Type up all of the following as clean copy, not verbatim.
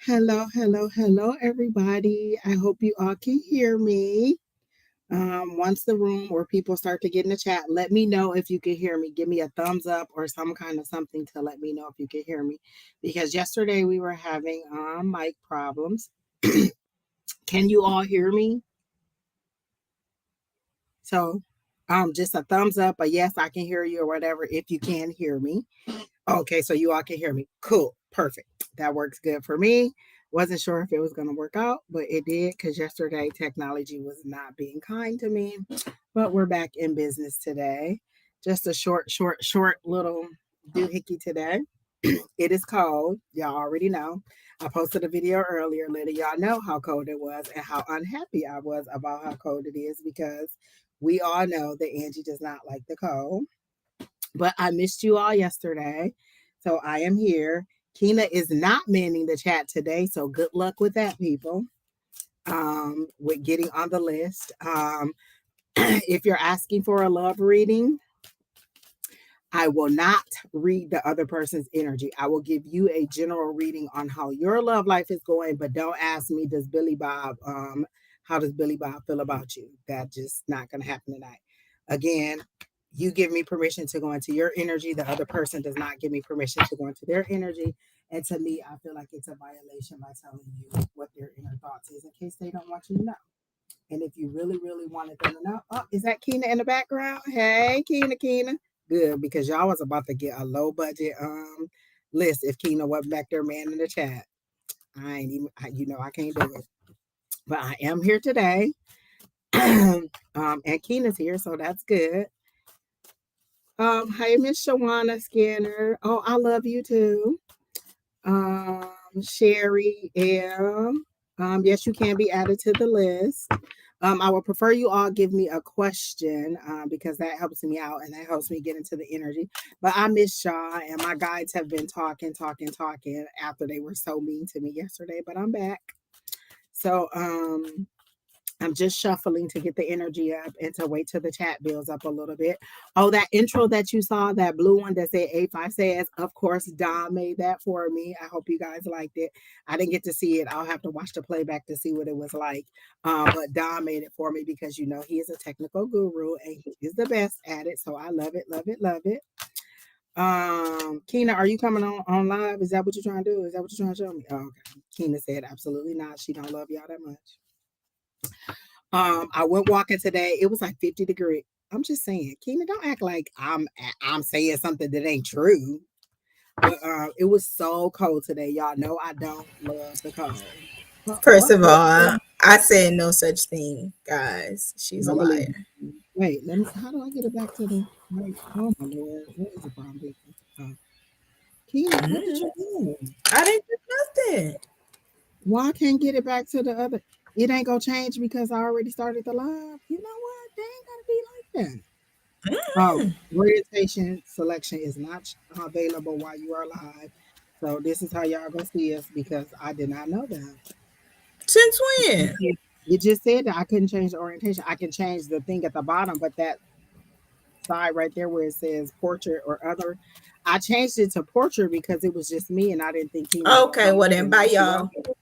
Hello, everybody. I hope you all can hear me. Once the room or people start to get in the chat, let me know if you can hear me. Give me a thumbs up or some kind of something to let me know if you can hear me. Because yesterday we were having mic problems. Can you all hear me? So, just a thumbs up, a yes, I can hear you, or whatever if you can hear me. Okay, so you all can hear me. Cool. Perfect. That works good for me. Wasn't sure if it was going to work out, but it did because yesterday technology was not being kind to me. But we're back in business today. Just a short little doohickey today. It is cold. Y'all already know. I posted a video earlier letting y'all know how cold it was and how unhappy I was about how cold it is because we all know that Angie does not like the cold. But I missed you all yesterday. So I am here. Keena is not manning the chat today. So good luck with that, people. With getting on the list. If you're asking for a love reading, I will not read the other person's energy. I will give you a general reading on how your love life is going, but don't ask me, how does Billy Bob feel about you? That's just not gonna happen tonight. Again, you give me permission to go into your energy. The other person does not give me permission to go into their energy. And to me, I feel like it's a violation by telling you what their inner thoughts is in case they don't want you to know. And if you really, really wanted them to know, oh, is that Keena in the background? Hey, Keena. Good, because y'all was about to get a low budget list if Keena wasn't back there man in the chat. I can't do it. But I am here today. And Keena's here, so that's good. Hey, Miss Shawana Skinner. Oh, I love you too. Sherry L. Yes, you can be added to the list. I would prefer you all give me a question because that helps me out and that helps me get into the energy. But I miss y'all, and my guides have been talking after they were so mean to me yesterday. But I'm back. So I'm just shuffling to get the energy up and to wait till the chat builds up a little bit. Oh, that intro that you saw, that blue one that said A5says, of course, Dom made that for me. I hope you guys liked it. I didn't get to see it. I'll have to watch the playback to see what it was like. But Dom made it for me because, he is a technical guru and he is the best at it. So I love it, love it, love it. Keena, are you coming on live? Is that what you're trying to do? Is that what you're trying to show me? Oh, okay. Keena said, absolutely not. She don't love y'all that much. I went walking today. It was like 50 degrees. I'm just saying, Keena, don't act like I'm saying something that ain't true. But it was so cold today. Y'all know I don't love the cold. First of all, I said no such thing, guys. She's a Don't believe liar. me. Wait, let me. How do I get it back to the? Right? Oh my lord, what is the problem, people? Keena, what did you do? I didn't do nothing. Why I can't get it back to the other? It ain't gonna change because I already started the live. You know what? They ain't gotta be like that. Orientation selection is not available while you are live. So this is how y'all gonna see us because I did not know that. Since when? It just said that I couldn't change the orientation. I can change the thing at the bottom, but that side right there where it says portrait or other, I changed it to portrait because it was just me and I didn't think Tina was gonna Okay, come well over. then, bye, Now she y'all. wants to.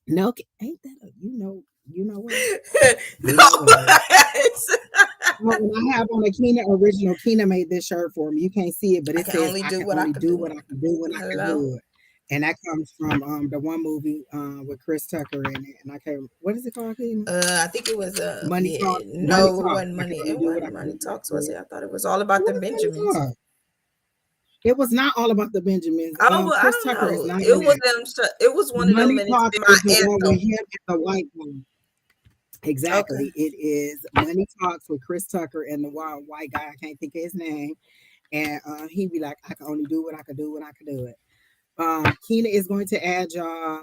No, ain't that you know what? No, You know what? guys. Oh, and I have on a Keena original. Keena made this shirt for me. You can't see it, but I it can says only I do can what I only could do do. what I can do when I can Hello. do it. And that comes from the one movie with Chris Tucker in it. And I can't, what is it called, Keena? I think it was Money yeah. Talks. Money No, it Talks. wasn't I can money. only It do what I wasn't can do money when I talks, can was do it? it. I thought it was all about the What is Money Benjamins. Talks? It was not all about the Benjamins. Oh, well, I Chris don't Tucker is know. not in It was that. them. It was one of them, Money and it's Talks been is my the one with anthem. him and the white one. Okay. Exactly. It is Money Talks with Chris Tucker and the white guy. I can't think of his name. And he'd be like, I can only do what I can do when I can do it. Keena is going to add y'all.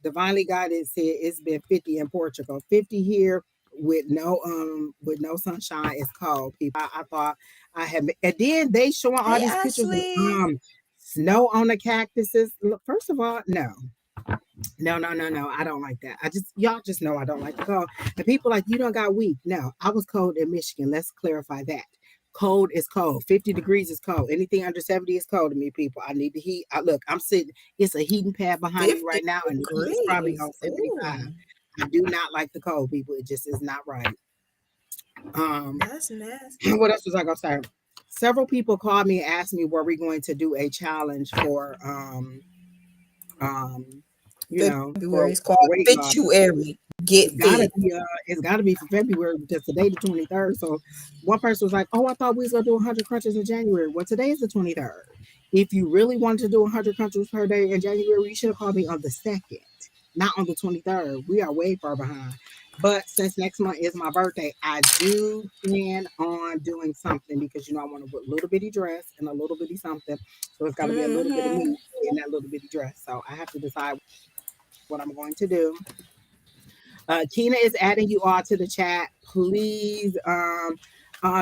Divinely Guided said it's been 50 in Portugal, 50 here with no sunshine. It's cold. People, I thought I had, and then they showing all Hey, these pictures of Ashley. snow on the cactuses. Look, first of all, no. I don't like that. Y'all just know I don't like the cold. And people like you don't got weak. No, I was cold in Michigan. Let's clarify that. Cold is cold. 50 degrees is cold. Anything under 70 is cold to me, people. I need the heat. Look, I'm sitting, it's a heating pad behind me 50 right now, and the heat is probably degrees. on 75. Ooh, I do not like the cold, people. It just is not right. Um, that's nasty. what else was I gonna say? Several people called me and asked me were we going to do a challenge for um February is for called weight loss. February. Get fit. It's gotta be for February because today the 23rd. So one person was like, "Oh, I thought we was gonna do 100 crunches in January." Well, today is the 23rd. If you really wanted to do 100 crunches per day in January, you should have called me on the 2nd, not on the 23rd. We are way far behind. But since next month is my birthday, I do plan on doing something because I want to put a little bitty dress and a little bitty something. So it's got to be a little bit of Mm-hmm. me in that little bitty dress. So I have to decide what I'm going to do. Kina is adding you all to the chat. Please,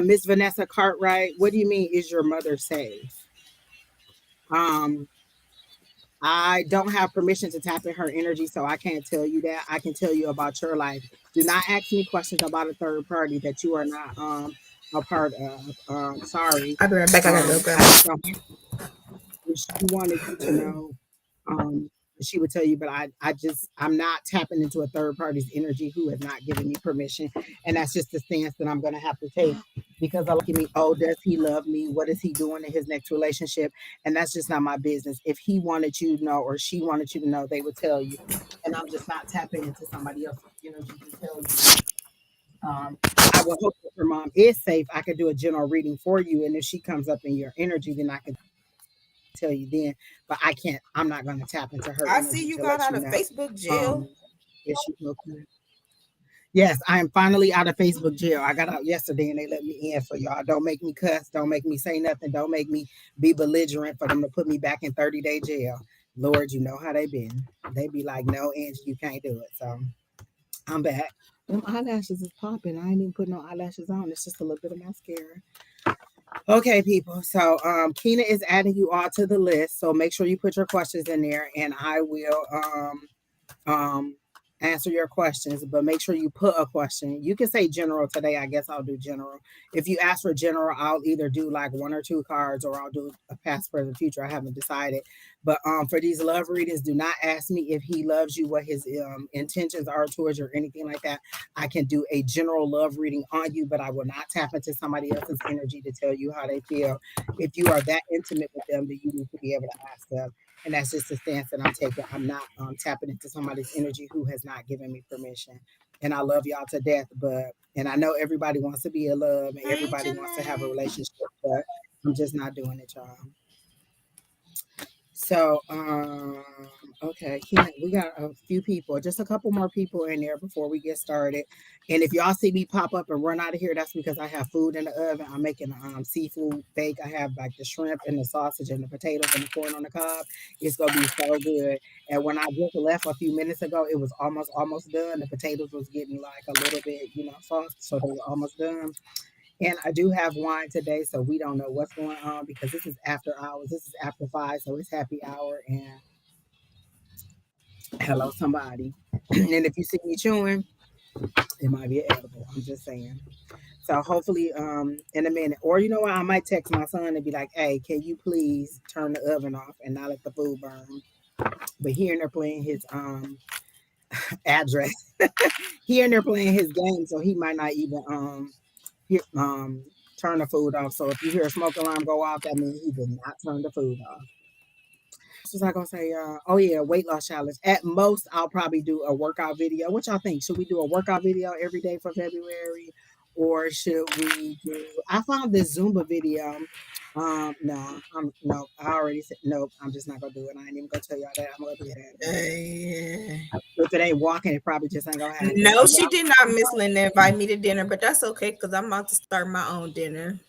Miss Vanessa Cartwright, what do you mean is your mother safe? Um, I don't have permission to tap in her energy, so I can't tell you that. I can tell you about your life. Do not ask me questions about a third party that you are not a part of. Sorry. I'll be right back. I gotta go grab I my just don't if she wanted you to know, um, she would tell you, but I'm not tapping into a third party's energy who has not given me permission. And that's just the stance that I'm going to have to take because I like me, oh, does he love me? What is he doing in his next relationship? And that's just not my business. If he wanted you to know or she wanted you to know, they would tell you. And I'm just not tapping into somebody else's energy to tell you. I will hope that your mom is safe. I could do a general reading for you. And if she comes up in your energy, then I can tell you then, but I can't. I'm not going to tap into her I see energy you to got let out you of know. Facebook jail. Um, is she okay? Yes, I am finally out of Facebook jail. I got out yesterday and they let me in. So y'all don't make me cuss. Don't make me say nothing. Don't make me be belligerent for them to put me back in 30-day jail. Lord, you know how they been. They be like, no, Angie, you can't do it. So I'm back. Them eyelashes is popping. I ain't even put no eyelashes on. It's just a little bit of mascara. Okay, people. So Kina is adding you all to the list. So make sure you put your questions in there and I will um answer your questions, but make sure you put a question. You can say general today. I guess I'll do general. If you ask for general, I'll either do like one or two cards or I'll do a past, present, future. I haven't decided. But for these love readings, do not ask me if he loves you, what his intentions are towards you or anything like that. I can do a general love reading on you, but I will not tap into somebody else's energy to tell you how they feel. If you are that intimate with them, then you need to be able to ask them. And that's just the stance that I'm taking. I'm not tapping into somebody's energy who has not given me permission. And I love y'all to death, but and I know everybody wants to be in love and Hey, everybody wants to have a Janae. relationship, but I'm just not doing it, y'all. So, okay, we got a few people, just a couple more people in there before we get started. And if y'all see me pop up and run out of here, that's because I have food in the oven. I'm making seafood bake. I have like the shrimp and the sausage and the potatoes and the corn on the cob. It's gonna be so good. And when I just left a few minutes ago, it was almost done. The potatoes was getting like a little bit, soft, so they were almost done. And I do have wine today, so we don't know what's going on because this is after hours. This is after 5, so it's happy hour. And hello, somebody. And if you see me chewing, it might be an edible. I'm just saying. So hopefully, in a minute, or you know what, I might text my son and be like, "Hey, can you please turn the oven off and not let the food burn?" But here they're playing his address. Here they're playing his game, so he might not even hear, turn the food off. So if you hear a smoke alarm go off, that means he did not turn the food off. Was I gonna say? Oh yeah, weight loss challenge. At most, I'll probably do a workout video. What y'all think? Should we do a workout video every day for February, or should we do? I found this Zumba video. No, no. I already said nope. I'm just not gonna do it. I ain't even gonna tell y'all that I'm gonna do that. Yeah. If it ain't walking, it probably just ain't gonna happen. No, she did not, Miss Linda, invite me to dinner, but that's okay because I'm about to start my own dinner.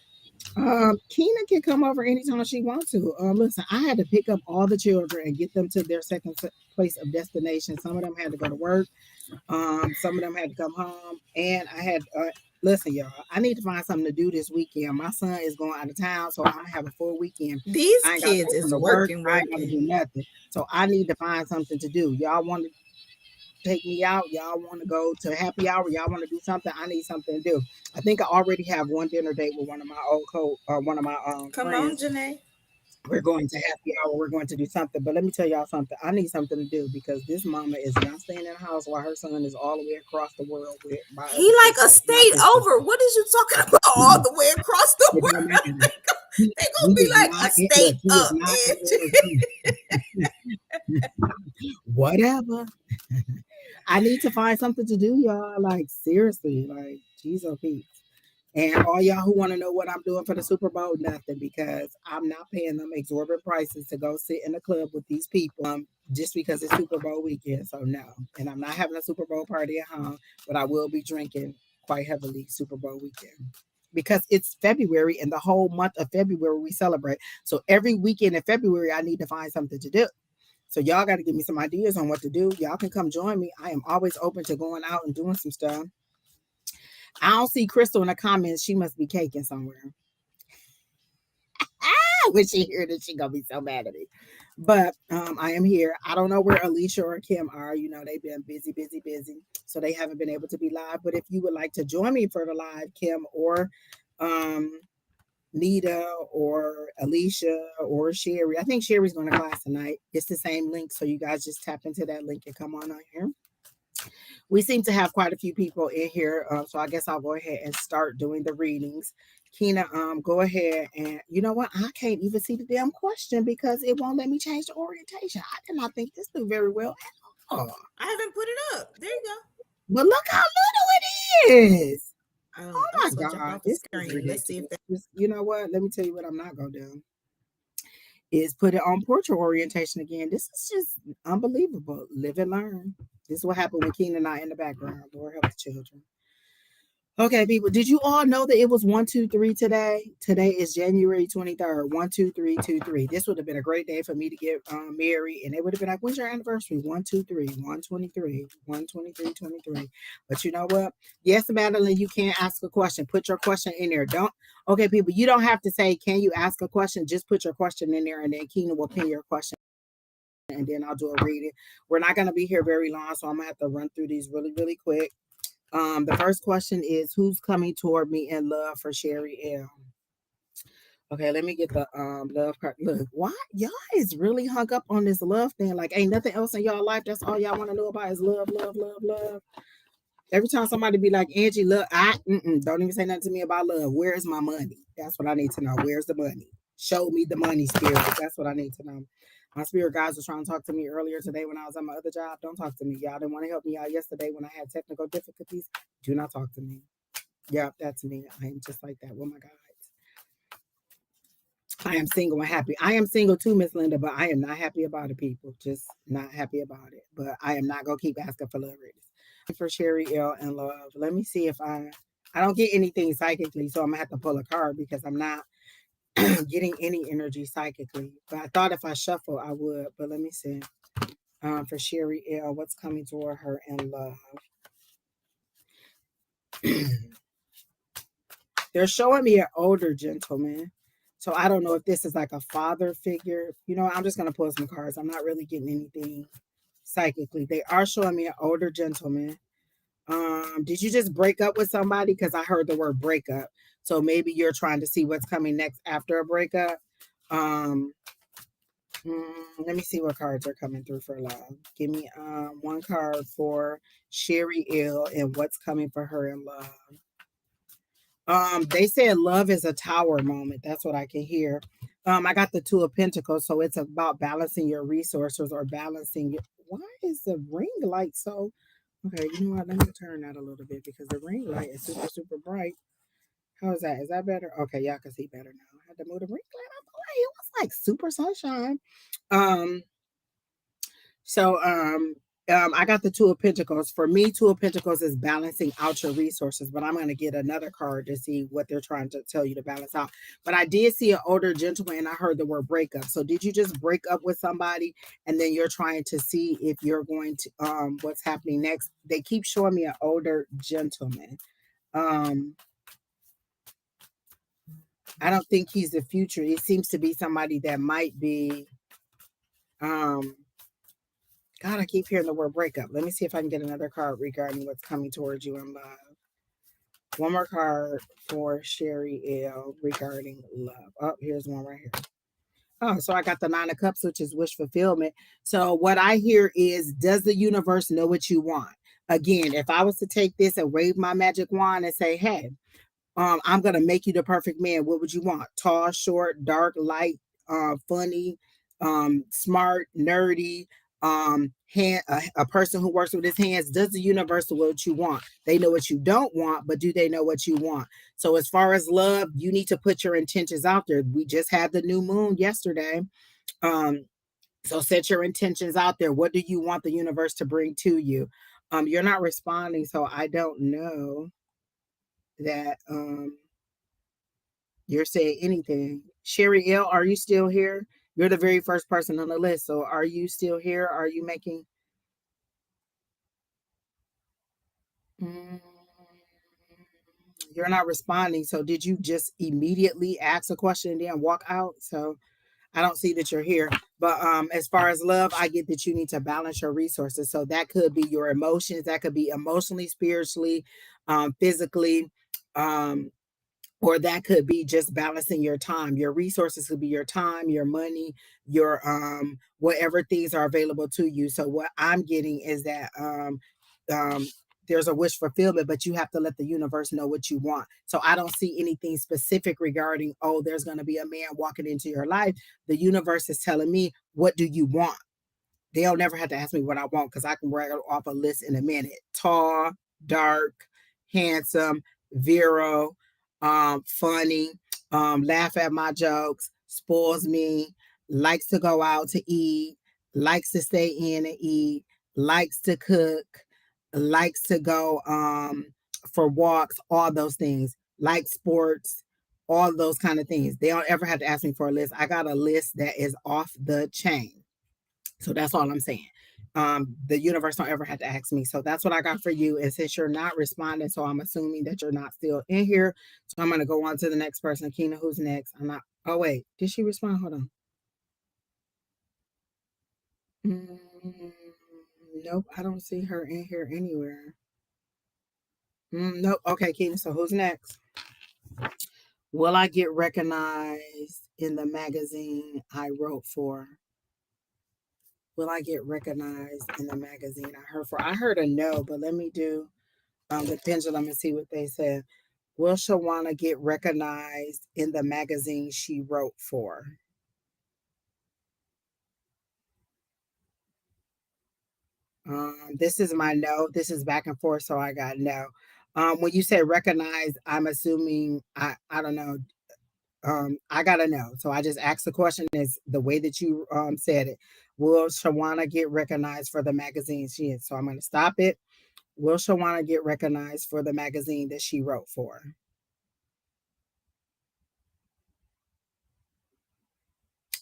Keena can come over anytime she wants to. Listen, I had to pick up all the children and get them to their place of destination. Some of them had to go to work. Some of them had to come home, and I had. Listen, y'all, I need to find something to do this weekend. My son is going out of town, so I'm gonna have a full weekend. These I ain't got to kids take him is to work. working, I ain't got to working. do nothing. So I need to find something to do. Y'all want to take me out. Y'all want to go to happy hour. Y'all want to do something. I need something to do. I think I already have one dinner date with one of my one of my Come on, friends. Janae. We're going to happy hour. We're going to do something. But let me tell y'all something. I need something to do because this mama is not staying in the house while her son is all the way across the world with my He other like a sister. Not state this sister. over. What is you talking about? All the way across the It don't world? matter. They He gonna be is like a not in, state look, he is up, not in Angie. Arizona. Whatever. I need to find something to do, y'all. Like seriously, like Jesus Pete. And all y'all who want to know what I'm doing for the Super Bowl, nothing, because I'm not paying them exorbitant prices to go sit in the club with these people just because it's Super Bowl weekend. So no, and I'm not having a Super Bowl party at home, but I will be drinking quite heavily Super Bowl weekend because it's February and the whole month of February we celebrate. So every weekend in February I need to find something to do. So y'all got to give me some ideas on what to do. Y'all can come join me. I am always open to going out and doing some stuff. I don't see Crystal in the comments. She must be caking somewhere. When she hear this, she gonna be so mad at me. But I am here. I don't know where Alicia or Kim are. You know, they've been busy, busy, busy. So they haven't been able to be live. But if you would like to join me for the live, Kim or um Nita or Alicia or Sherry. I think Sherry's going to class tonight. It's the same link. So you guys just tap into that link and come on here. We seem to have quite a few people in here. So I guess I'll go ahead and start doing the readings. Kina, go ahead and you know what? I can't even see the damn question because it won't let me change the orientation. I did not think this through very well at all. I haven't put it up. There you go. But look how little it is. Oh I'm my just gonna jump God, off the this is screen. Let's see if ridiculous. that. Just, you know what? Let me tell you what I'm not gonna do is put it on portrait orientation again. This is just unbelievable. Live and learn. This is what happened when Keenan and I in the background. Lord help the children. Okay, people, did you all know that it was 123 today? Today is January 23rd. 12323. This would have been a great day for me to get married, and they would have been like, when's your anniversary? 123, 123, 123, 23. But you know what? Yes, Madeline, you can ask a question. Put your question in there. Don't okay, people, you don't have to say, can you ask a question? Just put your question in there, and then Keena will pin your question. And then I'll do a reading. We're not going to be here very long, so I'm going to have to run through these really, really quick. The first question is who's coming toward me in love for Sherry L. Okay, let me get the love card. Look, why y'all is really hung up on this love thing? Like, ain't nothing else in y'all life. That's all y'all want to know about is love, love, love, love. Every time somebody be like, Angie, look, don't even say nothing to me about love. Where is my money? That's what I need to know. Where's the money? Show me the money, spirit. That's what I need to know. My spirit guys was trying to talk to me earlier today when I was on my other job. Don't talk to me. Y'all didn't want to help me out yesterday when I had technical difficulties. Do not talk to me. Yeah, that's me. I am just like that. Oh my God. I am single and happy. I am single too, Miss Linda, but I am not happy about it, people. Just not happy about it. But I am not gonna keep asking for love readings. For Sherry L and love. Let me see if I don't get anything psychically, so I'm gonna have to pull a card because I'm not getting any energy psychically. But I thought if I shuffle, I would. But let me see. For Sherry L, what's coming toward her in love? They're showing me an older gentleman. So I don't know if this is like a father figure. You know, I'm just gonna pull some cards. I'm not really getting anything psychically. They are showing me an older gentleman. Did you just break up with somebody? Because I heard the word breakup. So maybe you're trying to see what's coming next after a breakup. Um, Let me see what cards are coming through for love. Give me one card for Sherry Ill and what's coming for her in love. They said love is a tower moment. That's what I can hear. I got the Two of Pentacles, so it's about balancing your resources or balancing your. Why is the ring light so? Okay, you know what? Let me turn that a little bit because the ring light is super, super bright. How is that? Is that better? Okay, y'all can see better now. I had to move the ring light out the way. It was like super sunshine. Um, so I got the Two of Pentacles. For me, Two of Pentacles is balancing out your resources, but I'm going to get another card to see what they're trying to tell you to balance out. But I did see an older gentleman and I heard the word breakup. So did you just break up with somebody and then you're trying to see if you're going to, what's happening next? They keep showing me an older gentleman. I don't think he's the future. It seems to be somebody that might be, God, I keep hearing the word breakup. Let me see if I can get another card regarding what's coming towards you in love. One more card for Sherry L regarding love. Oh, here's one right here. Oh, so I got the Nine of Cups, which is wish fulfillment. So what I hear is, does the universe know what you want? Again, if I was to take this and wave my magic wand and say, hey, I'm gonna make you the perfect man. What would you want? Tall, short, dark, light, funny, smart, nerdy, a person who works with his hands. Does the universe know what you want? They know what you don't want, but do they know what you want? So as far as love, you need to put your intentions out there. We just had the new moon yesterday. Um, so set your intentions out there. What do you want the universe to bring to you? You're not responding, so I don't know that you're saying anything. Sherry L, are you still here? You're the very first person on the list. So are you still here? Are you making Mm, you're not responding. So did you just immediately ask a question and then walk out? So I don't see that you're here. But as far as love, I get that you need to balance your resources. So that could be your emotions, that could be emotionally, spiritually, physically, um, or that could be just balancing your time. Your resources could be your time, your money, your whatever things are available to you. So what I'm getting is that um there's a wish fulfillment, but you have to let the universe know what you want. So I don't see anything specific regarding, oh, there's going to be a man walking into your life. The universe is telling me, what do you want? They'll never have to ask me what I want, because I can rattle off a list in a minute. Tall, dark, handsome, Vero, funny, laugh at my jokes, spoils me, likes to go out to eat, likes to stay in and eat, likes to cook, likes to go for walks, all those things, like sports, all those kind of things. They don't ever have to ask me for a list. I got a list that is off the chain. So that's all I'm saying. The universe don't ever have to ask me. So that's what I got for you. And since you're not responding, so I'm assuming that you're not still in here. So I'm gonna go on to the next person. Kina, who's next? I'm not. Oh wait, did she respond? Hold on. Mm, nope, I don't see her in here anywhere. Nope. Okay, Kina. So who's next? Will I get recognized in the magazine I wrote for? Will I get recognized in the magazine I heard for? I heard a no, but let me do the pendulum and see what they said. Will Shawana get recognized in the magazine she wrote for? This is my no. This is back and forth, so I got no. When you say recognize, I'm assuming I don't know. I gotta know. So I just asked the question is the way that you said it. Will Shawana get recognized for the magazine she is? So I'm gonna stop it. Will Shawana get recognized for the magazine that she wrote for?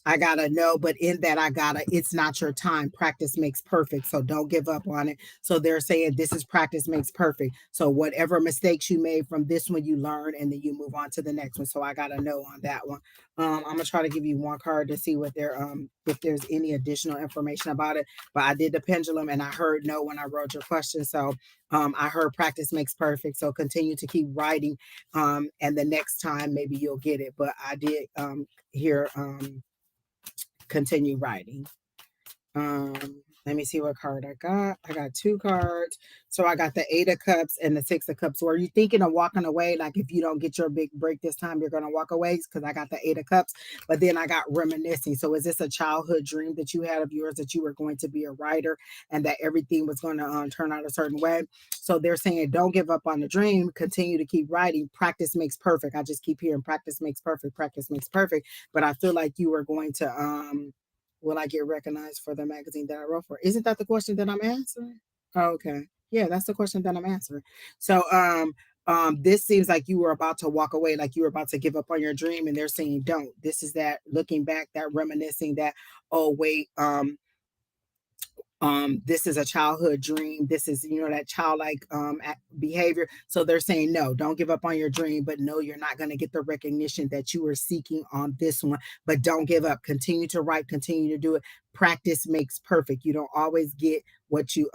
I gotta know, but in that I gotta, it's not your time. Practice makes perfect. So don't give up on it. So they're saying this is practice makes perfect. So whatever mistakes you made from this one, you learn and then you move on to the next one. So I gotta know on that one. I'm gonna try to give you one card to see what there if there's any additional information about it. But I did the pendulum and I heard no when I wrote your question. So I heard practice makes perfect. So continue to keep writing. And the next time maybe you'll get it. But I did hear continue writing. Let me see what card I got. I got two cards. So I got the Eight of Cups and the Six of Cups. So are you thinking of walking away? Like if you don't get your big break this time, you're gonna walk away? Because I got the Eight of Cups, but then I got reminiscing. So is this a childhood dream that you had of yours that you were going to be a writer and that everything was going to turn out a certain way? So they're saying don't give up on the dream. Continue to keep writing. Practice makes perfect. I just keep hearing practice makes perfect. Practice makes perfect. But I feel like you are going to will I get recognized for the magazine that I wrote for? Isn't that the question that I'm answering? Oh, okay. Yeah, that's the question that I'm answering. So this seems like you were about to walk away, like you were about to give up on your dream, and they're saying don't. This is that looking back, that reminiscing, that oh wait, This is a childhood dream. This is, that childlike behavior. So they're saying, no, don't give up on your dream, but no, you're not going to get the recognition that you were seeking on this one. But don't give up. Continue to write, continue to do it. Practice makes perfect. You don't always get what you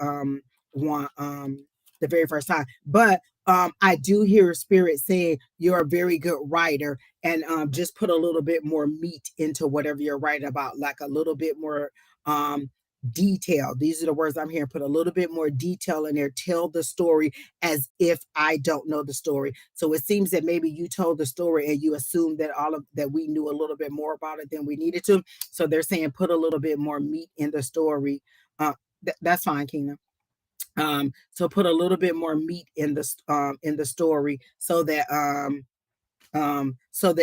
want the very first time. But I do hear spirit saying you're a very good writer, and just put a little bit more meat into whatever you're writing about, like a little bit more detail. These are the words I'm hearing. Put a little bit more detail in there. Tell the story as if I don't know the story. So it seems that maybe you told the story and you assumed that all of that we knew a little bit more about it than we needed to. So they're saying put a little bit more meat in the story. That's fine, Kina. So put a little bit more meat in the story so that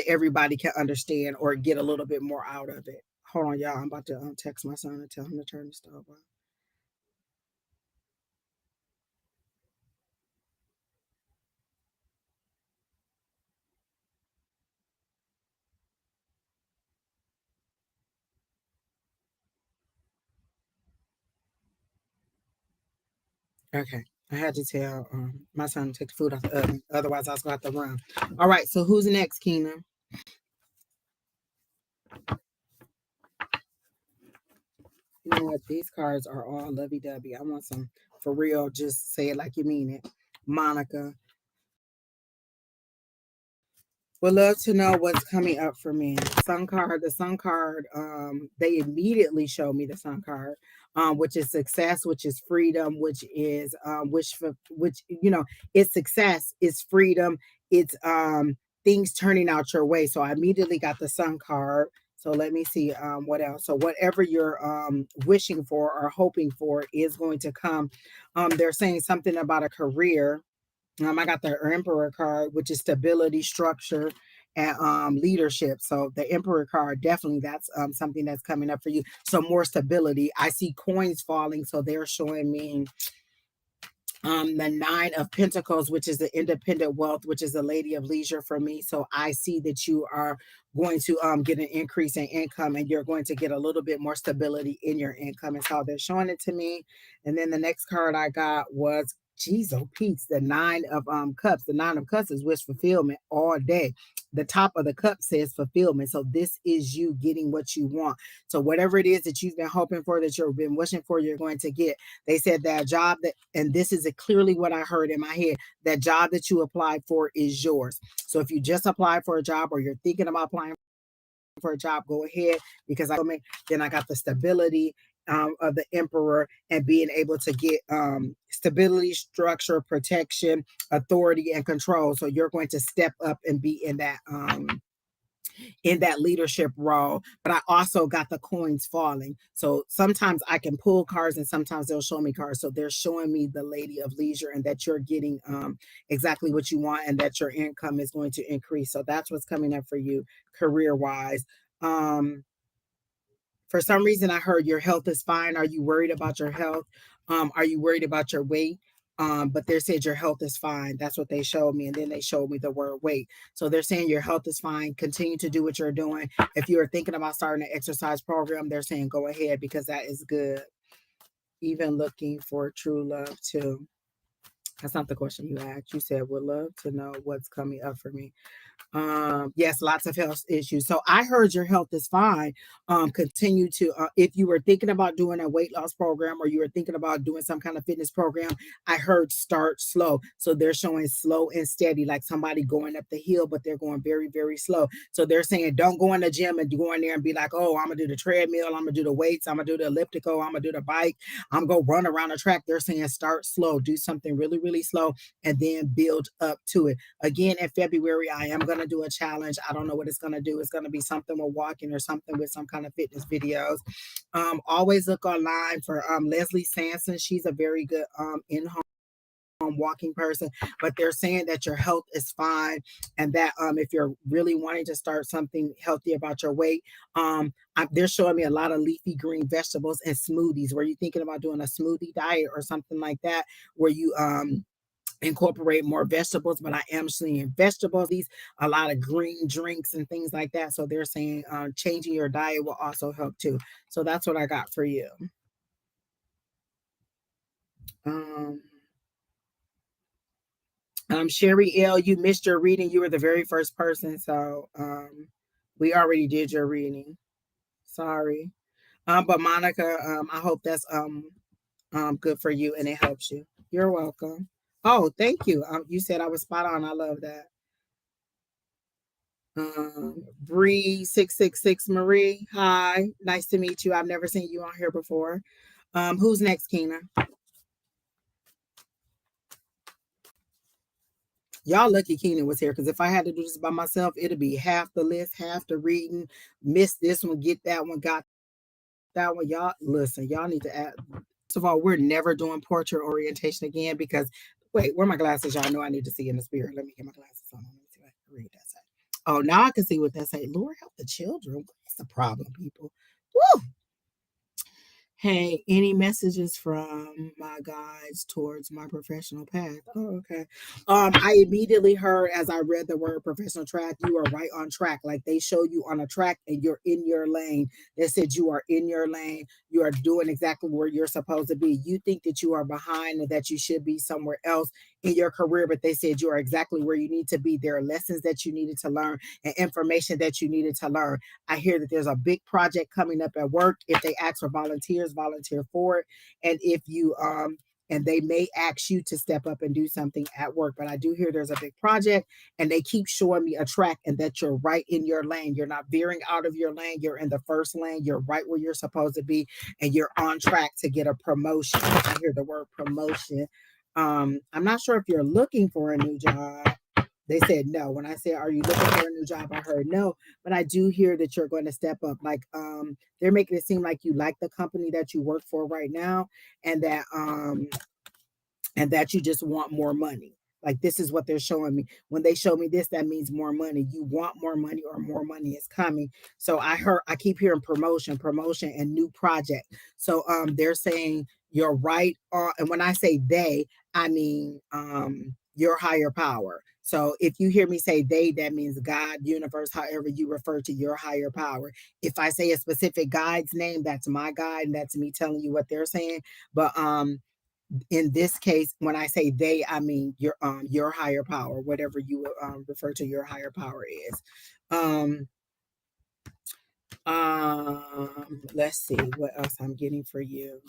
everybody can understand or get a little bit more out of it. Hold on, y'all. I'm about to text my son and tell him to turn the stove on. Okay. I had to tell my son to take the food out the oven. Otherwise, I was going to have to run. All right. So who's next, Keena? You know what? These cards are all lovey-dovey. I want some for real. Just say it like you mean it. Monica. Would love to know what's coming up for me. The sun card, they immediately show me the sun card, which is success, which is freedom, which is which it's success, it's freedom, it's things turning out your way. So I immediately got the sun card. So let me see what else. So whatever you're wishing for or hoping for is going to come. They're saying something about a career. I got the Emperor card, which is stability, structure, and leadership. So the Emperor card, definitely that's something that's coming up for you. So more stability. I see coins falling, so they're showing me the Nine of Pentacles, which is the independent wealth, which is the Lady of Leisure for me. So I see that you are going to get an increase in income, and you're going to get a little bit more stability in your income. Is how they're showing it to me. And then the next card I got was, geez, oh Pete's, the Nine of Cups. The Nine of Cups is wish fulfillment all day. The top of the cup says fulfillment. So this is you getting what you want. So whatever it is that you've been hoping for, that you've been wishing for, you're going to get. They said that job that, and this is clearly what I heard in my head, that job that you applied for is yours. So if you just applied for a job or you're thinking about applying for a job, go ahead, because then I got the stability of the Emperor and being able to get stability, structure, protection, authority, and control. So you're going to step up and be in that leadership role. But I also got the coins falling. So sometimes I can pull cards and sometimes they'll show me cards. So they're showing me the Lady of Leisure and that you're getting exactly what you want and that your income is going to increase. So that's what's coming up for you career wise. For some reason, I heard your health is fine. Are you worried about your health? Are you worried about your weight? But they said your health is fine. That's what they showed me. And then they showed me the word weight. So they're saying your health is fine. Continue to do what you're doing. If you're thinking about starting an exercise program, they're saying go ahead because that is good. Even looking for true love too. That's not the question you asked. You said would love to know what's coming up for me. Yes, lots of health issues. So I heard your health is fine. Continue to if you were thinking about doing a weight loss program or you were thinking about doing some kind of fitness program, I heard start slow. So they're showing slow and steady, like somebody going up the hill, but they're going very, very slow. So they're saying don't go in the gym and go in there and be like, oh, I'm gonna do the treadmill, I'm gonna do the weights, I'm gonna do the elliptical, I'm gonna do the bike, I'm gonna run around the track. They're saying start slow, do something really, really slow, and then build up to it. Again, in February, I am going to do a challenge. I don't know what it's going to do. It's going to be something with walking or something with some kind of fitness videos. Always look online for Leslie Sanson. She's a very good in-home walking person, but they're saying that your health is fine and that if you're really wanting to start something healthy about your weight, they're showing me a lot of leafy green vegetables and smoothies. Were you thinking about doing a smoothie diet or something like that where you incorporate more vegetables? But I am seeing vegetables, these a lot of green drinks and things like that. So they're saying changing your diet will also help too. So that's what I got for you. Um, Sherry L, you missed your reading. You were the very first person, so we already did your reading. Sorry. But Monica, I hope that's good for you and it helps you. You're welcome. Oh, thank you. You said I was spot on. I love that. Bree 666 Marie. Hi, nice to meet you. I've never seen you on here before. Who's next, Keena? Y'all lucky Keenan was here because if I had to do this by myself, it'd be half the list, half the reading, miss this one, get that one, got that one. Y'all listen, y'all need to add. First of all, we're never doing portrait orientation again because wait, where are my glasses? Y'all know I need to see in the spirit. Let me get my glasses on. Let me see what I can read that say. Oh, now I can see what that say. Lord help the children. What's the problem, people? Woo! Hey, any messages from my guides towards my professional path? Oh, okay. I immediately heard as I read the word professional track, you are right on track. Like they show you on a track and you're in your lane. They said you are in your lane. You are doing exactly where you're supposed to be. You think that you are behind and that you should be somewhere else in your career, but they said you are exactly where you need to be. There are lessons that you needed to learn and information that you needed to learn. I hear that there's a big project coming up at work. If they ask for volunteers, volunteer for it. And if you and they may ask you to step up and do something at work. But I do hear there's a big project and they keep showing me a track and that you're right in your lane. You're not veering out of your lane. You're in the first lane. You're right where you're supposed to be and you're on track to get a promotion. I hear the word promotion. I'm not sure if you're looking for a new job. They said no. When I said, "Are you looking for a new job?" I heard no, but I do hear that you're going to step up. Like they're making it seem like you like the company that you work for right now, and that you just want more money. Like this is what they're showing me. When they show me this, that means more money. You want more money or more money is coming. So I keep hearing promotion, promotion and new project. So they're saying you're right on, and when I say they, I mean your higher power. So if you hear me say they, that means God, universe, however you refer to your higher power. If I say a specific guide's name, that's my guide, and that's me telling you what they're saying. But in this case, when I say they, I mean your higher power, whatever you refer to your higher power is. Um, let's see what else I'm getting for you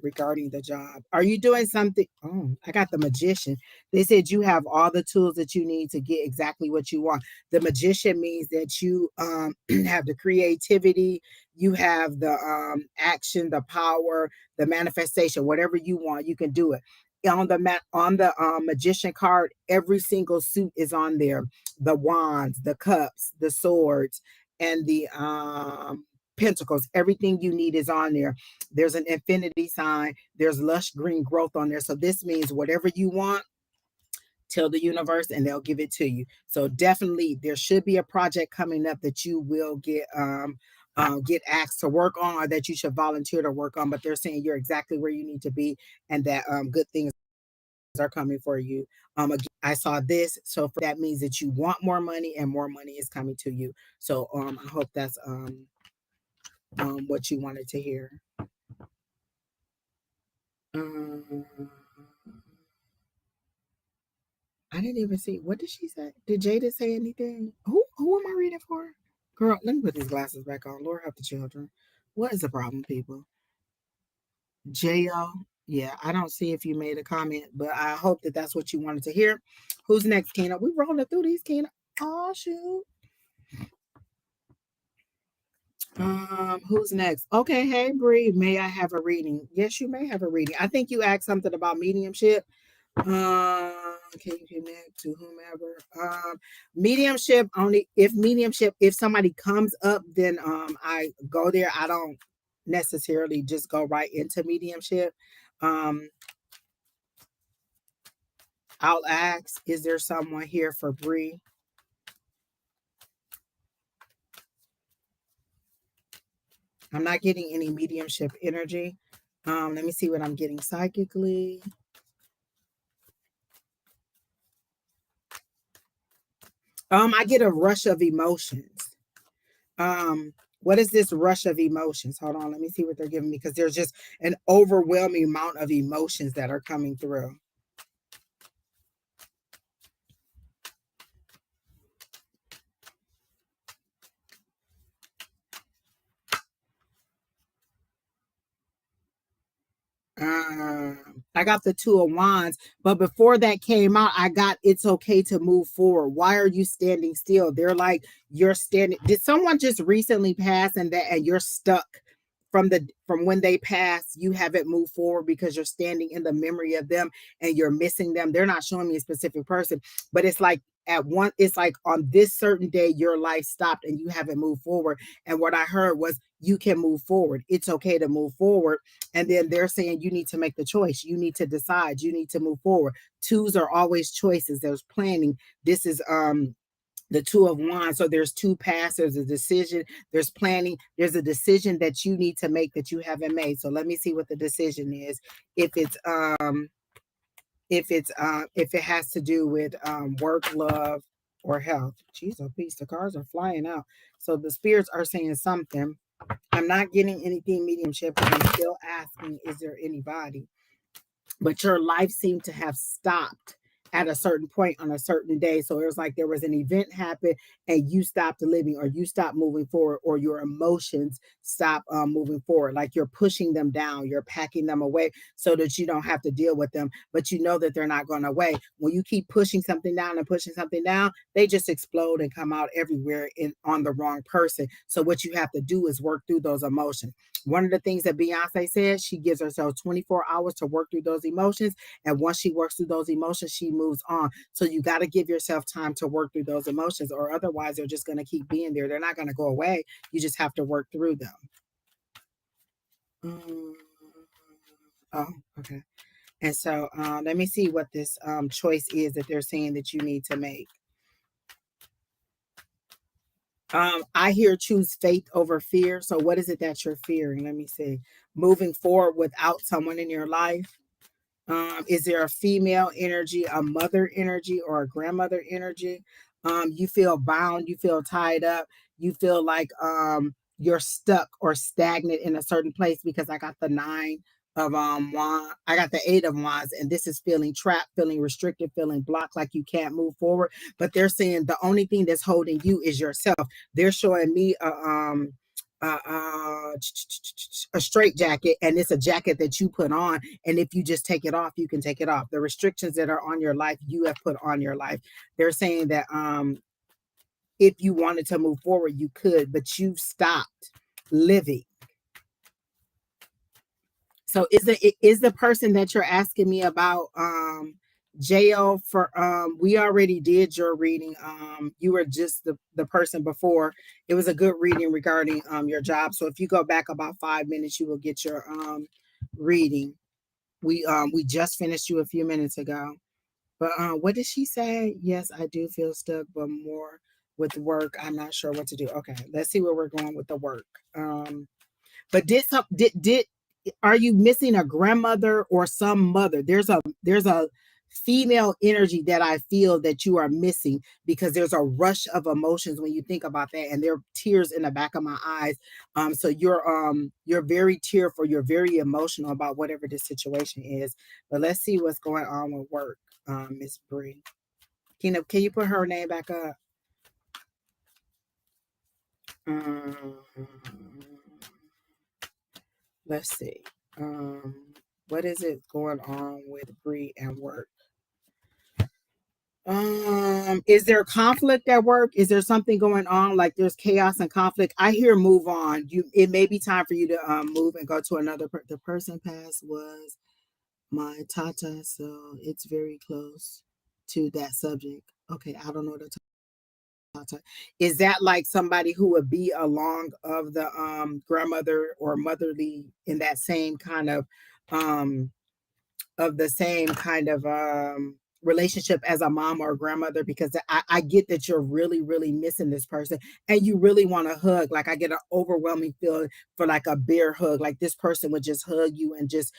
regarding the job. Are you doing something? Oh, I got the magician. They said you have all the tools that you need to get exactly what you want. The magician means that you have the creativity, you have the action, the power, the manifestation, whatever you want, you can do it. On the magician card, every single suit is on there. The wands, the cups, the swords, and the pentacles. Everything you need is on there. There's an infinity sign. There's lush green growth on there. So this means whatever you want, tell the universe and they'll give it to you. So definitely there should be a project coming up that you will get asked to work on or that you should volunteer to work on. But they're saying you're exactly where you need to be and that good things are coming for you. Again, I saw this, so that means that you want more money and more money is coming to you. So I hope that's what you wanted to hear. Um, I didn't even see. What did she say? Did Jada say anything? Who am I reading for? Girl, let me put these glasses back on. Lord help the children. What is the problem, people? Jo. Yeah, I don't see if you made a comment, but I hope that that's what you wanted to hear. Who's next, Kena? We rolling through these, Kena. Oh shoot. Who's next? Okay, hey Bree, may I have a reading? Yes, you may have a reading. I think you asked something about mediumship. Can you connect to whomever? Mediumship only if somebody comes up, then I go there. I don't necessarily just go right into mediumship. Um, I'll ask, is there someone here for Bree? I'm not getting any mediumship energy. Let me see what I'm getting psychically. I get a rush of emotions. What is this rush of emotions? Hold on, let me see what they're giving me, because there's just an overwhelming amount of emotions that are coming through. I got the Two of Wands, but before that came out, I got it's okay to move forward. Why are you standing still? They're like, you're standing. Did someone just recently pass and you're stuck from when they passed? You haven't moved forward because you're standing in the memory of them and you're missing them. They're not showing me a specific person, but it's like it's like on this certain day your life stopped and you haven't moved forward. And what I heard was you can move forward. It's okay to move forward. And then they're saying you need to make the choice. You need to decide. You need to move forward. Twos are always choices. There's planning. This is the Two of Wands. So there's two paths. There's a decision. There's planning. There's a decision that you need to make that you haven't made. So let me see what the decision is. If it has to do with work, love, or health. Jeez, oh peace. The cards are flying out. So the spirits are saying something. I'm not getting anything mediumship, but I'm still asking, is there anybody? But your life seemed to have stopped at a certain point on a certain day. So it was like there was an event happen and you stopped living, or you stopped moving forward, or your emotions stop moving forward. Like you're pushing them down, you're packing them away so that you don't have to deal with them, but you know that they're not going away. When you keep pushing something down and pushing something down, they just explode and come out everywhere on the wrong person. So what you have to do is work through those emotions. One of the things that Beyonce said, she gives herself 24 hours to work through those emotions. And once she works through those emotions, she moves on. So you got to give yourself time to work through those emotions, or otherwise they're just going to keep being there. They're not going to go away. You just have to work through them. Oh, okay. And so let me see what this choice is that they're saying that you need to make. I hear choose faith over fear. So what is it that you're fearing? Let me see. Moving forward without someone in your life. Is there a female energy, a mother energy, or a grandmother energy? You feel bound, you feel tied up, you feel like you're stuck or stagnant in a certain place, because I got the Nine of wands, I got the Eight of Wands, and this is feeling trapped, feeling restricted, feeling blocked, like you can't move forward. But they're saying the only thing that's holding you is yourself. They're showing me a straight jacket, and it's a jacket that you put on, and if you just take it off, you can take it off. The restrictions that are on your life, you have put on your life. They're saying that if you wanted to move forward, you could, but you've stopped living. So is the person that you're asking me about jail for we already did your reading. You were just the person before. It was a good reading regarding your job. So if you go back about 5 minutes, you will get your reading. We just finished you a few minutes ago. But what did she say? Yes, I do feel stuck, but more with work. I'm not sure what to do. Okay, let's see where we're going with the work. But did are you missing a grandmother or some mother? There's a female energy that I feel that you are missing, because there's a rush of emotions when you think about that, and there are tears in the back of my eyes. So you're very tearful, you're very emotional about whatever the situation is. But let's see what's going on with work, Miss Bree. Can you put her name back up? Um, let's see. What is it going on with Bree and work? Is there conflict at work? Is there something going on? Like there's chaos and conflict. I hear move on. It may be time for you to move and go to another the person passed was my tata, so it's very close to that subject. Okay, I don't know the tata. Is that like somebody who would be along of the grandmother or motherly in that same kind of the same kind of relationship as a mom or a grandmother? Because I get that you're really, really missing this person and you really want to hug. Like I get an overwhelming feeling for like a bear hug, like this person would just hug you and just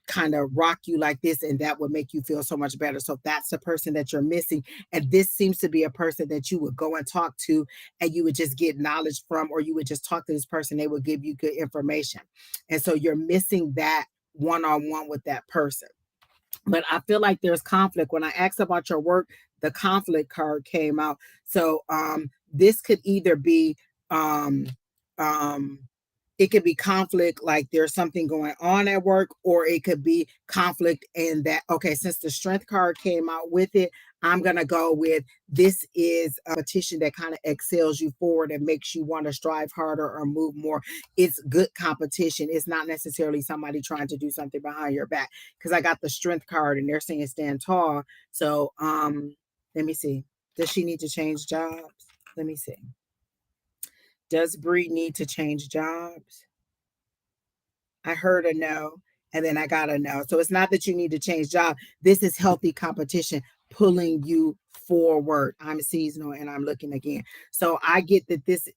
kind of rock you like this, and that would make you feel so much better. So that's the person that you're missing. And this seems to be a person that you would go and talk to, and you would just get knowledge from, or you would just talk to this person, they would give you good information. And so you're missing that one-on-one with that person. But I feel like there's conflict. When I asked about your work, the conflict card came out. So this could either be um um it could be conflict, like there's something going on at work, or it could be conflict in that, okay, since the strength card came out with it, I'm going to go with, this is a competition that kind of excels you forward and makes you want to strive harder or move more. It's good competition. It's not necessarily somebody trying to do something behind your back, because I got the strength card and they're saying stand tall. So let me see, does she need to change jobs? Let me see, does Bree need to change jobs? I heard a no, and then I got a no. So it's not that you need to change job. This is healthy competition pulling you forward. I'm seasonal and I'm looking again. So I get that this,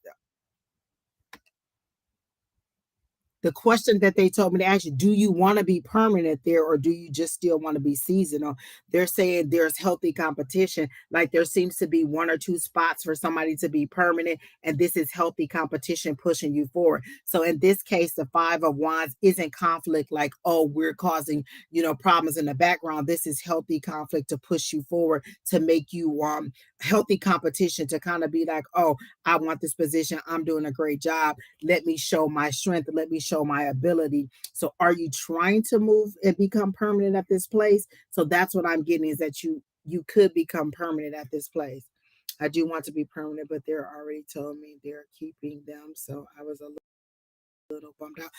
the question that they told me to ask you, do you want to be permanent there, or do you just still want to be seasonal? They're saying there's healthy competition. Like there seems to be one or two spots for somebody to be permanent, and this is healthy competition pushing you forward. So in this case, the 5 of Wands isn't conflict like, oh, we're causing, problems in the background. This is healthy conflict to push you forward, to make you healthy competition, to kind of be like, oh, I want this position. I'm doing a great job. Let me show my strength. Let me show my ability. So are you trying to move and become permanent at this place? So that's what I'm getting, is that you could become permanent at this place. I do want to be permanent, but they're already told me they're keeping them. So I was a little bummed out.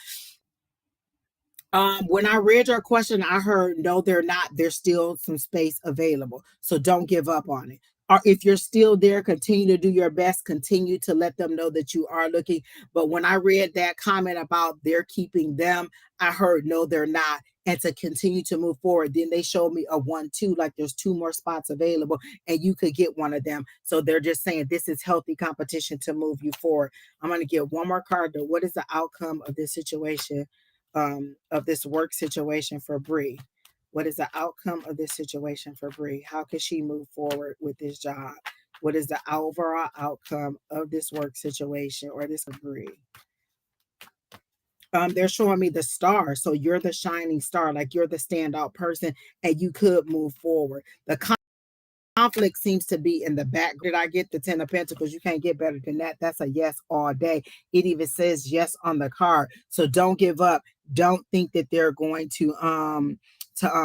When I read your question, I heard no, they're not. There's still some space available. So don't give up on it. Or if you're still there, continue to do your best, continue to let them know that you are looking. But when I read that comment about they're keeping them, I heard no, they're not. And to continue to move forward. Then they showed me a 1-2, like there's 2 more spots available and you could get one of them. So they're just saying this is healthy competition to move you forward. I'm going to get one more card though. What is the outcome of this situation? Of this work situation for Bree. What is the outcome of this situation for Bree? How can she move forward with this job? What is the overall outcome of this work situation, or this for Bree? They're showing me the star. So you're the shining star, like you're the standout person, and you could move forward. The conflict seems to be in the back. Did I get the 10 of Pentacles? You can't get better than that. That's a yes all day. It even says yes on the card. So don't give up. Don't think that they're going to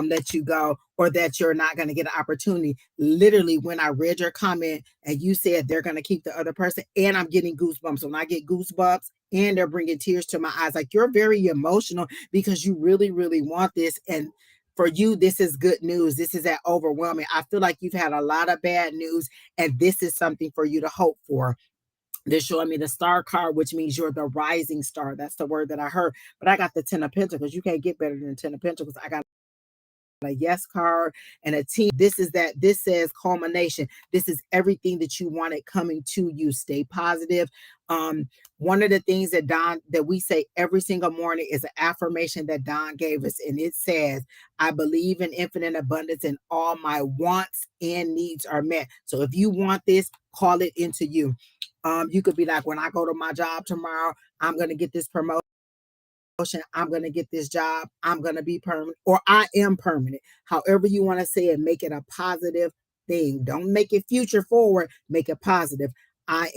let you go, or that you're not going to get an opportunity. Literally, when I read your comment and you said they're going to keep the other person, and I'm getting goosebumps. When I get goosebumps and they're bringing tears to my eyes, like you're very emotional because you really, really want this. And for you, this is good news. This is that overwhelming. I feel like you've had a lot of bad news, and this is something for you to hope for. They're showing me the star card, which means you're the rising star. That's the word that I heard. But I got the 10 of Pentacles. You can't get better than 10 of Pentacles. I got a yes card and a team. This says culmination. This is everything that you wanted coming to you. Stay positive. One of the things that we say every single morning is an affirmation that Don gave us, and it says, I believe in infinite abundance, and all my wants and needs are met. So if you want this, call it into you. You could be like, when I go to my job tomorrow, I'm going to get this promotion. I'm going to get this job. I'm going to be permanent, or I am permanent. However you want to say it, make it a positive thing. Don't make it future forward. Make it positive. I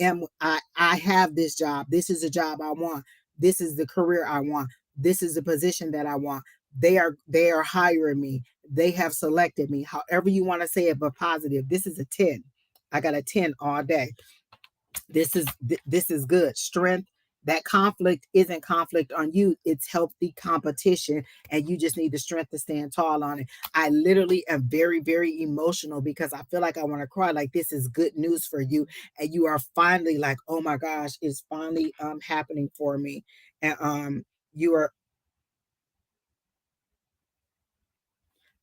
have this job. This is the job I want. This is the career I want. This is the position that I want. They are hiring me. They have selected me. However you want to say it, but positive. This is a 10. I got a 10 all day. This is good. Strength. That conflict isn't conflict on you. It's healthy competition, and you just need the strength to stand tall on it. I literally am very, very emotional because I feel like I want to cry. Like this is good news for you, and you are finally like, oh my gosh, it's finally happening for me. And you are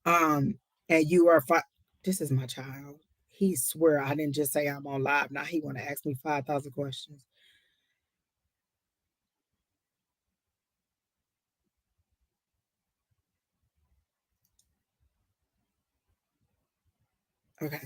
um and you are this is my child. He swear I didn't just say I'm on live. Now he want to ask me 5,000 questions. Okay.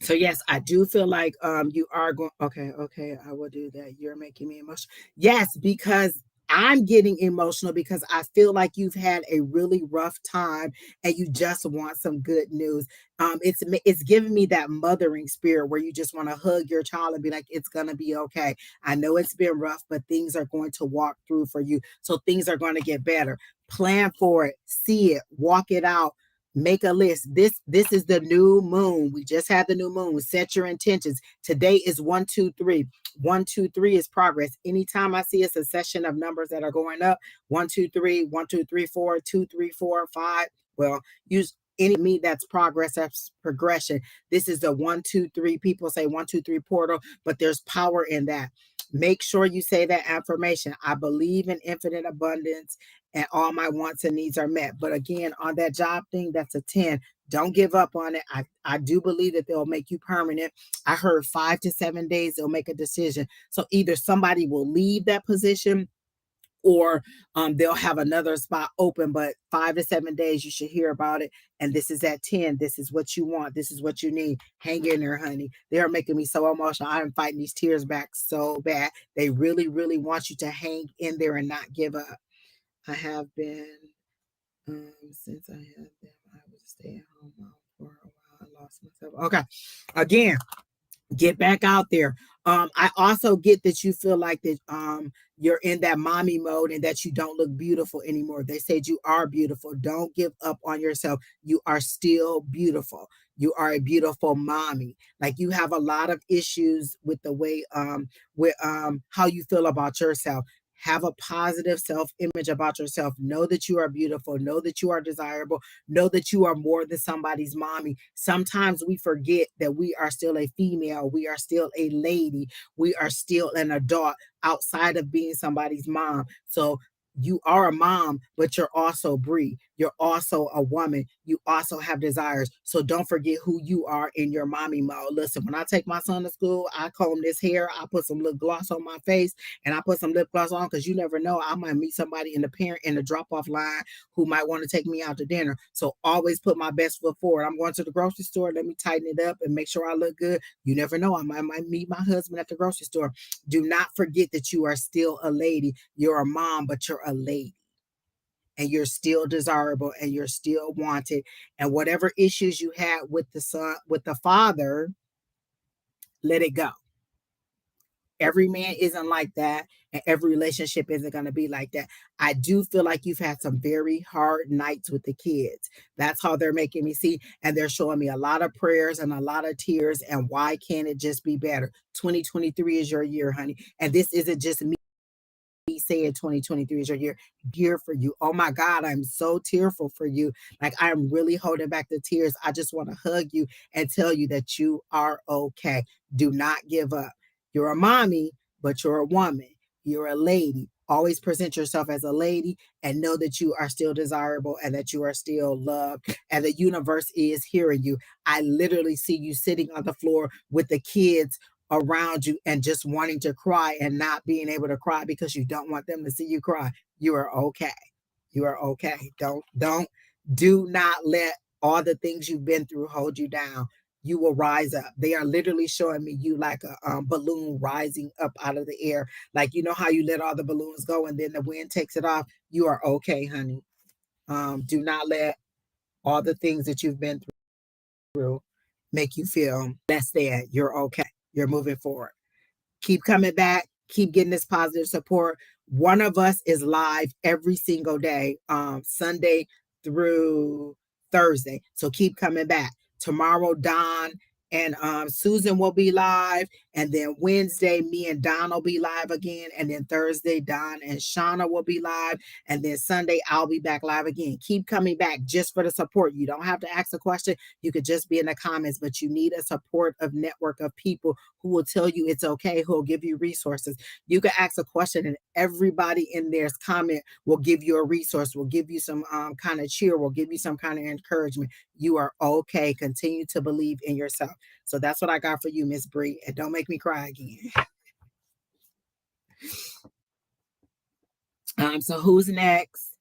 So yes, I do feel like you are going okay, I will do that. You're making me emotional. Yes, because I'm getting emotional because I feel like you've had a really rough time and you just want some good news. It's giving me that mothering spirit where you just want to hug your child and be like, it's gonna be okay. I know it's been rough, but things are going to walk through for you. So things are going to get better. Plan for it, see it, walk it out, make a list. This is the new moon. We just had the new moon. Set your intentions. Today is 1 2 3. 1 2 3 is progress. Anytime I see a succession of numbers that are going up, 1 2 3, 1 2 3 4, 2 3 4 5, well, use any me, that's progress, that's progression. This is the 1 2 3. People say 1 2 3 portal, but there's power in that. Make sure you say that affirmation. I believe in infinite abundance and all my wants and needs are met. But again, on that job thing, that's a 10. Don't give up on it. I do believe that they'll make you permanent. I heard 5 to 7 days, they'll make a decision. So either somebody will leave that position or they'll have another spot open, but 5 to 7 days, you should hear about it. And this is at 10. This is what you want. This is what you need. Hang in there, honey. They are making me so emotional. I'm fighting these tears back so bad. They really, really want you to hang in there and not give up. I have been, since I had them, I would stay at home mom for a while. I lost myself. Okay. Again, get back out there. I also get that you feel like that you're in that mommy mode and that you don't look beautiful anymore. They said you are beautiful. Don't give up on yourself. You are still beautiful. You are a beautiful mommy. Like you have a lot of issues with the way with how you feel about yourself. Have a positive self image about yourself. Know that you are beautiful. Know that you are desirable. Know that you are more than somebody's mommy. Sometimes we forget that we are still a female. We are still a lady. We are still an adult outside of being somebody's mom. So you are a mom, but you're also Bree. You're also a woman. You also have desires. So don't forget who you are in your mommy mode. Listen, when I take my son to school, I comb this hair, I put some lip gloss on my face, and I put some lip gloss on because you never know. I might meet somebody in the parent in the drop-off line who might want to take me out to dinner. So always put my best foot forward. I'm going to the grocery store. Let me tighten it up and make sure I look good. You never know. I might meet my husband at the grocery store. Do not forget that you are still a lady. You're a mom, but you're a lady. And you're still desirable and you're still wanted. And whatever issues you had with the son, with the father, let it go. Every man isn't like that, and every relationship isn't going to be like that. I do feel like you've had some very hard nights with the kids. That's how they're making me see, and they're showing me a lot of prayers and a lot of tears. And why can't it just be better? 2023 is your year, honey, and this isn't just me saying 2023 is your year for you. Oh my God, I'm so tearful for you. Like I'm really holding back the tears. I just want to hug you and tell you that you are okay. Do not give up. You're a mommy, but you're a woman. You're a lady. Always present yourself as a lady and know that you are still desirable and that you are still loved and the universe is hearing you. I literally see you sitting on the floor with the kids around you and just wanting to cry and not being able to cry because you don't want them to see you cry. You are okay. You are okay. Do not let all the things you've been through hold you down. You will rise up. They are literally showing me you like a balloon rising up out of the air. Like, you know how you let all the balloons go and then the wind takes it off? You are okay, honey. Do not let all the things that you've been through make you feel less than. You're okay. You're moving forward. Keep coming back, keep getting this positive support. One of us is live every single day, Sunday through Thursday. So keep coming back. Tomorrow, Don and Susan will be live. And then Wednesday, me and Don will be live again. And then Thursday, Don and Shauna will be live. And then Sunday, I'll be back live again. Keep coming back just for the support. You don't have to ask a question. You could just be in the comments, but you need a supportive network of people who will tell you it's okay, who will give you resources. You can ask a question and everybody in there's comment will give you a resource, will give you some kind of cheer, will give you some kind of encouragement. You are okay. Continue to believe in yourself. So that's what I got for you, Miss Bree. And don't make me cry again. So who's next?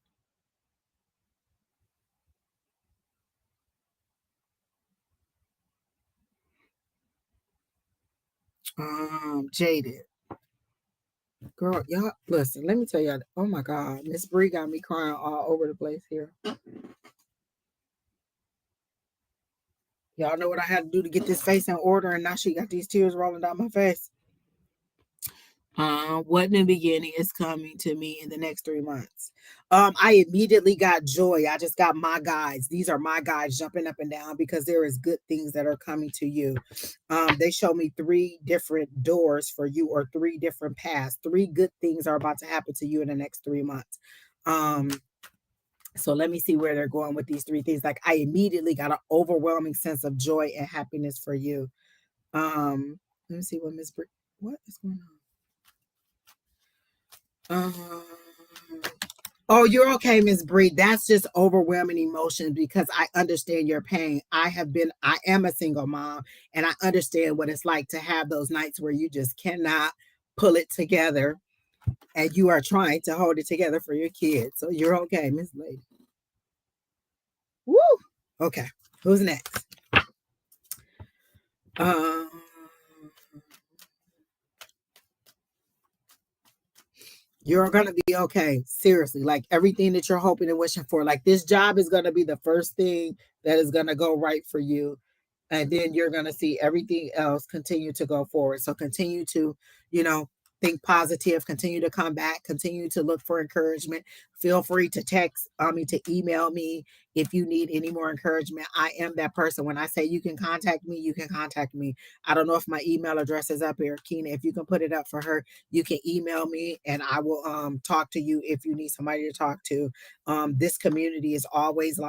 Jaded. Girl, y'all, listen, let me tell y'all. Oh my God, Miss Bree got me crying all over the place here. Y'all know what I had to do to get this face in order, and now she got these tears rolling down my face. What new beginning is coming to me in the next 3 months? I immediately got joy. I just got my guides. These are my guides jumping up and down because there is good things that are coming to you. They show me 3 different doors for you, or 3 different paths. 3 good things are about to happen to you in the next 3 months. So let me see where they're going with these 3 things. Like, I immediately got an overwhelming sense of joy and happiness for you. Let me see what Miss Br- what is going on? Oh, you're okay, Miss Bree. That's just overwhelming emotion because I understand your pain. I am a single mom, and I understand what it's like to have those nights where you just cannot pull it together, and you are trying to hold it together for your kids. So you're okay, Miss Lady. Woo! Okay, who's next? Um, you're gonna be okay. Seriously, like everything that you're hoping and wishing for. Like, this job is gonna be the first thing that is gonna go right for you, and then you're going to see everything else continue to go forward. So continue to, you know, think positive, continue to come back, continue to look for encouragement. Feel free to to email me if you need any more encouragement. I am that person. When I say you can contact me, you can contact me. I don't know if my email address is up here, Keena. If you can put it up for her, you can email me and I will talk to you if you need somebody to talk to. This community is always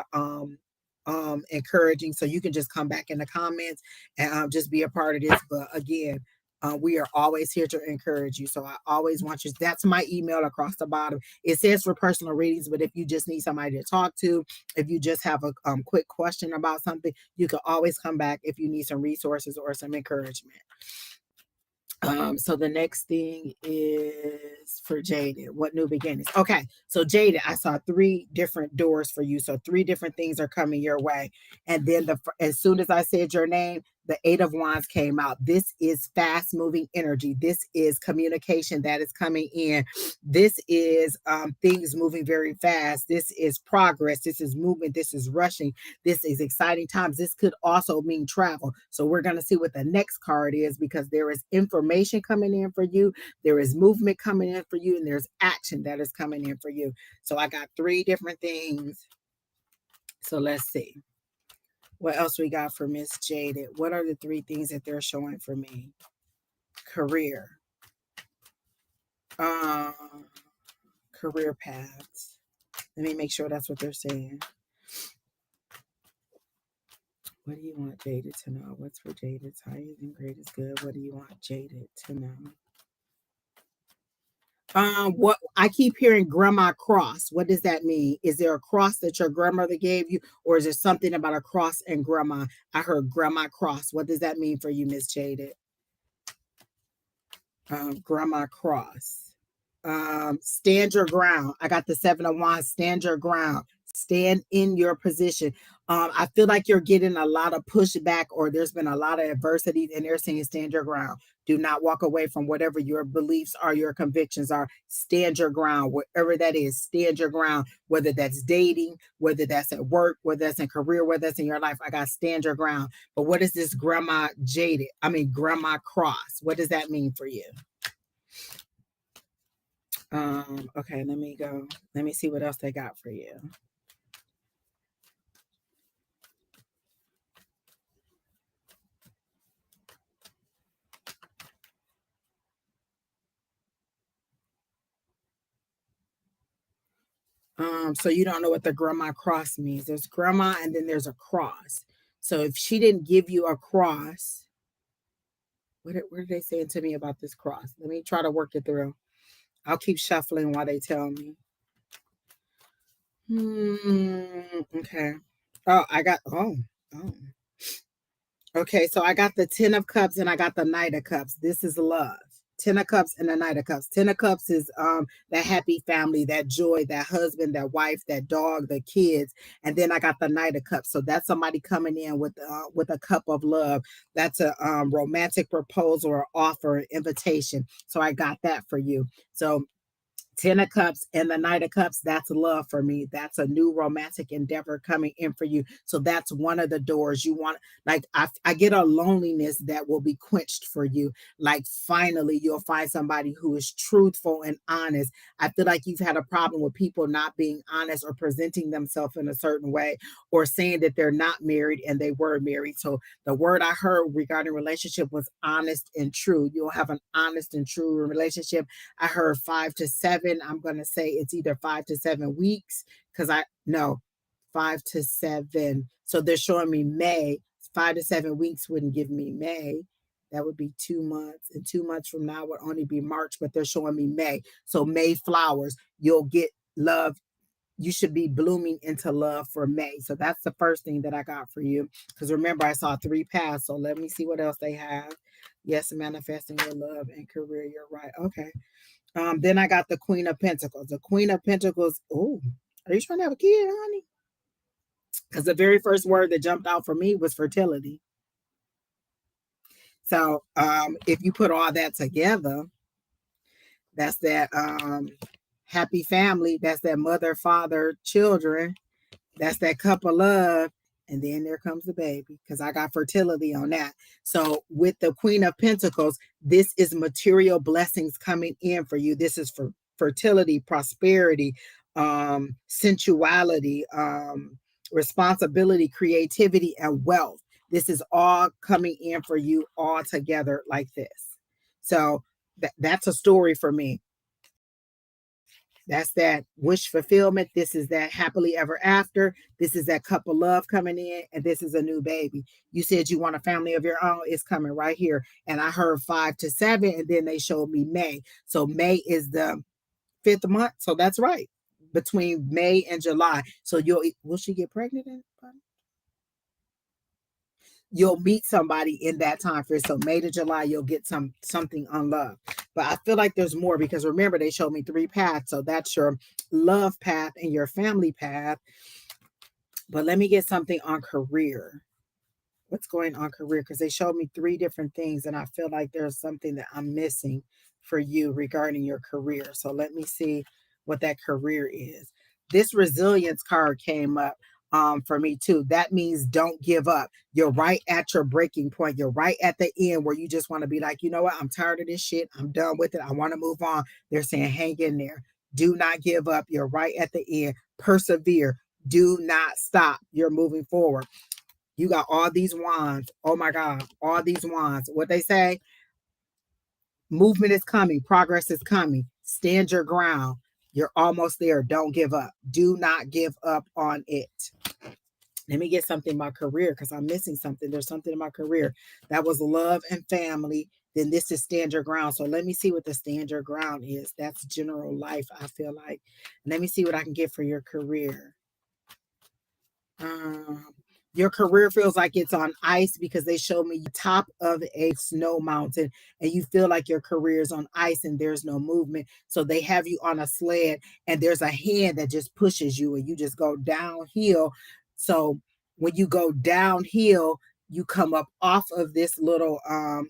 encouraging, so you can just come back in the comments and just be a part of this. But again, we are always here to encourage you, so I always want you. That's my email across the bottom. It says for personal readings, but if you just need somebody to talk to, if you just have a quick question about something, you can always come back if you need some resources or some encouragement. So the next thing is for Jaded. What new beginnings? Okay, so Jaded, I saw 3 different doors for you. So 3 different things are coming your way. And then as soon as I said your name, the 8 of Wands came out. This is fast moving energy. This is communication that is coming in. This is things moving very fast. This is progress. This is movement. This is rushing. This is exciting times. This could also mean travel. So we're going to see what the next card is, because there is information coming in for you. There is movement coming in for you, and there's action that is coming in for you. So I got 3 different things. So let's see. What else we got for Miss Jaded? What are the 3 things that they're showing for me? Career. Career paths. Let me make sure that's what they're saying. What do you want Jaded to know? What's for Jaded's highest and greatest good? What do you want Jaded to know? What I keep hearing grandma cross. What does that mean? Is there a cross that your grandmother gave you, or is there something about a cross and grandma? I heard grandma cross. What does that mean for you, Miss Jaded? Grandma cross. Stand your ground. I got the 7 of Wands. Stand your ground. Stand in your position. I feel like you're getting a lot of pushback, or there's been a lot of adversity, and they're saying stand your ground. Do not walk away from whatever your beliefs are, your convictions are. Stand your ground, whatever that is. Stand your ground, whether that's dating, whether that's at work, whether that's in career, whether that's in your life. I got stand your ground. But what is this grandma jaded? Grandma cross. What does that mean for you? Okay, let me go. Let me see what else they got for you. So you don't know what the grandma cross means. There's grandma and then there's a cross. So if she didn't give you a cross, what are they saying to me about this cross? Let me try to work it through. I'll keep shuffling while they tell me. Okay. Oh. Okay, so I got the 10 of Cups and I got the Knight of Cups. This is love. Ten of Cups and the Knight of Cups. Ten of Cups is that happy family, that joy, that husband, that wife, that dog, the kids. And then I got the Knight of Cups. So that's somebody coming in with a cup of love. That's a romantic proposal or offer, invitation. So I got that for you. So Ten of Cups and the Knight of Cups, that's love for me. That's a new romantic endeavor coming in for you. So that's one of the doors you want. Like I get a loneliness that will be quenched for you. Like finally, you'll find somebody who is truthful and honest. I feel like you've had a problem with people not being honest or presenting themselves in a certain way or saying that they're not married and they were married. So the word I heard regarding relationship was honest and true. You'll have an honest and true relationship. I heard 5 to 7. I'm going to say it's either 5 to 7 weeks because I no 5 to 7. So they're showing me May. 5 to 7 weeks wouldn't give me May. That would be 2 months. And 2 months from now would only be March, but they're showing me May. So May flowers, you'll get love. You should be blooming into love for May. So that's the first thing that I got for you. Because remember, I saw 3 paths. So let me see what else they have. Yes, manifesting your love and career. You're right. Okay. Then I got the Queen of Pentacles. The Queen of Pentacles. Oh, are you trying to have a kid, honey? Because the very first word that jumped out for me was fertility. So if you put all that together, that's that happy family. That's that mother, father, children. That's that cup of love. And then there comes the baby because I got fertility on that. So with the Queen of Pentacles, this is material blessings coming in for you. This is for fertility, prosperity, sensuality, responsibility, creativity, and wealth. This is all coming in for you all together like this. So that's a story for me. That's that wish fulfillment. This is that happily ever after. This is that cup of love coming in. And this is a new baby. You said you want a family of your own. It's coming right here. And I heard 5 to 7. And then they showed me May. So May is the 5th month. So that's right. Between May and July. So will she get pregnant? You'll meet somebody in that time frame. So May to July, you'll get something on love. But I feel like there's more because remember, they showed me 3 paths. So that's your love path and your family path. But let me get something on career. What's going on career? Because they showed me 3 different things, and I feel like there's something that I'm missing for you regarding your career. So let me see what that career is. This resilience card came up for me too. That means don't give up. You're right at your breaking point. You're right at the end where you just want to be like, you know what? I'm tired of this shit. I'm done with it. I want to move on. They're saying, hang in there. Do not give up. You're right at the end. Persevere. Do not stop. You're moving forward. You got all these wands. Oh my God, all these wands. What they say? Movement is coming. Progress is coming. Stand your ground. You're almost there. Don't give up. Do not give up on it. Let me get something in my career because I'm missing something. There's something in my career. That was love and family. Then this is stand your ground. So let me see what the stand your ground is. That's general life, I feel like. Let me see what I can get for your career. Your career feels like it's on ice because they show me top of a snow mountain and you feel like your career is on ice and there's no movement. So they have you on a sled and there's a hand that just pushes you and you just go downhill. So when you go downhill, you come up off of this little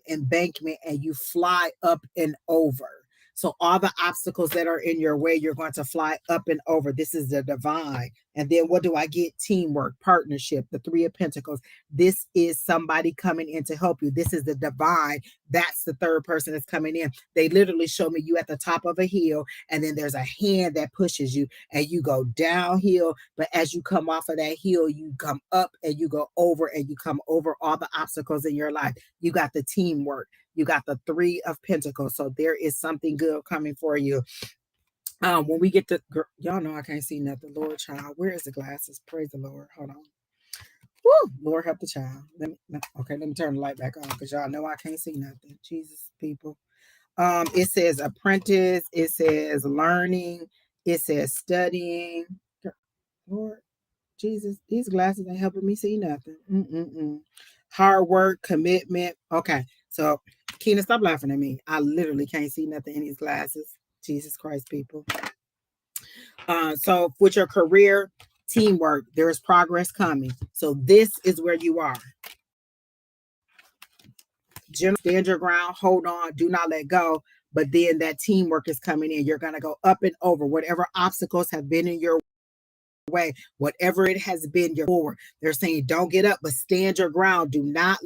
embankment and you fly up and over. So all the obstacles that are in your way, you're going to fly up and over. This is the divine. And then what do I get? Teamwork, partnership, the 3 of Pentacles. This is somebody coming in to help you. This is the divine. That's the third person that's coming in. They literally show me you at the top of a hill, and then there's a hand that pushes you, and you go downhill. But as you come off of that hill, you come up and you go over, and you come over all the obstacles in your life. You got the teamwork. You got the 3 of Pentacles. So there is something good coming for you. When we get to, y'all know I can't see nothing. Lord, child, where is the glasses? Praise the Lord. Hold on. Woo! Lord, help the child. Let me turn the light back on because y'all know I can't see nothing. Jesus, people. It says apprentice. It says learning. It says studying. Lord, Jesus, these glasses ain't helping me see nothing. Hard work, commitment. Okay, so Keena, stop laughing at me. I literally can't see nothing in these glasses. Jesus Christ, people. So with your career, teamwork, there is progress coming. So this is where you are. Stand your ground, hold on, do not let go. But then that teamwork is coming in. You're going to go up and over whatever obstacles have been in your way, whatever it has been, you're forward. They're saying don't get up, but stand your ground. Do not,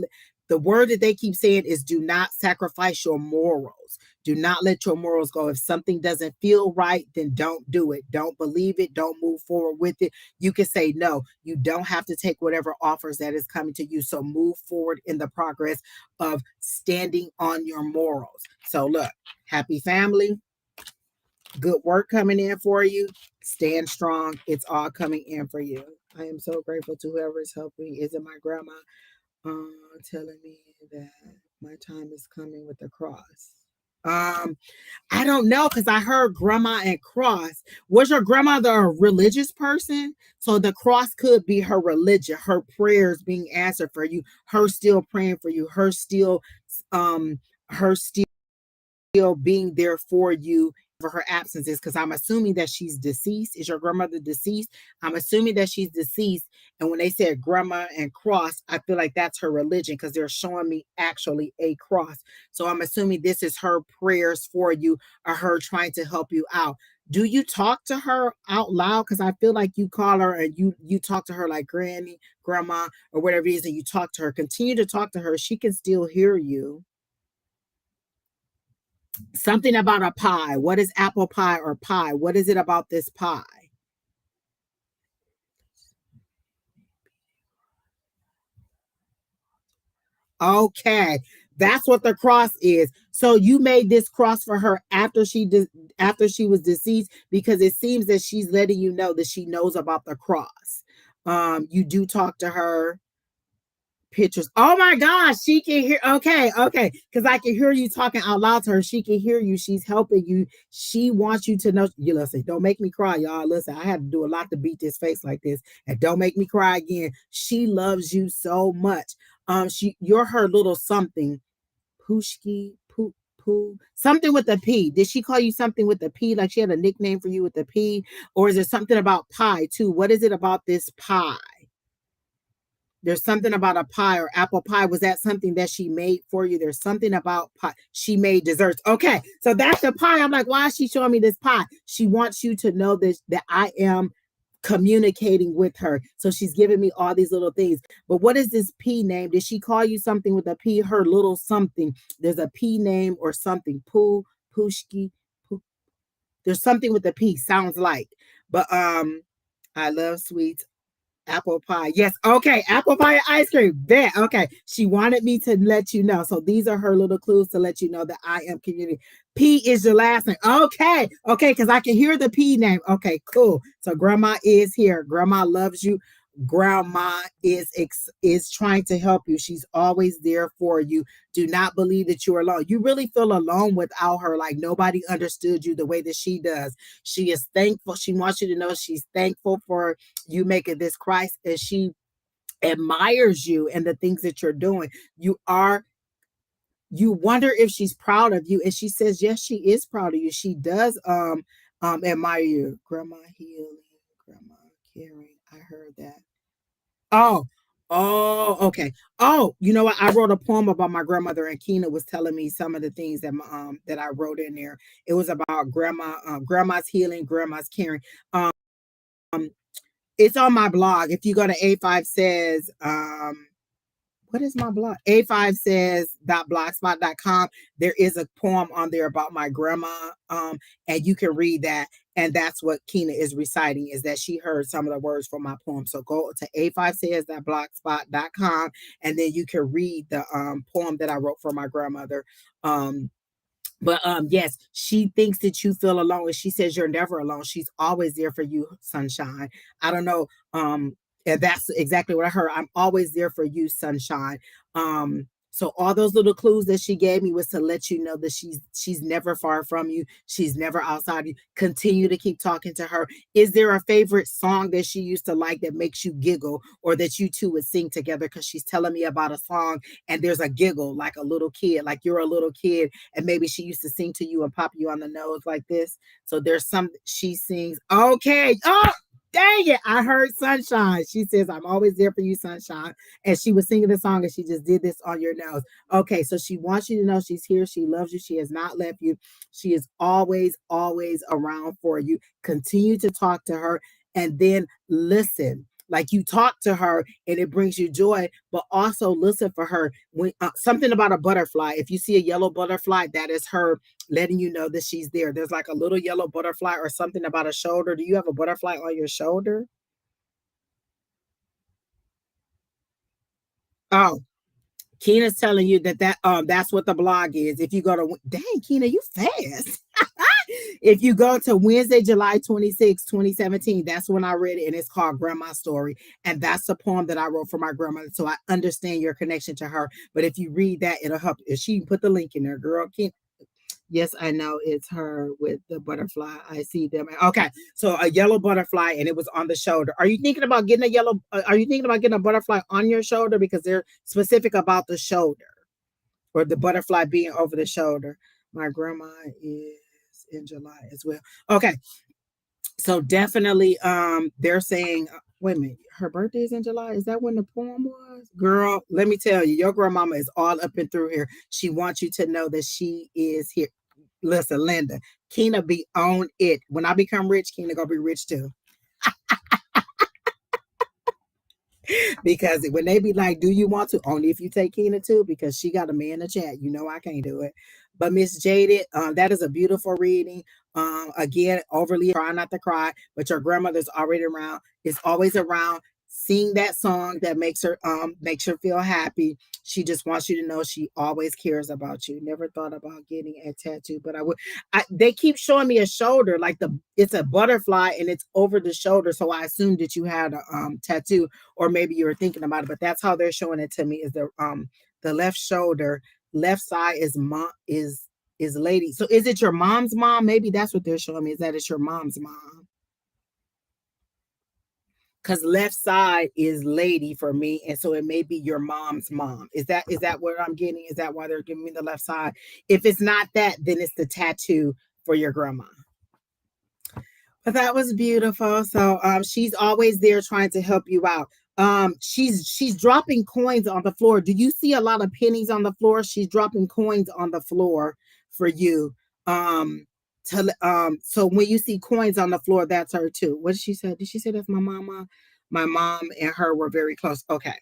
the word that they keep saying is do not sacrifice your morals. Do not let your morals go. If something doesn't feel right, then don't do it. Don't believe it. Don't move forward with it. You can say no. You don't have to take whatever offers that is coming to you. So move forward in the progress of standing on your morals. So look, happy family. Good work coming in for you. Stand strong. It's all coming in for you. I am so grateful to whoever is helping. Is it my grandma telling me that my time is coming with the cross? I don't know because I heard grandma and cross. Was your grandmother a religious person? So the cross could be her religion, her prayers being answered for you, her still praying for you, her still being there for you for her absences, because I'm assuming that she's deceased. Is your grandmother deceased? I'm assuming that she's deceased. And when they said grandma and cross, I feel like that's her religion because they're showing me actually a cross. So I'm assuming this is her prayers for you or her trying to help you out. Do you talk to her out loud? Because I feel like you call her and you talk to her like granny, grandma, or whatever it is, and you talk to her. Continue to talk to her. She can still hear you. Something about a pie. What is apple pie or pie? What is it about this pie? Okay, that's what the cross is. So you made this cross for her after after she was deceased, because it seems that she's letting you know that she knows about the cross. You do talk to her. Pictures. Oh my gosh, she can hear. Okay, because I can hear you talking out loud to her. She can hear you. She's helping you. She wants you to know. You listen. Don't make me cry, y'all. Listen, I had to do a lot to beat this face like this, and don't make me cry again. She loves you so much. You're her little something. Pooshki, poo, something with a P. Did she call you something with a P? Like she had a nickname for you with a P, or is it something about pie too? What is it about this pie? There's something about a pie or apple pie. Was that something that she made for you? There's something about pie. She made desserts. Okay, so that's the pie. I'm like, why is she showing me this pie? She wants you to know this, that I am communicating with her. So she's giving me all these little things. But what is this P name? Did she call you something with a P? Her little something. There's a P name or something. Poo, Pooshki, Poo. There's something with a P. Sounds like. But I love sweets. Apple pie. Yes. Okay. Apple pie and ice cream. Bet. Okay. She wanted me to let you know. So these are her little clues to let you know that I am community. P is your last name. Okay. Okay. Because I can hear the P name. Okay. Cool. So grandma is here. Grandma loves you. Grandma is trying to help you. She's always there for you. Do not believe that you're alone. You really feel alone without her. Like nobody understood you the way that she does. She is thankful. She wants you to know she's thankful for you making this Christ, and she admires you and the things that you're doing. You wonder if she's proud of you, and she says yes, she is proud of you. She does admire you. Grandma healing, grandma caring. I heard that. Oh, okay. Oh, you know what? I wrote a poem about my grandmother, and Keena was telling me some of the things that I wrote in there. It was about grandma's healing, grandma's caring. Um, it's on my blog. If you go to A5says, what is my blog? A5says.blogspot.com. There is a poem on there about my grandma. And you can read that. And that's what Keena is reciting, is that she heard some of the words from my poem. So go to A5says.blogspot.com, and then you can read the poem that I wrote for my grandmother. But yes, she thinks that you feel alone, and she says you're never alone. She's always there for you, sunshine. I don't know. And that's exactly what I heard. I'm always there for you, sunshine. So all those little clues that she gave me was to let you know that she's never far from you. She's never outside of you. Continue to keep talking to her. Is there a favorite song that she used to like that makes you giggle, or that you two would sing together? Because she's telling me about a song and there's a giggle like a little kid, like you're a little kid, and maybe she used to sing to you and pop you on the nose like this. So there's some she sings. Okay. Oh, dang it. I heard Sunshine. She says, I'm always there for you, Sunshine. And she was singing the song and she just did this on your nose. Okay. So she wants you to know she's here. She loves you. She has not left you. She is always, always around for you. Continue to talk to her and then listen. Like you talk to her and it brings you joy, but also listen for her. When something about a butterfly, if you see a yellow butterfly, that is her letting you know that she's there. There's like a little yellow butterfly or something about a shoulder. Do you have a butterfly on your shoulder? Oh, Keena's telling you that's what the blog is. If you go to dang Keena, you fast. If you go to Wednesday, July 26, 2017, that's when I read it, and it's called Grandma's Story. And that's the poem that I wrote for my grandmother. So I understand your connection to her. But if you read that, it'll help. If she put the link in there, girl. Yes, I know it's her with the butterfly. I see them. Okay, so a yellow butterfly, and it was on the shoulder. Are you thinking about getting a yellow? Are you thinking about getting a butterfly on your shoulder because they're specific about the shoulder or the butterfly being over the shoulder? My grandma is in July as well. Okay, so definitely, they're saying. Wait a minute, her birthday is in July. Is that when the poem was? Girl, let me tell you, your grandmama is all up and through here. She wants you to know that she is here. Listen, Linda, Keena be on it. When I become rich, Keena gonna be rich too. Because when they be like, "Do you want to?" Only if you take Keena too, because she got a man to chat. You know I can't do it. But Miss Jaded, that is a beautiful reading. Again, overly try not to cry, but your grandmother's already around. Is always around. Sing that song that makes her feel happy. She just wants you to know she always cares about you. Never thought about getting a tattoo, but I would. They keep showing me a shoulder, like it's a butterfly and it's over the shoulder. So I assumed that you had a tattoo, or maybe you were thinking about it. But that's how they're showing it to me. Is the left shoulder, left side is mom is lady. So is it your mom's mom? Maybe that's what they're showing me. Is that it's your mom's mom? Because left side is lady for me, and so it may be your mom's mom. Is that what I'm getting? Is that why they're giving me the left side? If it's not that, then it's the tattoo for your grandma. But that was beautiful. So she's always there trying to help you out. She's dropping coins on the floor. Do you see a lot of pennies on the floor? She's dropping coins on the floor for you. So when you see coins on the floor, that's her too. What did she say? Did she say that's my mama? My mom and her were very close. Okay.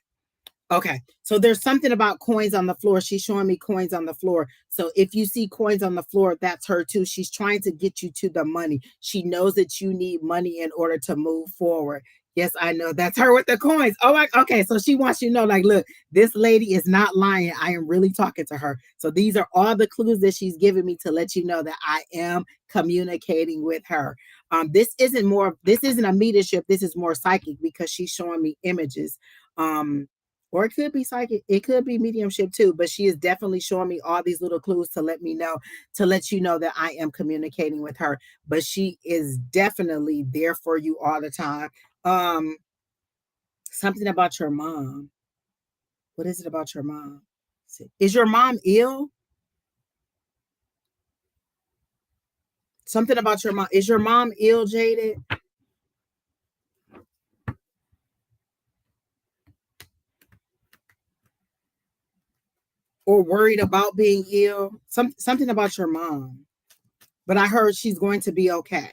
Okay. So there's something about coins on the floor. She's showing me coins on the floor. So if you see coins on the floor, that's her too. She's trying to get you to the money. She knows that you need money in order to move forward. Yes, I know. That's her with the coins. Oh, okay. So she wants you to know, like, look, this lady is not lying. I am really talking to her. So these are all the clues that she's giving me to let you know that I am communicating with her. This isn't a mediumship. This is more psychic because she's showing me images. Or it could be psychic, it could be mediumship too, but she is definitely showing me all these little clues to let me know, to let you know that I am communicating with her. But she is definitely there for you all the time. Um, Something about your mom. What is it about your mom? Is your mom ill? Something about your mom. Is your mom ill, Jaded? Or worried about being ill? Something about your mom. But I heard she's going to be okay.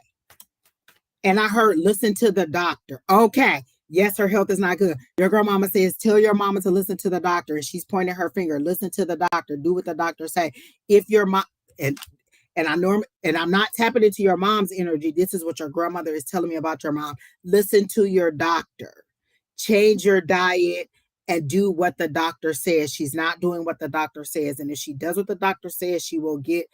And I heard listen to the doctor. Okay. Yes, her health is not good. Your grandmama says, tell your mama to listen to the doctor. And she's pointing her finger. Listen to the doctor. Do what the doctor say. If your mom and I know and I'm not tapping into your mom's energy. This is what your grandmother is telling me about your mom. Listen to your doctor. Change your diet and do what the doctor says. She's not doing what the doctor says. And if she does what the doctor says, she will get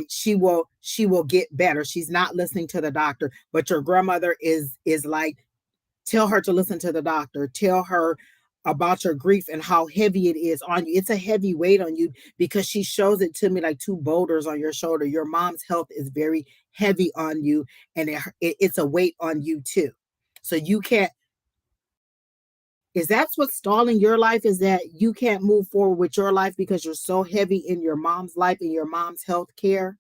she will get better. She's not listening to the doctor, but your grandmother is like, tell her to listen to the doctor. Tell her about your grief and how heavy it is on you. It's a heavy weight on you because she shows it to me like two boulders on your shoulder. Your mom's health is very heavy on you, and it's a weight on you too. So you can't. Is that's what's stalling your life? Is that you can't move forward with your life because you're so heavy in your mom's life and your mom's health care?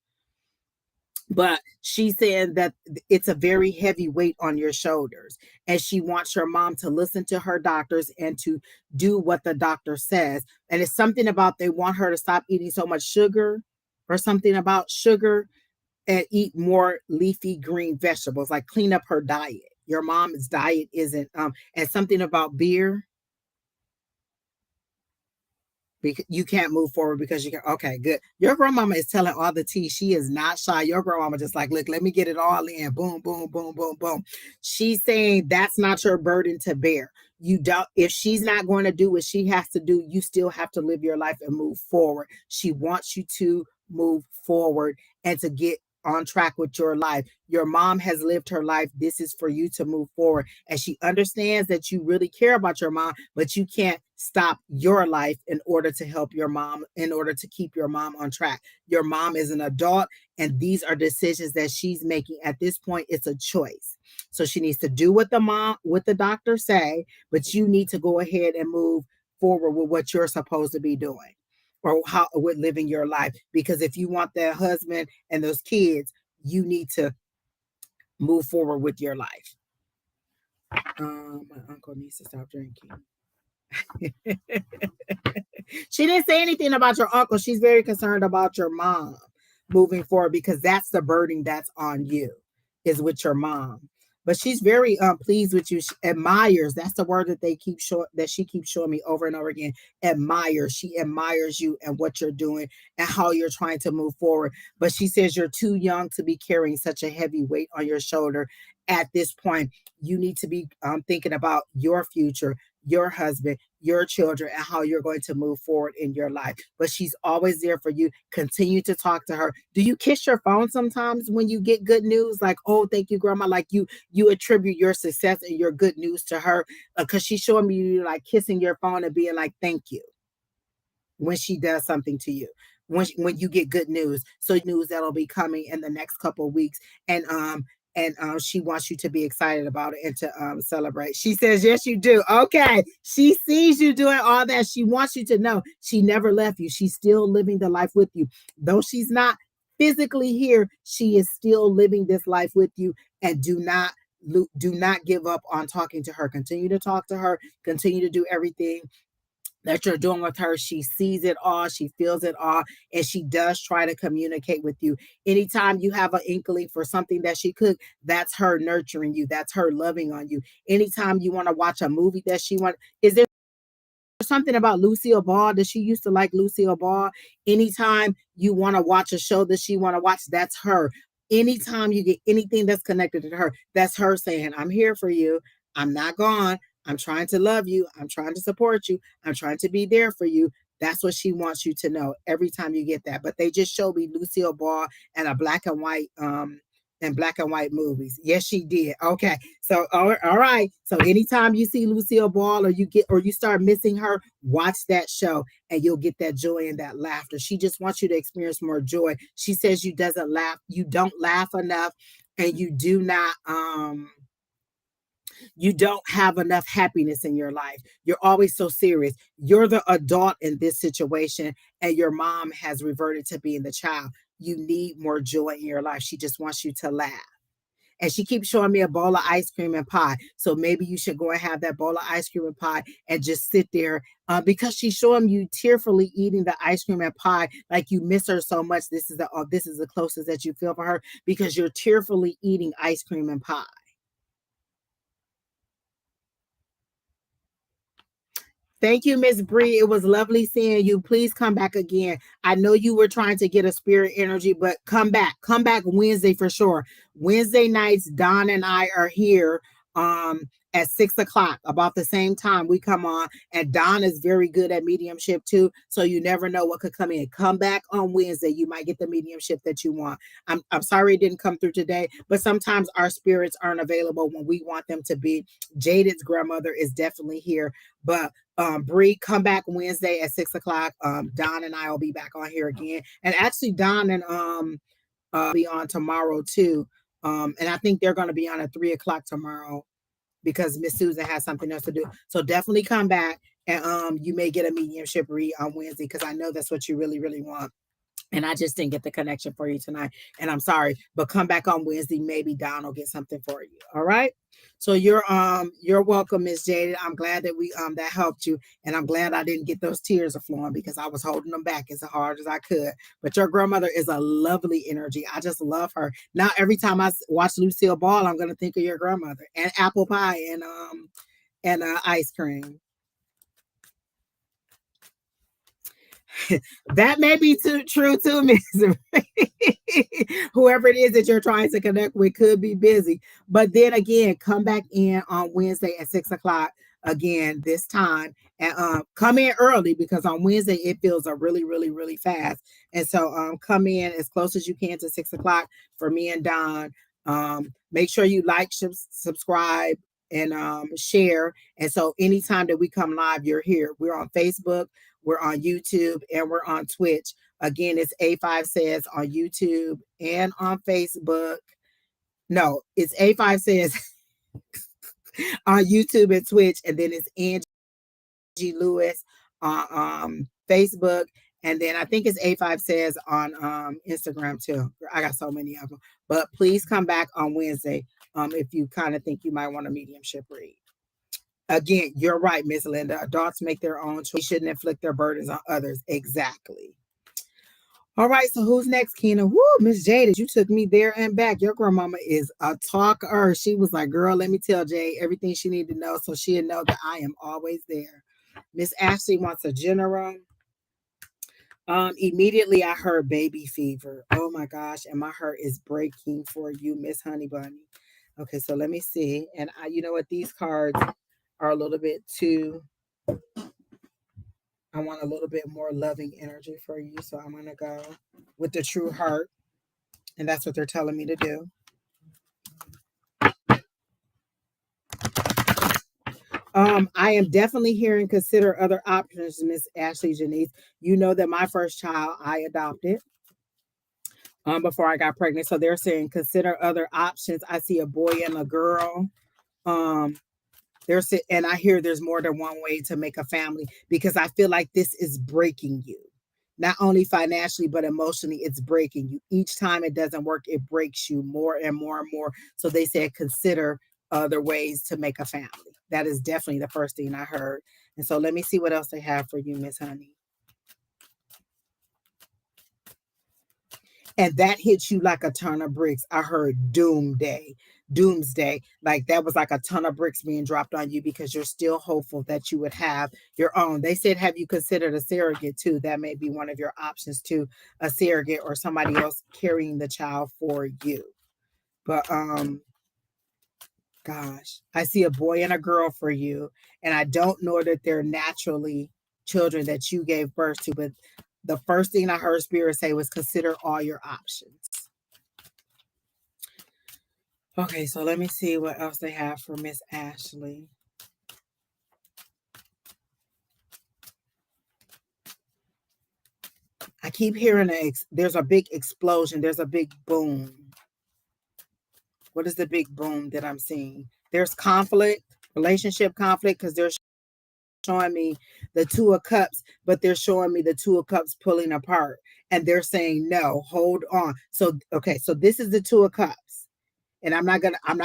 But she's saying that it's a very heavy weight on your shoulders, and she wants your mom to listen to her doctors and to do what the doctor says. And it's something about they want her to stop eating so much sugar, or something about sugar, and eat more leafy green vegetables, like clean up her diet. Your mom's diet isn't and something about beer, because you can't move forward because you can. Okay, good. Your grandmama is telling all the tea. She is not shy. Your grandmama just like, look, let me get it all in. Boom, boom, boom, boom, boom. She's saying that's not your burden to bear. You don't. If she's not going to do what she has to do, you still have to live your life and move forward. She wants you to move forward and to get on track with your life. Your mom has lived her life. This is for you to move forward. And she understands that you really care about your mom, but you can't stop your life in order to help your mom, in order to keep your mom on track. Your mom is an adult, and these are decisions that she's making. At this point, it's a choice. So she needs to do what the doctor say, but you need to go ahead and move forward with what you're supposed to be doing, or how with living your life. Because if you want that husband and those kids, you need to move forward with your life. My uncle needs to stop drinking. She didn't say anything about your uncle. She's very concerned about your mom moving forward, because that's the burden that's on you, is with your mom. But she's very pleased with you. She admires. That's the word that they keep showing, that she keeps showing me over and over again. Admires. She admires you and what you're doing and how you're trying to move forward. But she says you're too young to be carrying such a heavy weight on your shoulder at this point. You need to be thinking about your future, your husband, your children, and how you're going to move forward in your life. But she's always there for you. Continue to talk to her. Do you kiss your phone sometimes when you get good news? Like, oh, thank you, grandma. Like you attribute your success and your good news to her, because she's showing me you like kissing your phone and being like, thank you, when she does something to you. When you get good news, so news that'll be coming in the next couple of weeks, and she wants you to be excited about it and to celebrate. She says, yes, you do. Okay. She sees you doing all that. She wants you to know she never left you. She's still living the life with you. Though she's not physically here, she is still living this life with you. And do not give up on talking to her. Continue to talk to her. Continue to do everything that you're doing with her. She sees it all, she feels it all, and she does try to communicate with you. Anytime you have an inkling for something that she cooked, that's her nurturing you, that's her loving on you. Anytime you want to watch a movie that she wants, is there something about Lucille Ball that she used to like Lucille Ball? Anytime you want to watch a show that she want to watch, that's her. Anytime you get anything that's connected to her, that's her saying, I'm here for you. I'm not gone. I'm trying to love you. I'm trying to support you. I'm trying to be there for you. That's what she wants you to know every time you get that. But they just showed me Lucille Ball and a black and white movies. Yes, she did. Okay. So all right. So anytime you see Lucille Ball, or you start missing her, watch that show and you'll get that joy and that laughter. She just wants you to experience more joy. She says you don't laugh enough, and you don't have enough happiness in your life. You're always so serious. You're the adult in this situation, and your mom has reverted to being the child. You need more joy in your life. She just wants you to laugh. And she keeps showing me a bowl of ice cream and pie. So maybe you should go and have that bowl of ice cream and pie and just sit there, because she's showing you tearfully eating the ice cream and pie, like you miss her so much. This is the closest that you feel for her, because you're tearfully eating ice cream and pie. Thank you, Miss Bree. It was lovely seeing you. Please come back again. I know you were trying to get a spirit energy, but come back. Come back Wednesday for sure. Wednesday nights, Don and I are here at 6 o'clock, about the same time we come on. And Don is very good at mediumship too. So you never know what could come in. Come back on Wednesday. You might get the mediumship that you want. I'm sorry it didn't come through today, but sometimes our spirits aren't available when we want them to be. Jaded's grandmother is definitely here, but Bree, come back Wednesday at 6 o'clock. Don and I will be back on here again. And actually Don and be on tomorrow too. And I think they're gonna be on at 3 o'clock tomorrow because Miss Susan has something else to do. So definitely come back and you may get a mediumship read on Wednesday because I know that's what you really, really want. And I just didn't get the connection for you tonight. And I'm sorry, but come back on Wednesday. Maybe Don will get something for you. All right. So you're welcome, Miss Jaded. I'm glad that we that helped you. And I'm glad I didn't get those tears of flowing because I was holding them back as hard as I could. But your grandmother is a lovely energy. I just love her. Now every time I watch Lucille Ball, I'm gonna think of your grandmother and apple pie and ice cream. That may be true too, Miss. Whoever it is that you're trying to connect with could be busy. But then again, come back in on Wednesday at 6 o'clock again this time. And come in early because on Wednesday it feels a really, really, really fast. And so come in as close as you can to 6 o'clock for me and Don. Make sure you like, subscribe, and share. And so anytime that we come live, you're here. We're on Facebook. We're on YouTube and we're on Twitch. Again, it's A5says on YouTube and on Facebook. No, it's A5says on YouTube and Twitch. And then it's Angie Lewis on Facebook. And then I think it's A5says on Instagram too. I got so many of them. But please come back on Wednesday if you kind of think you might want a mediumship read. Again, you're right, Miss Linda. Adults make their own choice. We shouldn't inflict their burdens on others. Exactly. All right, so who's next, Keena? Woo, Miss Jaded, you took me there and back. Your grandmama is a talker. She was like, girl, let me tell Jay everything she needed to know so she'll know that I am always there. Miss Ashley wants a general. Immediately I heard baby fever. Oh my gosh, and my heart is breaking for you, Miss Honey Bunny. Okay, so let me see. And you know what? These cards are a little bit too. I want a little bit more loving energy for you. So I'm going to go with the true heart. And that's what they're telling me to do. I am definitely hearing consider other options, Miss Ashley Janice. You know that my first child I adopted before I got pregnant. So they're saying consider other options. I see a boy and a girl. And I hear there's more than one way to make a family because I feel like this is breaking you. Not only financially, but emotionally, it's breaking you. Each time it doesn't work, it breaks you more and more and more. So they said, consider other ways to make a family. That is definitely the first thing I heard. And so let me see what else they have for you, Miss Honey. And that hits you like a ton of bricks. I heard doomsday, like that was like a ton of bricks being dropped on you because you're still hopeful that you would have your own. They said, have you considered a surrogate too? That may be one of your options too, a surrogate or somebody else carrying the child for you. But gosh, I see a boy and a girl for you, and I don't know that they're naturally children that you gave birth to, but the first thing I heard Spirit say was consider all your options. Okay, so let me see what else they have for Miss Ashley. I keep hearing there's a big explosion. There's a big boom. What is the big boom that I'm seeing? There's conflict, relationship conflict, because they're showing me the Two of Cups, but they're showing me the Two of Cups pulling apart. And they're saying, no, hold on. So, okay, so this is the Two of Cups. And I'm not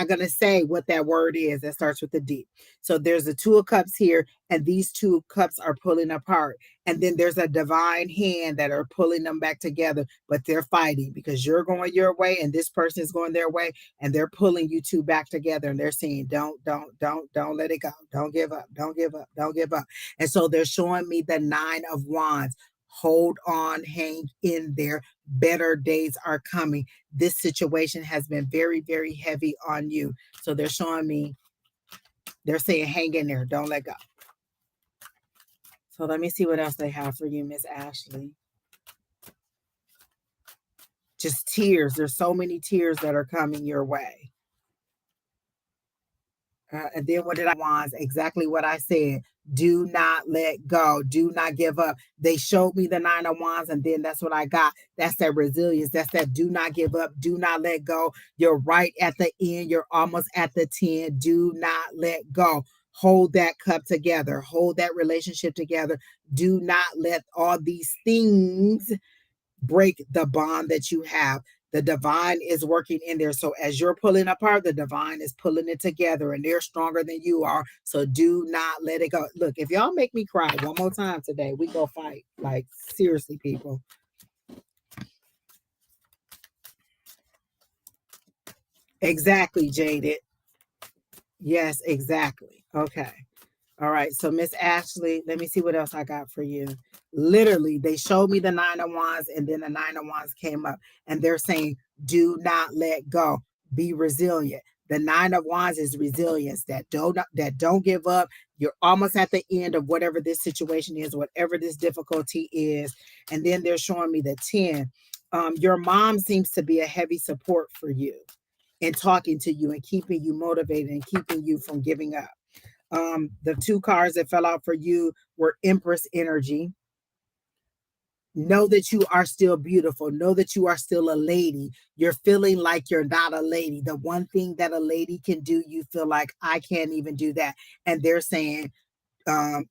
gonna say what that word is that starts with the D. So there's the Two of Cups here, and these two cups are pulling apart. And then there's a divine hand that are pulling them back together, but they're fighting because you're going your way and this person is going their way, and they're pulling you two back together. And they're saying, don't let it go. Don't give up. Don't give up. Don't give up. And so they're showing me the Nine of Wands. Hold on, hang in there. Better days are coming. This situation has been very, very heavy on you. So they're showing me, they're saying, hang in there. Don't let go. So let me see what else they have for you, Miss Ashley. Just tears. There's so many tears that are coming your way. And then what did I want? Exactly what I said. Do not let go. Do not give up. They showed me the 9 of Wands, and then that's what I got. That's that resilience. That's that do not give up. Do not let go. You're right at the end. You're almost at the 10. Do not let go. Hold that cup together. Hold that relationship together. Do not let all these things break the bond that you have. The divine is working in there. So as you're pulling apart, the divine is pulling it together, and they're stronger than you are. So do not let it go. Look, if y'all make me cry one more time today, we go fight. Like, seriously, people. Exactly, Jaded. Yes, exactly. Okay. All right, so Miss Ashley, let me see what else I got for you. Literally, they showed me the 9 of Wands, and then the 9 of Wands came up, and they're saying, "Do not let go. Be resilient." The 9 of Wands is resilience. That don't give up. You're almost at the end of whatever this situation is, whatever this difficulty is, and then they're showing me the 10. Your mom seems to be a heavy support for you, and talking to you and keeping you motivated and keeping you from giving up. The 2 cards that fell out for you were Empress energy. Know that you are still beautiful. Know that you are still a lady. You're feeling like you're not a lady. The one thing that a lady can do, you feel like I can't even do that. And they're saying, um,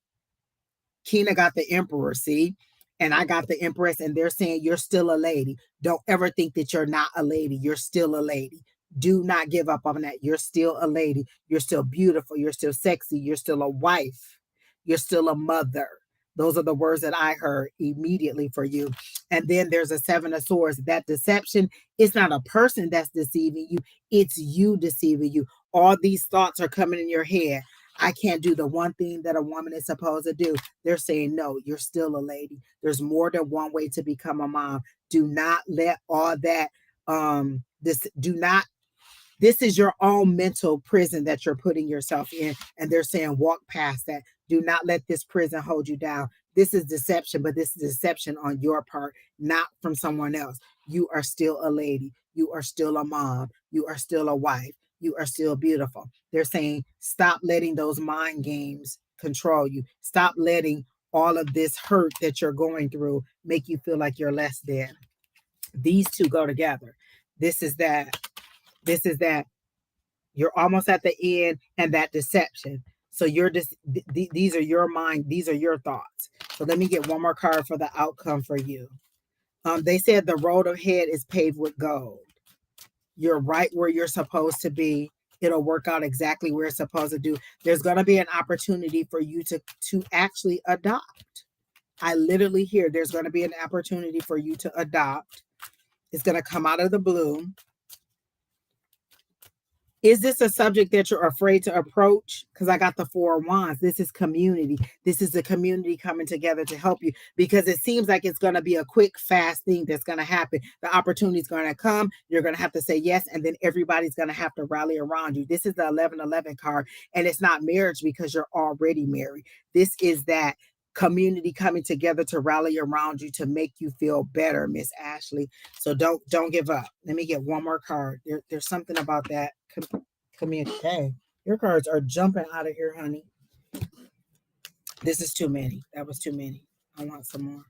Kina got the Emperor, see? And I got the Empress, and they're saying you're still a lady. Don't ever think that you're not a lady. You're still a lady. Do not give up on that. You're still a lady. You're still beautiful. You're still sexy. You're still a wife. You're still a mother. Those are the words that I heard immediately for you. And then there's a 7 of Swords. That deception, it's not a person that's deceiving you, it's you deceiving you. All these thoughts are coming in your head. I can't do the one thing that a woman is supposed to do. They're saying, no, you're still a lady. There's more than one way to become a mom. Do not let all that, this is your own mental prison that you're putting yourself in. And they're saying, walk past that. Do not let this prison hold you down. This is deception, but this is deception on your part, not from someone else. You are still a lady. You are still a mom. You are still a wife. You are still beautiful. They're saying, stop letting those mind games control you. Stop letting all of this hurt that you're going through make you feel like you're less than. These two go together. This is that. This is that. You're almost at the end, and that deception. So you're just these are your mind, these are your thoughts. So let me get one more card for the outcome for you. They said the road ahead is paved with gold. You're right where you're supposed to be. It'll work out exactly where it's supposed to do. There's going to be an opportunity for you to actually adopt. I literally hear there's going to be an opportunity for you to adopt. It's going to come out of the blue. Is this a subject that you're afraid to approach? Because I got the 4 of Wands. This is community. This is the community coming together to help you, because it seems like it's going to be a quick, fast thing that's going to happen. The opportunity is going to come. You're going to have to say yes, and then everybody's going to have to rally around you. This is the 11-11 card, and it's not marriage because you're already married. This is that community coming together to rally around you to make you feel better, Miss Ashley. So don't give up. Let me get one more card. There's something about that community. Hey, your cards are jumping out of here, honey. This is too many. That was too many. I want some more.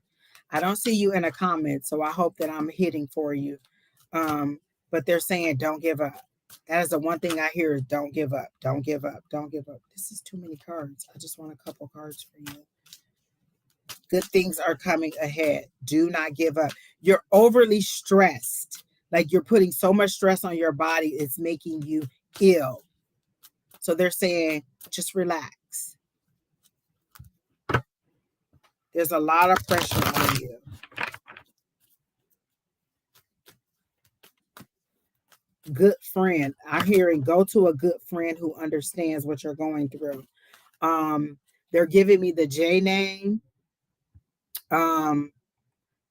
I don't see you in a comment, so I hope that I'm hitting for you. But they're saying don't give up. That is the one thing I hear is don't give up. Don't give up. Don't give up. This is too many cards. I just want a couple cards for you. Good things are coming ahead. Do not give up. You're overly stressed. Like you're putting so much stress on your body, it's making you ill. So they're saying, just relax. There's a lot of pressure on you. Good friend. I'm hearing go to a good friend who understands what you're going through. They're giving me the J name.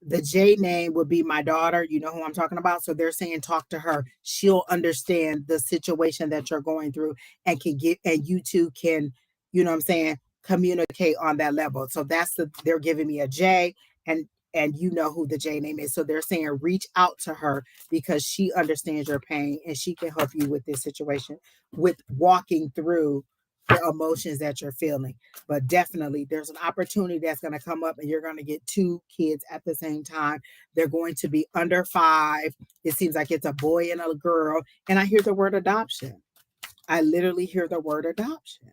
The J name would be my daughter. You know who I'm talking about. So they're saying talk to her. She'll understand the situation that you're going through and can get, and you two can, you know what I'm saying, communicate on that level. So they're giving me a J, and you know who the J name is. So they're saying reach out to her because she understands your pain and she can help you with this situation, with walking through the emotions that you're feeling. But definitely there's an opportunity that's going to come up and you're going to get 2 kids at the same time. They're going to be under 5. It seems like it's a boy and a girl. And I hear the word adoption. I literally hear the word adoption.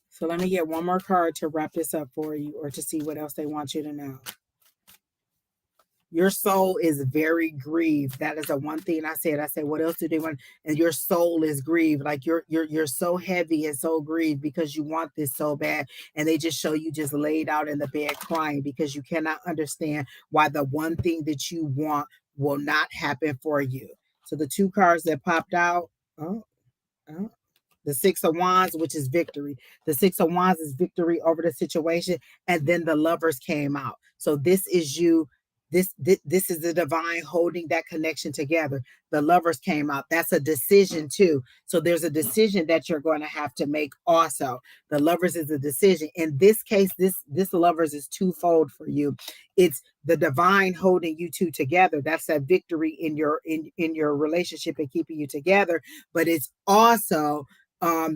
So let me get one more card to wrap this up for you or to see what else they want you to know. Your soul is very grieved. That is the one thing I said. I said, what else do they want? And your soul is grieved. Like you're so heavy and so grieved because you want this so bad. And they just show you just laid out in the bed crying because you cannot understand why the one thing that you want will not happen for you. So the 2 cards that popped out. Oh, oh. The 6 of Wands, which is victory. The 6 of Wands is victory over the situation. And then the Lovers came out. So this is you. This is the divine holding that connection together. The Lovers came out. That's a decision too. So there's a decision that you're going to have to make also. The Lovers is a decision. In this case, this Lovers is twofold for you. It's the divine holding you two together. That's a victory in your relationship and keeping you together. But it's also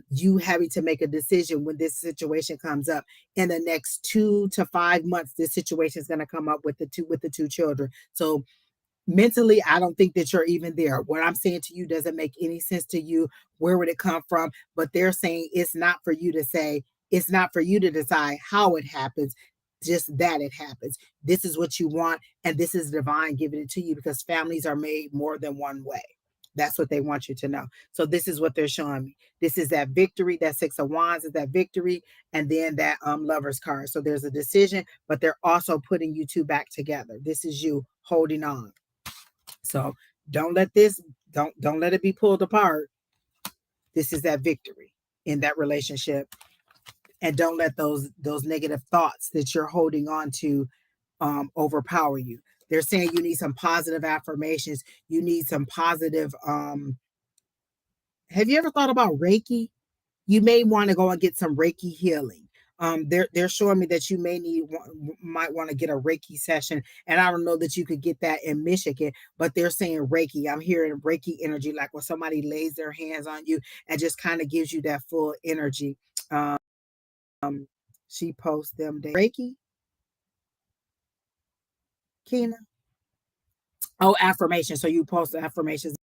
you having to make a decision when this situation comes up. In the next 2 to 5 months, this situation is going to come up with the two children. So mentally, I don't think that you're even there. What I'm saying to you doesn't make any sense to you. Where would it come from? But they're saying it's not for you to say, it's not for you to decide how it happens, just that it happens. This is what you want, and this is divine giving it to you because families are made more than one way. That's what they want you to know. So this is what they're showing me. This is that victory. That 6 of Wands is that victory, and then that Lovers card. So there's a decision, but they're also putting you two back together. This is you holding on. So don't let this don't let it be pulled apart. This is that victory in that relationship, and don't let those negative thoughts that you're holding on to overpower you. They're saying you need some positive affirmations. You need some positive. Have you ever thought about Reiki? You may want to go and get some Reiki healing. They're showing me that you might want to get a Reiki session, and I don't know that you could get that in Michigan, but they're saying Reiki. I'm hearing Reiki energy, like when somebody lays their hands on you and just kind of gives you that full energy. Um, she posts them Reiki, Kina. Oh, affirmation. So you post the affirmations.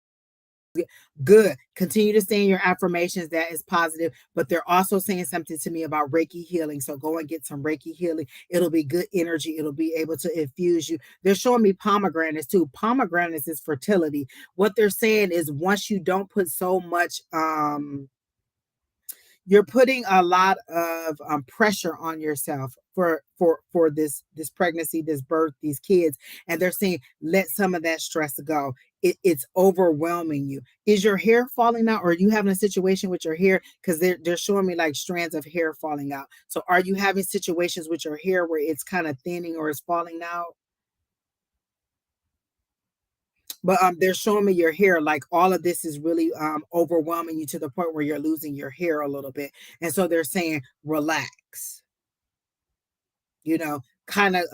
Good. Continue to say in your affirmations that is positive, but they're also saying something to me about Reiki healing. So go and get some Reiki healing. It'll be good energy. It'll be able to infuse you. They're showing me pomegranates too. Pomegranates is fertility. What they're saying is once you don't put so much you're putting a lot of pressure on yourself for this pregnancy, this birth, these kids, and they're saying let some of that stress go. It's overwhelming you. Is your hair falling out, or are you having a situation with your hair? Because they're showing me like strands of hair falling out. So are you having situations with your hair where it's kind of thinning or it's falling out? But they're showing me your hair, like all of this is really overwhelming you to the point where you're losing your hair a little bit. And so they're saying relax, kind of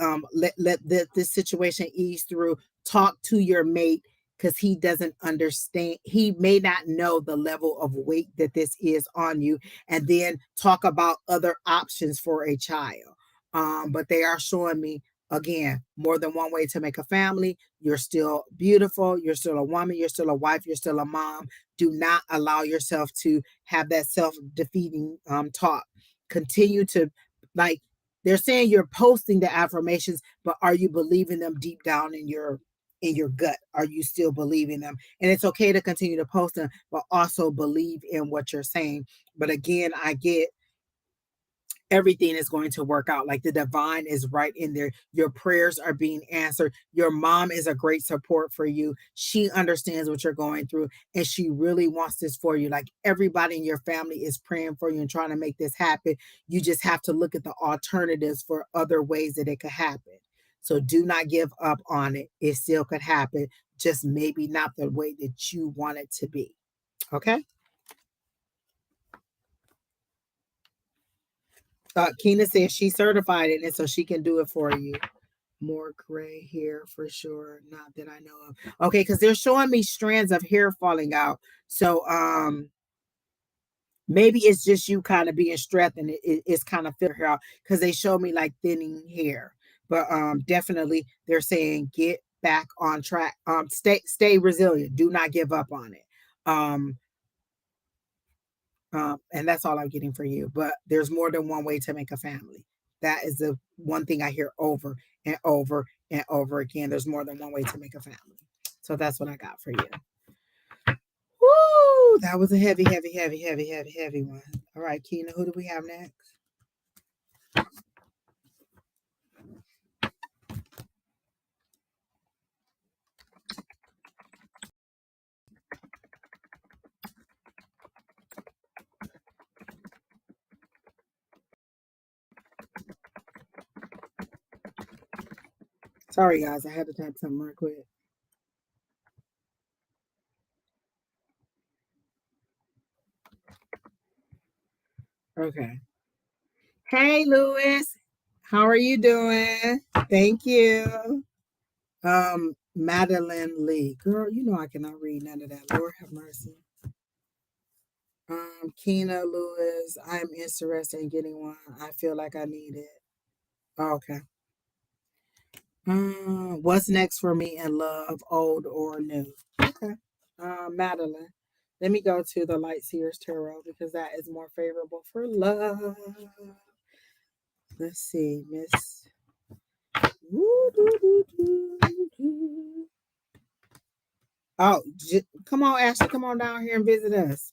this situation ease through. Talk to your mate because he doesn't understand. He may not know the level of weight that this is on you, and then talk about other options for a child. But they are showing me again more than one way to make a family. You're still beautiful. You're still a woman. You're still a wife. You're still a mom. Do not allow yourself to have that self-defeating talk. Continue to, like, they're saying you're posting the affirmations, but are you believing them deep down in your gut? Are you still believing them? And it's okay to continue to post them, but also believe in what you're saying. But again, I get everything is going to work out. Like the divine is right in there. Your prayers are being answered. Your mom is a great support for you. She understands what you're going through, and she really wants this for you. Like everybody in your family is praying for you and trying to make this happen. You just have to look at the alternatives for other ways that it could happen. So do not give up on it. It still could happen, just maybe not the way that you want it to be. Okay. Kina says she's certified in it, so she can do it for you. more gray hair for sure, not that I know of. Okay, because they're showing me strands of hair falling out. So maybe it's just you kind of being stressed and it's kind of figure out because they show me like thinning hair. But definitely they're saying get back on track. Stay resilient. Do not give up on it. Um and that's all I'm getting for you. But there's more than one way to make a family. That is the one thing I hear over and over and over again. There's more than one way to make a family. So that's what I got for you. Woo! That was a heavy, heavy, heavy, heavy, heavy, heavy one. All right, Keena, who do we have next? Sorry, guys, I had to type something real quick. Okay. Hey, Louis. How are you doing? Thank you. Madeline Lee. Girl, you know I cannot read none of that. Lord have mercy. Keena Lewis, I'm interested in getting one. I feel like I need it. Okay. What's next for me in love, old or new? Okay. Madeline. Let me go to the Light Seers Tarot because that is more favorable for love. Let's see, Miss. Oh, come on, Ashley, come on down here and visit us.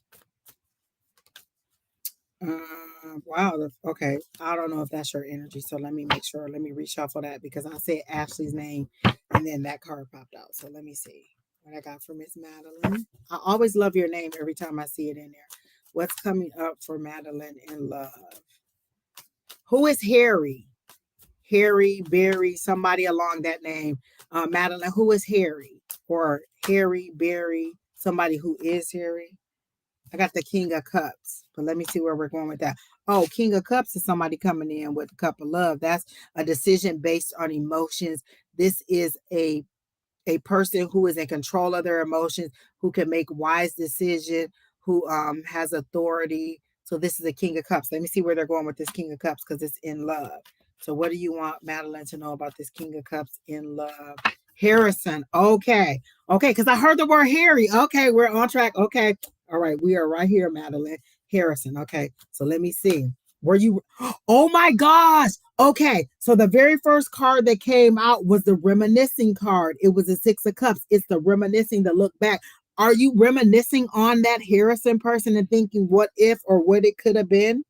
Wow. Okay. I don't know if that's your energy. So let me make sure. Let me reshuffle that because I said Ashley's name and then that card popped out. So let me see what I got for Miss Madeline. I always love your name every time I see it in there. What's coming up for Madeline in love? Who is Harry? Harry, Barry, somebody along that name. Madeline, who is Harry? Or Harry, Barry, somebody who is Harry? I got the King of Cups, but let me see where we're going with that. Oh, King of Cups is somebody coming in with a cup of love. That's a decision based on emotions. This is a person who is in control of their emotions, who can make wise decisions, who has authority. So this is a King of Cups. Let me see where they're going with this King of Cups because it's in love. So what do you want Madeline to know about this King of Cups in love? Harrison. Okay. Okay, because I heard the word Harry. Okay, we're on track. Okay. All right, we are right here, Madeline. Harrison. Okay. So let me see. Were you Oh my gosh. Okay. So the very first card that came out was the reminiscing card. It was the Six of Cups. It's the reminiscing, the look back. Are you reminiscing on that Harrison person and thinking what if or what it could have been?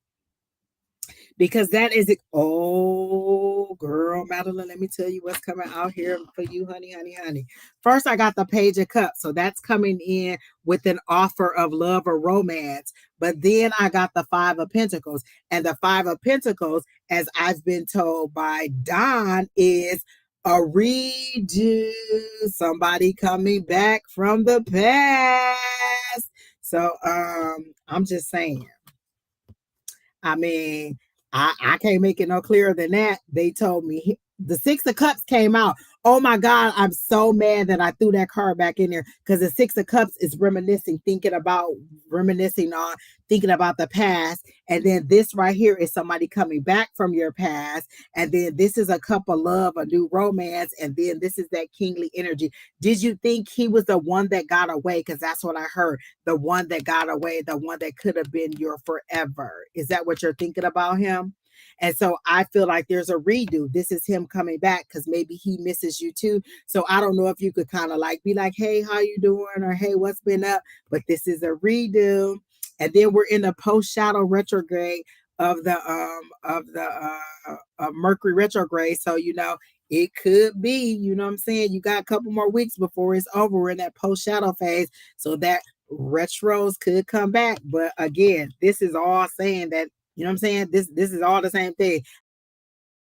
Because that is it. Oh, girl, Madeline, let me tell you what's coming out here for you, honey, honey, honey. First, I got the Page of Cups. So that's coming in with an offer of love or romance. But then I got the Five of Pentacles. And the Five of Pentacles, as I've been told by Don, is a redo. Somebody coming back from the past. So I'm just saying. I mean, I can't make it no clearer than that. They told me the Six of Cups came out. Oh my God, I'm so mad that I threw that card back in there because the Six of Cups is reminiscing on, thinking about the past. And then this right here is somebody coming back from your past. And then this is a cup of love, a new romance. And then this is that kingly energy. Did you think he was the one that got away? Because that's what I heard. The one that got away, the one that could have been your forever. Is that what you're thinking about him? And so I feel like there's a redo. This is him coming back because maybe he misses you too. So I don't know if you could kind of like be like, hey, how you doing? Or hey, what's been up? But this is a redo. And then we're in the post shadow retrograde of the Mercury retrograde. So it could be, you know what I'm saying? You got a couple more weeks before it's over. We're in that post shadow phase. So that retros could come back. But again, this is all saying that, you know what I'm saying? This is all the same thing.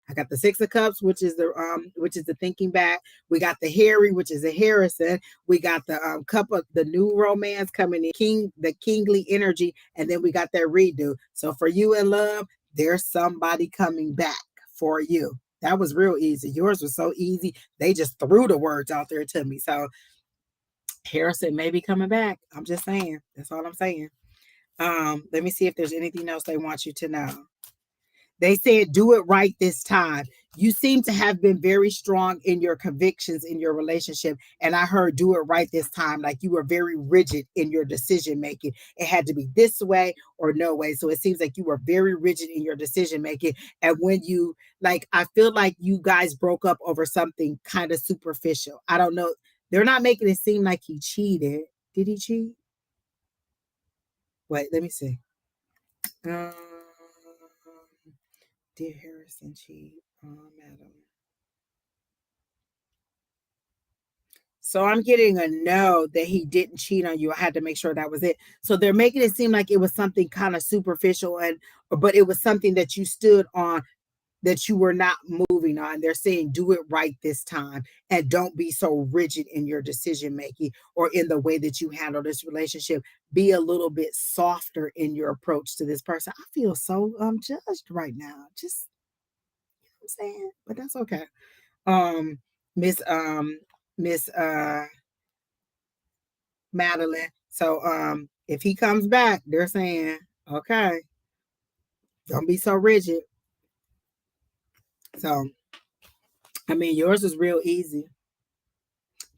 I got the Six of Cups, which is the thinking back. We got the Harry, which is a Harrison. We got the cup of the new romance coming in, the kingly energy, and then we got that redo. So for you in love, there's somebody coming back for you. That was real easy. Yours was so easy. They just threw the words out there to me. So Harrison may be coming back. I'm just saying. That's all I'm saying. Let me see if there's anything else they want you to know. They said, do it right this time. You seem to have been very strong in your convictions in your relationship. And I heard do it right this time. Like you were very rigid in your decision making. It had to be this way or no way. So it seems like you were very rigid in your decision making. And when you, like, I feel like you guys broke up over something kind of superficial. I don't know. They're not making it seem like he cheated. Did he cheat? Wait, let me see. Um, Did Harrison cheat on Madam? So I'm getting a no that he didn't cheat on you. I had to make sure that was it. So they're making it seem like it was something kind of superficial but it was something that you stood on that you were not moving on. They're saying do it right this time and don't be so rigid in your decision making or in the way that you handle this relationship. Be a little bit softer in your approach to this person. I feel so judged right now. Just I'm saying, but that's okay. Um, Miss Miss Madeline. So if he comes back, they're saying, okay, don't be so rigid. So I mean yours is real easy.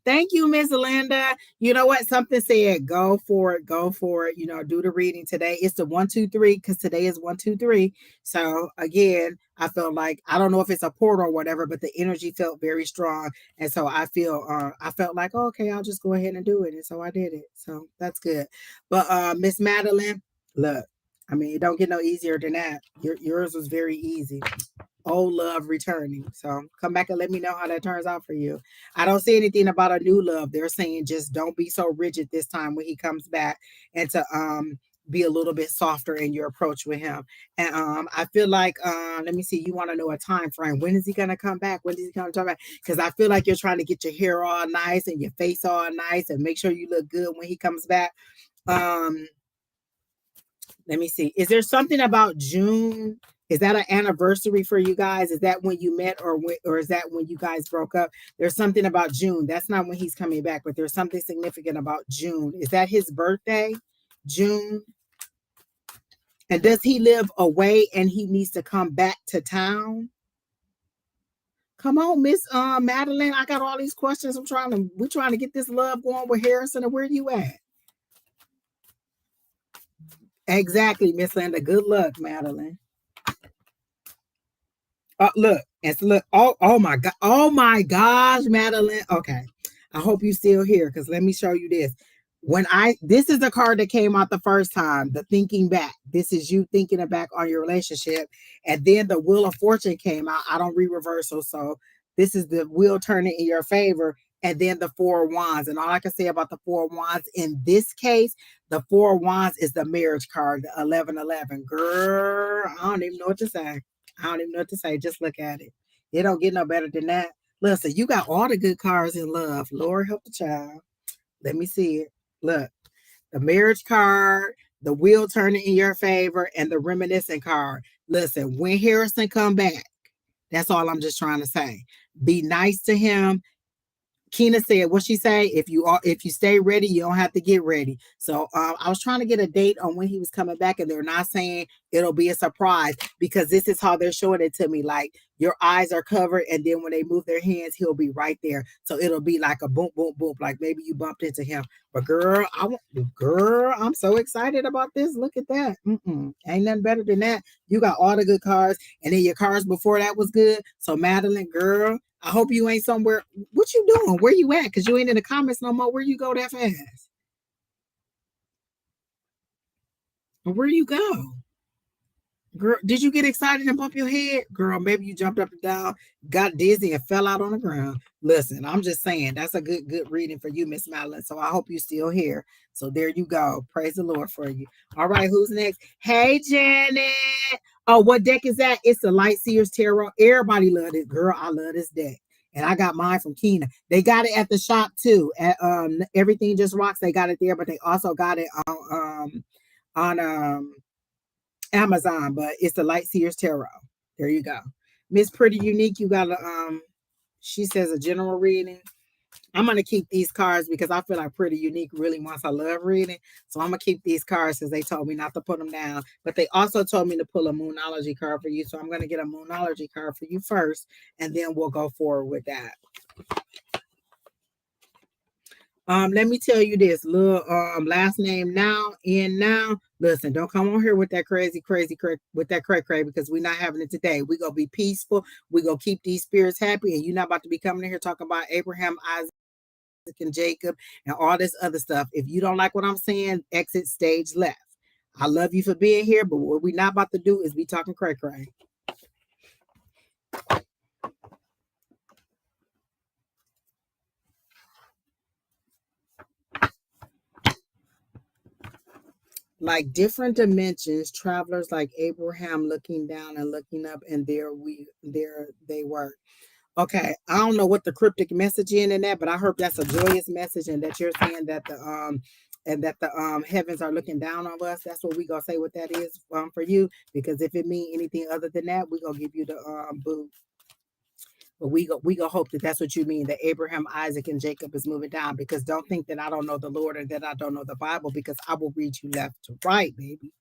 Thank you, Miss Linda. You know what? Something said, go for it, go for it. You know, do the reading today. It's the 123 because today is 123. So again, I felt like I don't know if it's a portal or whatever, but the energy felt very strong, and so I felt like okay, I'll just go ahead and do it, and so I did it. So that's good. But Miss Madeline, look, I mean, it don't get no easier than that. Yours was very easy. Old love returning. So come back and let me know how that turns out for you. I don't see anything about a new love. They're saying just don't be so rigid this time when he comes back and to be a little bit softer in your approach with him. And I feel like let me see, you want to know a time frame. When is he gonna come back? When is he gonna come back? Because I feel like you're trying to get your hair all nice and your face all nice and make sure you look good when he comes back. Let me see. Is there something about June? Is that an anniversary for you guys? Is that when you met or is that when you guys broke up? There's something about June. That's not when he's coming back, but there's something significant about June. Is that his birthday? June? And does he live away and he needs to come back to town? Come on, Miss Madeline. I got all these questions. We're trying to get this love going with Harrison. And where you at? Exactly, Miss Linda. Good luck, Madeline. Look, it's look. Oh my god. Oh my gosh, Madeline. Okay, I hope you still here because let me show you this. This is the card that came out the first time. The thinking back. This is you thinking back on your relationship, and then the Wheel of Fortune came out. I don't read reversal, so this is the wheel turning in your favor, and then the Four of Wands. And all I can say about the Four of Wands in this case, the Four of Wands is the marriage card, the 1111. Girl, I don't even know what to say. I don't even know what to say. Just look at it. It don't get no better than that. Listen, you got all the good cards in love. Lord help the child. Let me see it. Look, the marriage card, the wheel turning in your favor, and the reminiscent card. Listen, when Harrison come back, that's all I'm just trying to say. Be nice to him. Keena said, what she say? If you stay ready, you don't have to get ready. So I was trying to get a date on when he was coming back, and they're not saying it'll be a surprise because this is how they're showing it to me. Like your eyes are covered, and then when they move their hands, he'll be right there. So it'll be like a boom, boom, boom. Like maybe you bumped into him. But girl, I'm so excited about this. Look at that. Ain't nothing better than that. You got all the good cards, and then your cards before that was good. So Madeline, girl, I hope you ain't somewhere. What you doing? Where you at? Because you ain't in the comments no more. Where you go that fast? Or where you go? Girl, did you get excited and bump your head? Girl, maybe you jumped up and down, got dizzy, and fell out on the ground. Listen, I'm just saying that's a good reading for you, Miss Madeline. So I hope you still here. So there you go. Praise the Lord for you. All right, who's next? Hey, Janet. Oh, what deck is that? It's the Light Seers Tarot. Everybody love it. Girl, I love this deck. And I got mine from Keena. They got it at the shop too. At Everything Just Rocks. They got it there, but they also got it on Amazon, but it's the Light Seers Tarot. There you go. Miss Pretty Unique, you got a she says a general reading. I'm gonna keep these cards because I feel like Pretty Unique really wants a love reading. So I'm gonna keep these cards because they told me not to put them down. But they also told me to pull a Moonology card for you. So I'm gonna get a Moonology card for you first, and then we'll go forward with that. Let me tell you this, little last name now, in now. Listen, don't come on here with that crazy, with that cray because we're not having it today. We're gonna be peaceful. We're gonna keep these spirits happy, and you're not about to be coming in here talking about Abraham, Isaac, and Jacob and all this other stuff. If you don't like what I'm saying, exit stage left. I love you for being here, but what we're not about to do is be talking cray. Like different dimensions, travelers like Abraham looking down and looking up, and there they were. Okay, I don't know what the cryptic message in that, but I hope that's a joyous message, and that you're saying that the heavens are looking down on us. That's what we gonna say what that is for you. Because if it mean anything other than that, we gonna give you the boo. But we go hope that that's what you mean, that Abraham, Isaac, and Jacob is moving down. Because don't think that I don't know the Lord or that I don't know the Bible, because I will read you left to right, baby.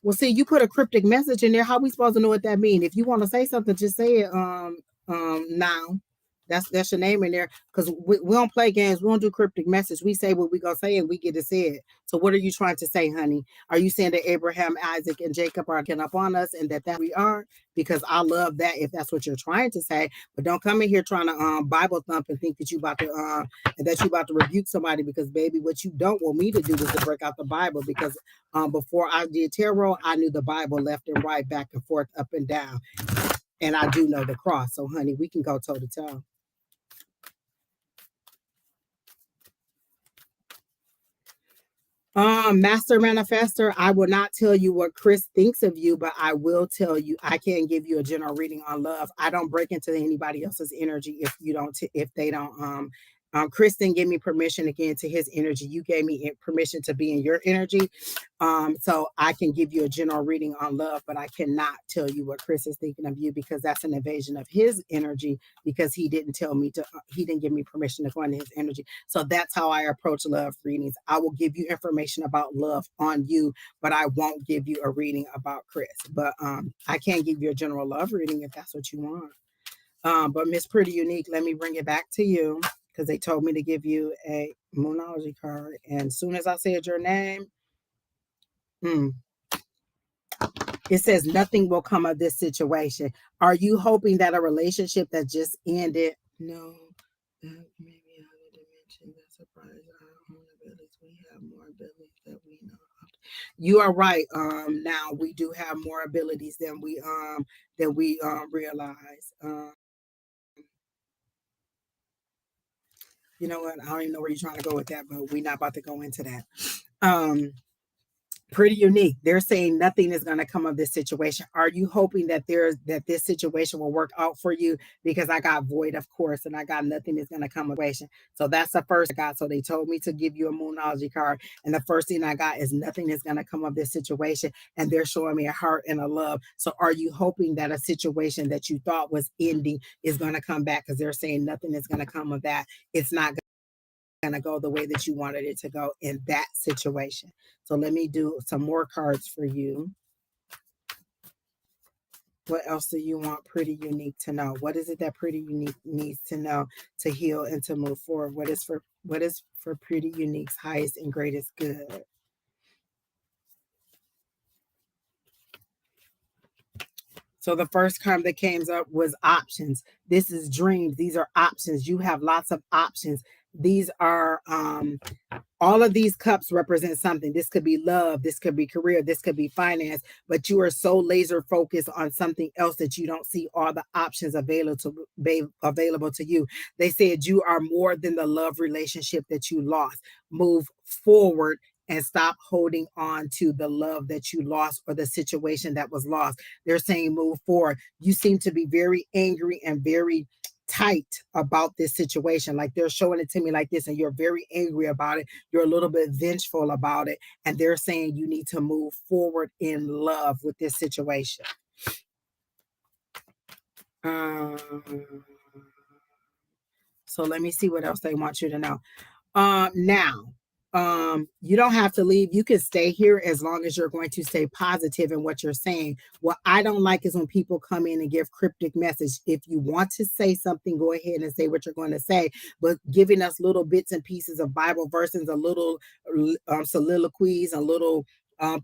Well, see, you put a cryptic message in there. How we supposed to know what that means? If you want to say something, just say it. Now, that's your name in there. Because we don't play games. We don't do cryptic message. We say what we gonna say, and we get to say it. So, what are you trying to say, honey? Are you saying that Abraham, Isaac, and Jacob are getting up on us, and that we are? Because I love that if that's what you're trying to say. But don't come in here trying to Bible thump and think that you about to and that you about to rebuke somebody. Because baby, what you don't want me to do is to break out the Bible. Because before I did tarot, I knew the Bible left and right, back and forth, up and down. And I do know the cross. So, honey, we can go toe to toe. Master Manifester, I will not tell you what Chris thinks of you, but I will tell you I can't give you a general reading on love. I don't break into anybody else's energy if you don't if they don't Chris didn't give me permission to get into his energy. You gave me permission to be in your energy. So I can give you a general reading on love, but I cannot tell you what Chris is thinking of you, because that's an invasion of his energy, because he didn't tell me to, he didn't give me permission to go into his energy. So that's how I approach love readings. I will give you information about love on you, but I won't give you a reading about Chris. But I can't give you a general love reading if that's what you want. But Miss Pretty Unique, let me bring it back to you, because they told me to give you a Moonology card. And as soon as I said your name, it says nothing will come of this situation. Are you hoping that a relationship that just ended? No, that maybe other dimension that surprise our own abilities. We have more abilities that we know. You are right. Now we do have more abilities than we realize. You know what? I don't even know where you're trying to go with that, but we're not about to go into that. Pretty Unique. They're saying nothing is going to come of this situation. Are you hoping that this situation will work out for you? Because I got void, of course, and I got nothing is going to come of this. So that's the first I got. So they told me to give you a Moonology card, and the first thing I got is nothing is going to come of this situation, and they're showing me a heart and a love. So are you hoping that a situation that you thought was ending is going to come back? Because they're saying nothing is going to come of that. It's not going to go the way that you wanted it to go in that situation. So let me do some more cards for you. What else do you want Pretty Unique to know? What is it that Pretty Unique needs to know to heal and to move forward? What is for Pretty Unique's highest and greatest good? So the first card that came up was options. This is dreams. These are options. You have lots of options. These are all of these cups represent something. This could be love, this could be career, this could be finance, but you are so laser focused on something else that you don't see all the options available to you. They said you are more than the love relationship that you lost. Move forward and stop holding on to the love that you lost or the situation that was lost. They're saying move forward. You seem to be very angry and very tight about this situation. Like they're showing it to me like this, and you're very angry about it. You're a little bit vengeful about it. And they're saying you need to move forward in love with this situation. Um, so let me see what else they want you to know. Now, you don't have to leave. You can stay here as long as you're going to stay positive in what you're saying. What I don't like is when people come in and give cryptic message. If you want to say something, go ahead and say what you're going to say, but giving us little bits and pieces of Bible verses, a little soliloquies, a little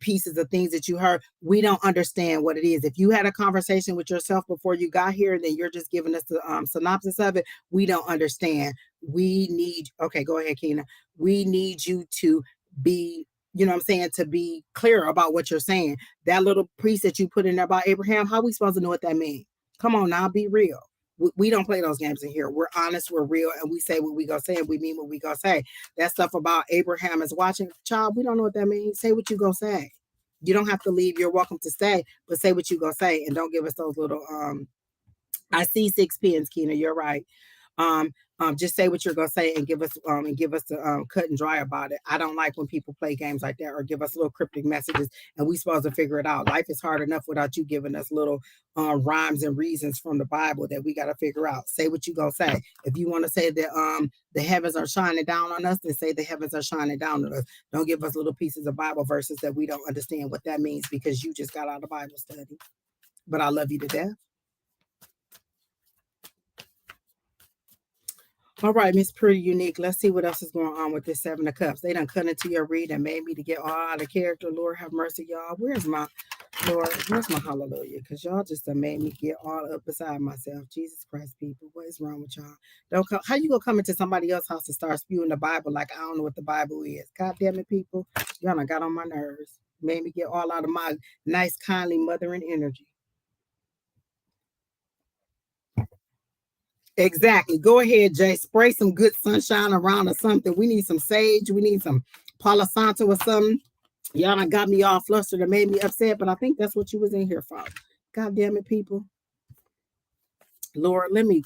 pieces of things that you heard, we don't understand what it is. If you had a conversation with yourself before you got here, and then you're just giving us the synopsis of it, we don't understand. We need, okay, go ahead, Keena. We need you to be, you know what I'm saying, to be clear about what you're saying. That little piece that you put in there about Abraham, how are we supposed to know what that means? Come on now, be real. We don't play those games in here. We're honest, we're real, and we say what we gonna say, and we mean what we gonna say. That stuff about Abraham is watching, child, we don't know what that means. Say what you gonna say. You don't have to leave. You're welcome to stay, but say what you gonna say, and don't give us those little I see 6 pins, Keena. You're right. Just say what you're gonna say and give us the cut and dry about it. I don't like when people play games like that or give us little cryptic messages and we supposed to figure it out. Life is hard enough without you giving us little rhymes and reasons from the Bible that we got to figure out. Say what you gonna say. If you want to say that the heavens are shining down on us, then say the heavens are shining down on us. Don't give us little pieces of Bible verses that we don't understand what that means because you just got out of Bible study. But I love you to death. All right, Miss Pretty Unique. Let's see what else is going on with this 7 of Cups. They done cut into your read and made me to get all out of character. Lord have mercy, y'all. Where's my Lord? Where's my hallelujah? Because y'all just done made me get all up beside myself. Jesus Christ, people. What is wrong with y'all? Don't come. How you gonna come into somebody else's house and start spewing the Bible like I don't know what the Bible is? God damn it, people. Y'all done got on my nerves. Made me get all out of my nice, kindly mothering energy. Exactly. Go ahead, Jay. Spray some good sunshine around or something. We need some sage. We need some Palo Santo or something. Y'all done got me all flustered and made me upset, but I think that's what you was in here for. God damn it, people. Lord, let me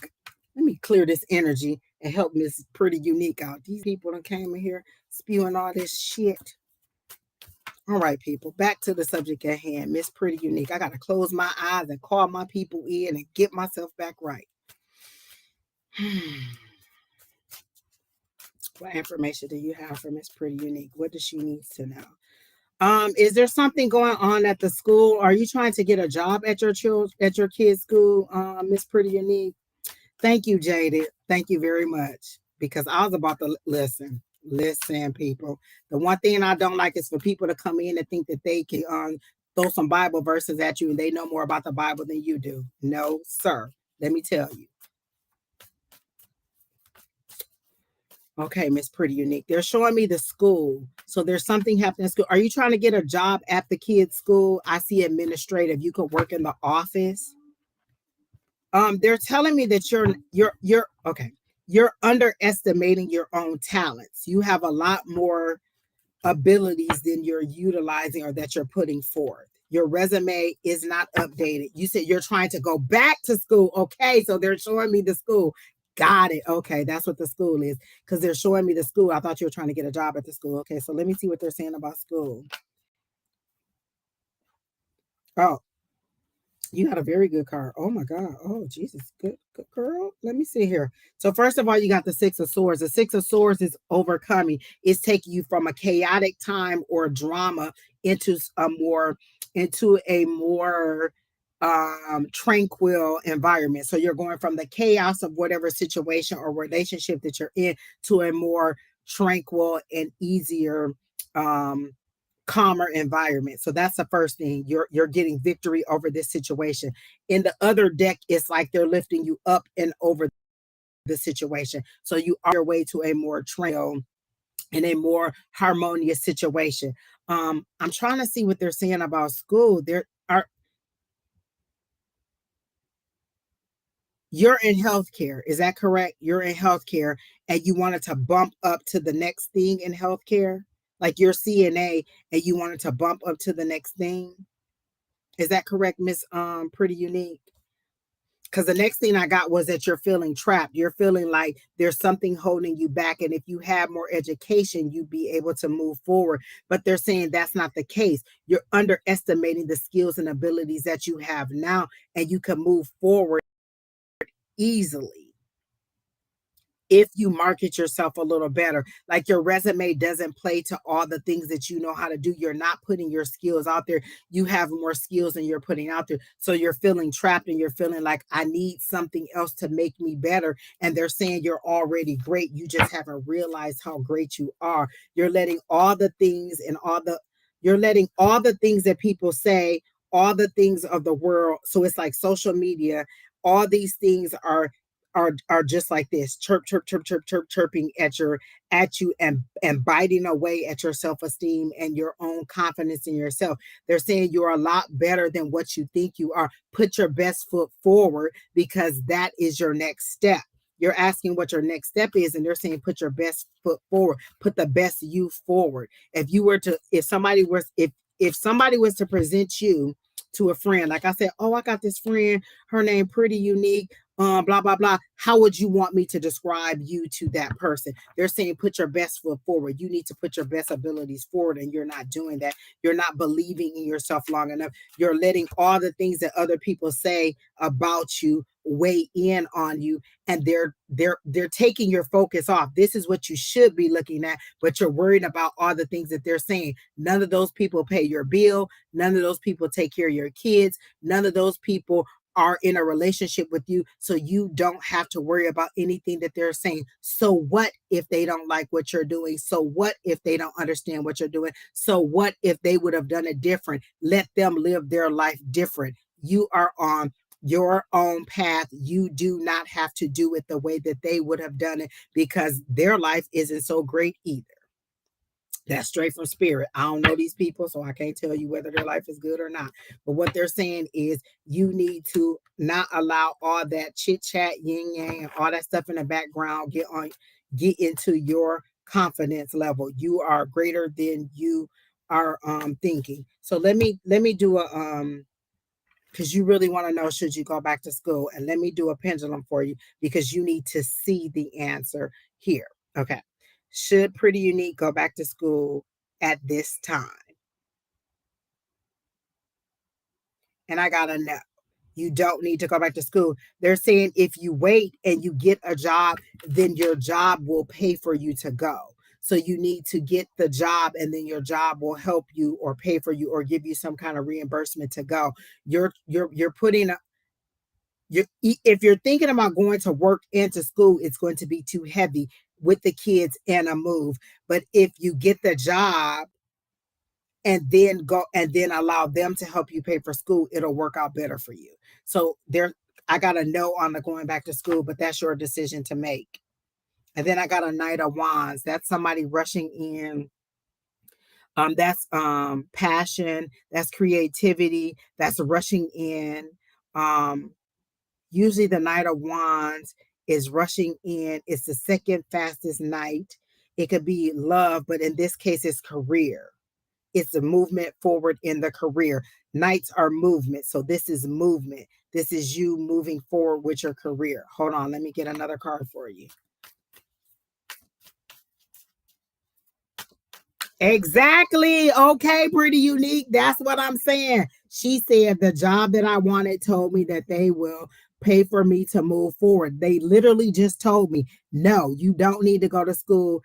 clear this energy and help Miss Pretty Unique out. These people that came in here spewing all this shit. All right, people, back to the subject at hand. Miss Pretty Unique. I got to close my eyes and call my people in and get myself back right. What information do you have for Miss Pretty Unique? What does she need to know? Is there something going on at the school? Are you trying to get a job at your kids' school, Miss Pretty Unique? Thank you, Jaded. Thank you very much. Because I was about to listen, people. The one thing I don't like is for people to come in and think that they can throw some Bible verses at you and they know more about the Bible than you do. No, sir. Let me tell you. Okay, Miss Pretty Unique. They're showing me the school. So there's something happening in school. Are you trying to get a job at the kids' school? I see administrative. You could work in the office. They're telling me that you're okay. You're underestimating your own talents. You have a lot more abilities than you're utilizing or that you're putting forth. Your resume is not updated. You said you're trying to go back to school. Okay, so they're showing me the school. Got it. Okay, that's what the school is because they're showing me the school. I thought you were trying to get a job at the school. Okay, so let me see what they're saying about school. Oh, you got a very good card. Oh my God. Oh, Jesus. Good girl. Let me see here. So first of all, you got the 6 of Swords. The 6 of Swords is overcoming. It's taking you from a chaotic time or drama into a more tranquil environment. So you're going from the chaos of whatever situation or relationship that you're in to a more tranquil and easier calmer environment. So that's the first thing. You're getting victory over this situation. In the other deck, it's like they're lifting you up and over the situation. So you are your way to a more tranquil and a more harmonious situation. I'm trying to see what they're saying about school. You're in healthcare. Is that correct? You're in healthcare and you wanted to bump up to the next thing in healthcare? Like you're CNA and you wanted to bump up to the next thing? Is that correct, Miss Pretty Unique? because the next thing I got was that you're feeling trapped. You're feeling like there's something holding you back. And if you have more education, you'd be able to move forward. But they're saying that's not the case. You're underestimating the skills and abilities that you have now, and you can move forward easily if you market yourself a little better. Like your resume doesn't play to all the things that you know how to do. You're not putting your skills out there. You have more skills than you're putting out there. So you're feeling trapped and you're feeling like I need something else to make me better. And they're saying you're already great. You just haven't realized how great you are. You're letting all the things and you're letting all the things that people say, all the things of the world. So it's like social media, all these things are just like this, chirp chirp chirp chirp chirp, chirping at you and biting away at your self-esteem and your own confidence in yourself. They're saying you're a lot better than what you think you are. Put your best foot forward, because that is your next step. You're asking what your next step is, and they're saying put your best foot forward, put the best you forward. If somebody was to present you to a friend, like I said, oh, I got this friend, her name pretty unique, blah blah blah, how would you want me to describe you to that person? They're saying put your best foot forward. You need to put your best abilities forward, and you're not doing that. You're not believing in yourself long enough. You're letting all the things that other people say about you weigh in on you, and they're taking your focus off. This is what you should be looking at, but you're worried about all the things that they're saying. None of those people pay your bill. None of those people take care of your kids. None of those people are in a relationship with you, so you don't have to worry about anything that they're saying. So what if they don't like what you're doing? So what if they don't understand what you're doing? So what if they would have done it different? Let them live their life different. You are on your own path. You do not have to do it the way that they would have done it, because their life isn't so great either. That's straight from spirit. I don't know these people, so I can't tell you whether their life is good or not. But what they're saying is you need to not allow all that chit chat, yin yang, and all that stuff in the background get into your confidence level. You are greater than you are thinking. So let me do a because you really want to know, should you go back to school? And let me do a pendulum for you, because you need to see the answer here. Okay. Should Pretty Unique go back to school at this time? And I got to know. You don't need to go back to school. They're saying if you wait and you get a job, then your job will pay for you to go. So you need to get the job, and then your job will help you or pay for you or give you some kind of reimbursement to go. You're putting if you're thinking about going to work and to school, it's going to be too heavy with the kids and a move. But if you get the job and then allow them to help you pay for school, it'll work out better for you. So I got a no on the going back to school, but that's your decision to make. And then I got a Knight of Wands. That's somebody rushing in. That's passion, that's creativity, that's rushing in. Um, Usually the Knight of Wands is rushing in. It's the second fastest knight. It could be love, but in this case, it's career. It's a movement forward in the career. Knights are movement. So this is movement. This is you moving forward with your career. Hold on. Let me get another card for you. Exactly. Okay, Pretty Unique. That's what I'm saying. She said the job that I wanted told me that they will pay for me to move forward. They literally just told me, no, you don't need to go to school.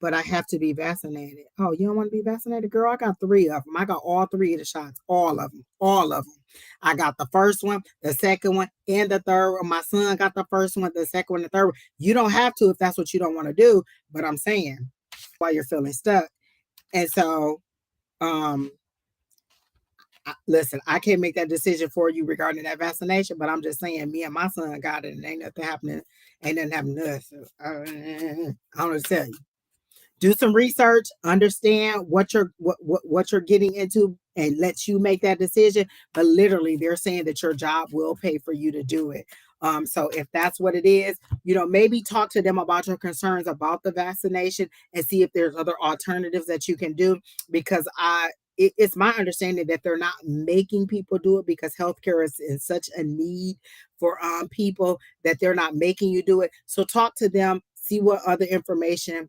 But I have to be vaccinated. Oh, you don't want to be vaccinated, girl? I got 3 of them. I got all 3 of the shots, all of them, all of them. I got the first one, the second one, and the third one. My son got the first one, the second one, the third one. You don't have to if that's what you don't want to do. But I'm saying why you're feeling stuck. And so, um, listen, I can't make that decision for you regarding that vaccination, but I'm just saying, me and my son got it, and ain't nothing happening. Ain't nothing happening to us. So, I don't know what to tell you. Do some research, understand what you're getting into, and let you make that decision. But literally, they're saying that your job will pay for you to do it. So if that's what it is, maybe talk to them about your concerns about the vaccination and see if there's other alternatives that you can do. Because it's my understanding that they're not making people do it because healthcare is in such a need for people that they're not making you do it. So talk to them, see what other information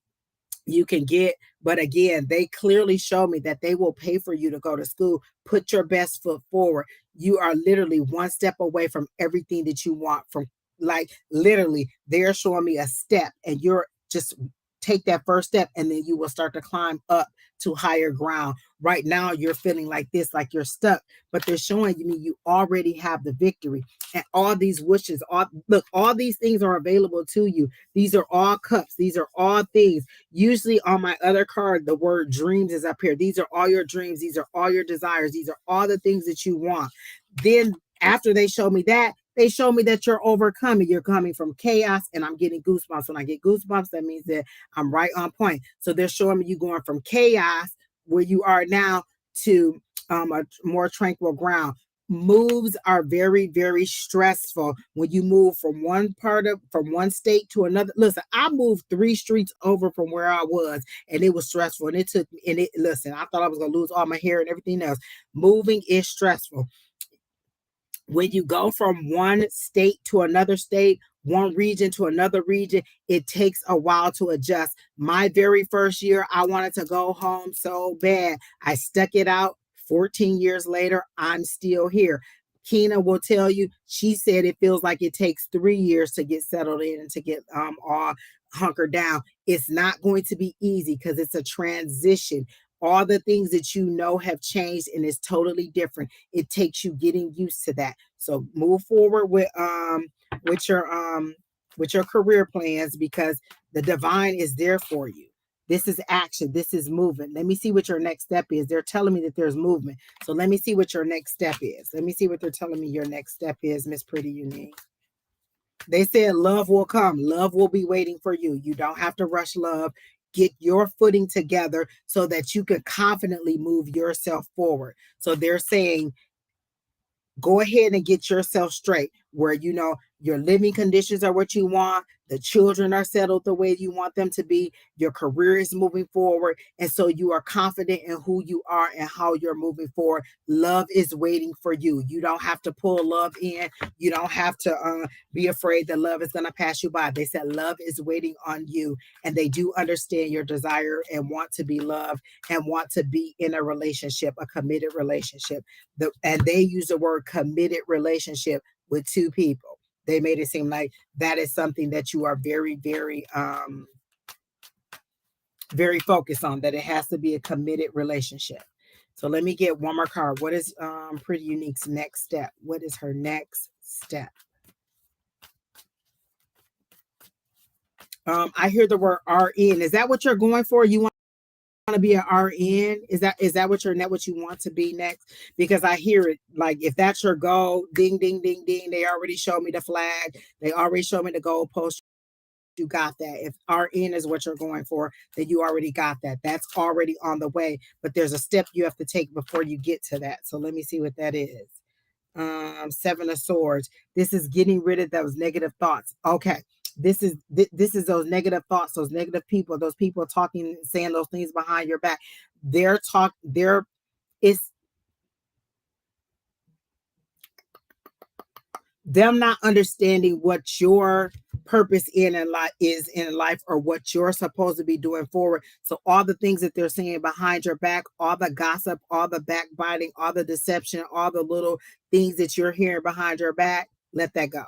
you can get. But again, they clearly show me that they will pay for you to go to school. Put your best foot forward. You are literally one step away from everything that you want. From like literally, they're showing me a step, and you're just take that first step, and then you will start to climb up to higher ground. Right now, you're feeling like this, like you're stuck, but they're showing you you already have the victory. And all these wishes, all these things are available to you. These are all cups. These are all things. Usually on my other card, the word dreams is up here. These are all your dreams. These are all your desires. These are all the things that you want. Then after they show me that, they show me that you're overcoming. You're coming from chaos, and I'm getting goosebumps. When I get goosebumps, that means that I'm right on point. So they're showing me you going from chaos, where you are now, to a more tranquil ground. Moves are very, very stressful when you move from one state to another. Listen, I moved 3 streets over from where I was, and it was stressful. And it took me, and it listen, I thought I was gonna lose all my hair and everything else. Moving is stressful. When you go from one state to another state, one region to another region, it takes a while to adjust. My very first year, I wanted to go home so bad. I stuck it out. 14 years later, I'm still here. Kina will tell you, she said it feels like it takes 3 years to get settled in and to get all hunkered down. It's not going to be easy because it's a transition. All the things that you know have changed, and it's totally different. It takes you getting used to that. So move forward with your career plans, because the divine is there for you. This is action. This is movement. Let me see what your next step is. They're telling me that there's movement. So let me see what your next step is. Let me see what they're telling me your next step is, Miss Pretty Unique. They said love will come. Love will be waiting for you. You don't have to rush love. Get your footing together so that you can confidently move yourself forward. So they're saying, go ahead and get yourself straight, where you know your living conditions are what you want, the children are settled the way you want them to be, your career is moving forward, and so you are confident in who you are and how you're moving forward. Love is waiting for you. You don't have to pull love in. You don't have to be afraid that love is going to pass you by. They said love is waiting on you, and they do understand your desire and want to be loved and want to be in a relationship, a committed relationship. And they use the word committed relationship with 2 people. They made it seem like that is something that you are very, very, very focused on, that it has to be a committed relationship. So let me get one more card. What is Pretty Unique's next step? What is her next step? I hear the word RN. Is that what you're going for? You want to be an RN? Is that what you want to be next? Because I hear it, like, if that's your goal, ding ding ding ding, they already showed me the flag, they already showed me the goalpost. You got that. If RN is what you're going for, then you already got that. That's already on the way, but there's a step you have to take before you get to that. So let me see what that is. 7 of Swords. This is getting rid of those negative thoughts. Okay, this is those negative thoughts, those negative people, those people talking, saying those things behind your back. It's them not understanding what your purpose in life, or what you're supposed to be doing forward. So all the things that they're saying behind your back, all the gossip, all the backbiting, all the deception, all the little things that you're hearing behind your back, let that go.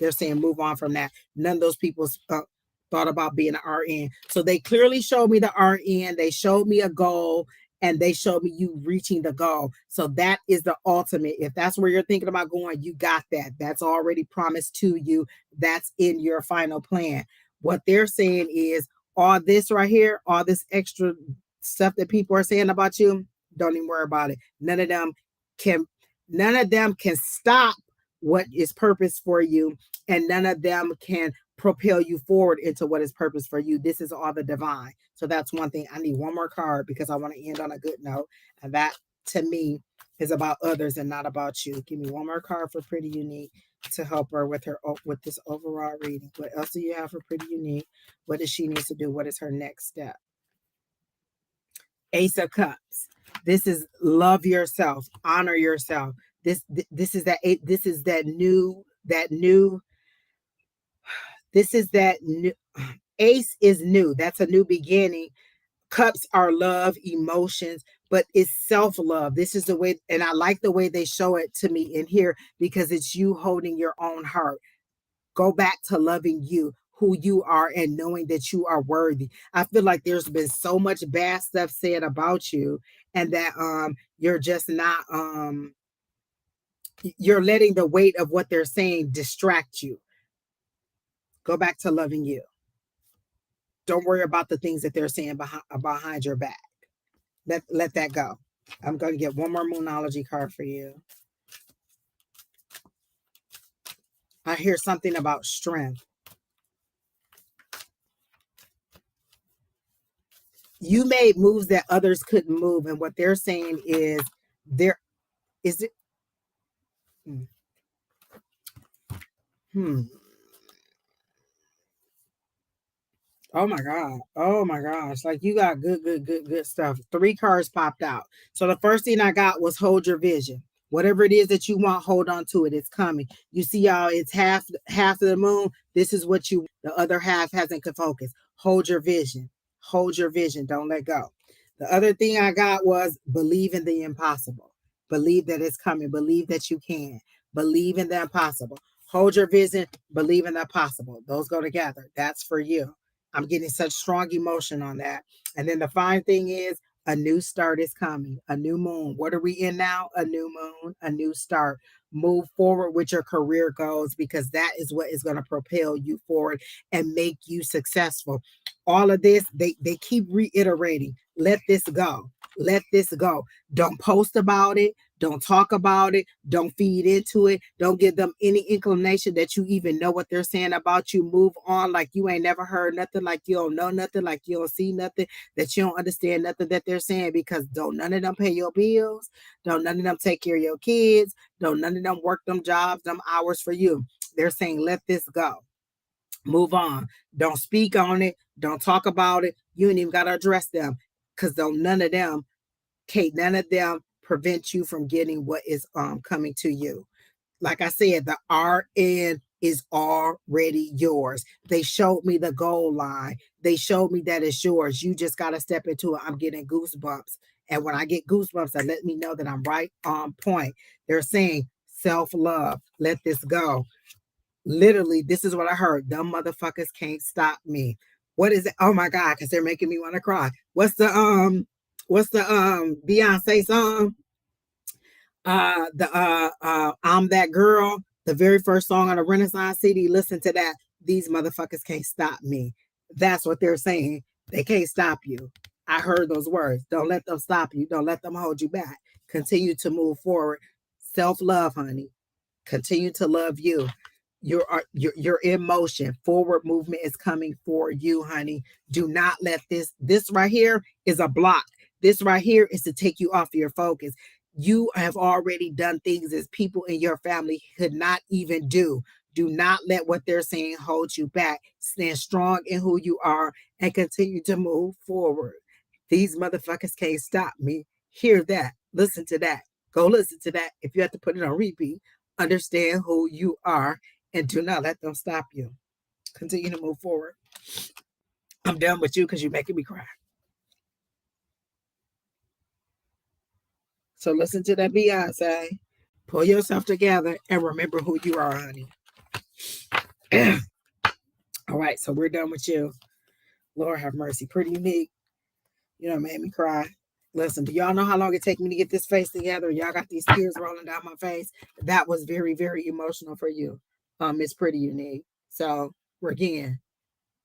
They're saying move on from that. None of those people thought about being an RN. So they clearly showed me the RN. They showed me a goal, and they showed me you reaching the goal. So that is the ultimate. If that's where you're thinking about going, you got that. That's already promised to you. That's in your final plan. What they're saying is, all this right here, all this extra stuff that people are saying about you, don't even worry about it. None of them can stop what is purpose for you, and none of them can propel you forward into what is purpose for you. This is all the divine. So that's one thing. I need one more card because I want to end on a good note. And that, to me, is about others and not about you. Give me one more card for Pretty Unique to help her with this overall reading. What else do you have for Pretty Unique? What does she need to do? What is her next step? Ace of Cups. This is love yourself, honor yourself. This is that new that new, this is that new, Ace is new. That's a new beginning. Cups are love, emotions, but it's self love. This is the way, and I like the way they show it to me in here because it's you holding your own heart. Go back to loving you, who you are, and knowing that you are worthy. I feel like there's been so much bad stuff said about you, and that you're just not you're letting the weight of what they're saying distract you. Go back to loving you. Don't worry about the things that they're saying behind your back. Let that go. I'm going to get one more Moonology card for you. I hear something about strength. You made moves that others couldn't move, and what they're saying is there is it. Hmm. Oh my God. Oh my gosh. Like you got good stuff. 3 cards popped out. So the first thing I got was hold your vision. Whatever it is that you want, hold on to it. It's coming. You see y'all, it's half of the moon. This is what you, the other half hasn't could focus. Hold your vision. Hold your vision. Don't let go. The other thing I got was believe in the impossible. Believe that it's coming. Believe that you can. Believe in the impossible. Hold your vision. Believe in the possible. Those go together. That's for you. I'm getting such strong emotion on that. And then the fine thing is a new start is coming, a new moon. What are we in now? A new moon, a new start. Move forward with your career goals because that is what is going to propel you forward and make you successful. All of this, they keep reiterating, let this go. Let this go. Don't post about it. Don't talk about it. Don't feed into it. Don't give them any inclination that you even know what they're saying about you. Move on like you ain't never heard nothing, like you don't know nothing, like you don't see nothing, that you don't understand nothing that they're saying because don't none of them pay your bills. Don't none of them take care of your kids. Don't none of them work them jobs, them hours for you. They're saying, let this go. Move on. Don't speak on it. Don't talk about it. You ain't even got to address them because don't none of them, Kate, none of them prevent you from getting what is coming to you. Like I said, the RN is already yours. They showed me the goal line. They showed me that it's yours. You just got to step into it. I'm getting goosebumps. And when I get goosebumps, that let me know that I'm right on point. They're saying self-love. Let this go. Literally, this is what I heard. Dumb motherfuckers can't stop me. What is it? Oh my God, because they're making me want to cry. What's the Beyonce song? The I'm That Girl, the very first song on a Renaissance CD. Listen to that. These motherfuckers can't stop me. That's what they're saying. They can't stop you. I heard those words. Don't let them stop you. Don't let them hold you back. Continue to move forward. Self-love, honey. Continue to love you. You're in motion. Forward movement is coming for you, honey. Do not let this right here is a block. This right here is to take you off your focus. You have already done things as people in your family could not even do. Do not let what they're saying hold you back. Stand strong in who you are and continue to move forward. These motherfuckers can't stop me. Hear that. Listen to that. Go listen to that. If you have to put it on repeat, understand who you are and do not let them stop you. Continue to move forward. I'm done with you because you're making me cry. So listen to that Beyonce. Pull yourself together and remember who you are, honey. All right, so we're done with you. Lord have mercy. Pretty unique. You know, made me cry. Listen, do y'all know how long it take me to get this face together? Y'all got these tears rolling down my face. That was very, very emotional for you. It's pretty unique. So again,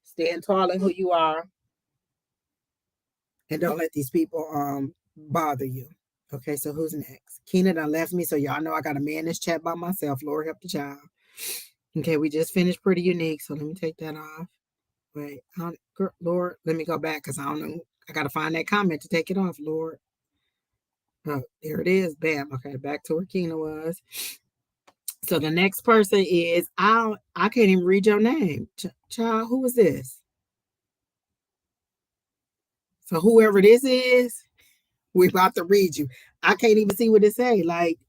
stand tall in who you are and don't let these people bother you. Okay, so who's next? Keena done left me, so y'all know I got to man this chat by myself. Lord help the child. Okay, we just finished pretty unique, so let me take that off. Wait, Lord, let me go back because I don't know. I got to find that comment to take it off, Lord. Oh, there it is. Bam. Okay, back to where Keena was. So the next person is I can't even read your name. Child, who is this? So whoever this is, we're about to read you. I can't even see what it say. Like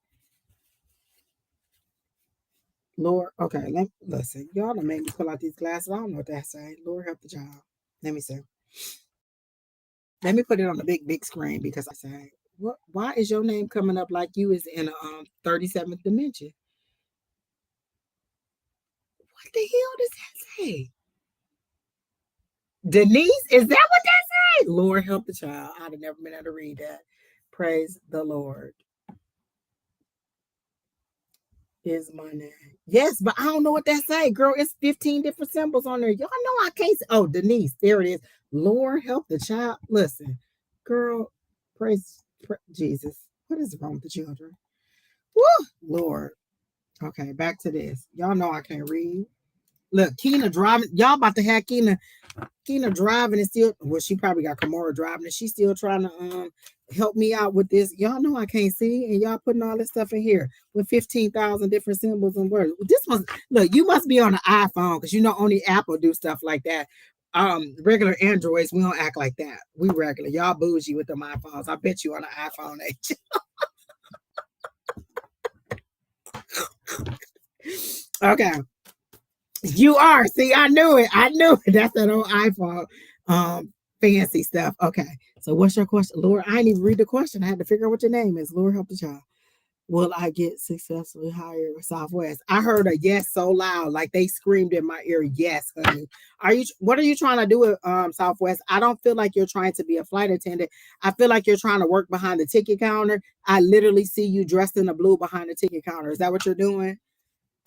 Lord, okay, listen. Y'all done made me pull out these glasses. I don't know what that say. Lord help the child. Let me see. Let me put it on the big screen because I say, what? Why is your name coming up like you is in a 37th dimension? What the hell does that say? Denise, is that what that say? Lord help the child. I'd have never been able to read that. Praise the Lord. Is my name. Yes, but I don't know what that say, girl. It's 15 different symbols on there. Y'all know I can't. Oh, Denise, there it is. Lord help the child. Listen, girl, praise Jesus. What is wrong with the children? Woo, Lord. Okay, back to this. Y'all know I can't read. Look, Keena driving. Y'all about to have Keena driving and still, well, she probably got Kamora driving and she's still trying to help me out with this. Y'all know I can't see, and y'all putting all this stuff in here with 15,000 different symbols and words. This must look, you must be on an iPhone because you know only Apple do stuff like that. Regular Androids, we don't act like that. We regular. Y'all bougie with them iPhones. I bet you on an iPhone age. Okay. You are. See, I knew it. I knew it. That's that old iPhone fancy stuff. Okay. So what's your question? Lord, I didn't even read the question. I had to figure out what your name is. Lord help the child. Will I get successfully hired with Southwest? I heard a yes so loud, like they screamed in my ear. Yes, honey. What are you trying to do with Southwest? I don't feel like you're trying to be a flight attendant. I feel like you're trying to work behind the ticket counter. I literally see you dressed in the blue behind the ticket counter. Is that what you're doing?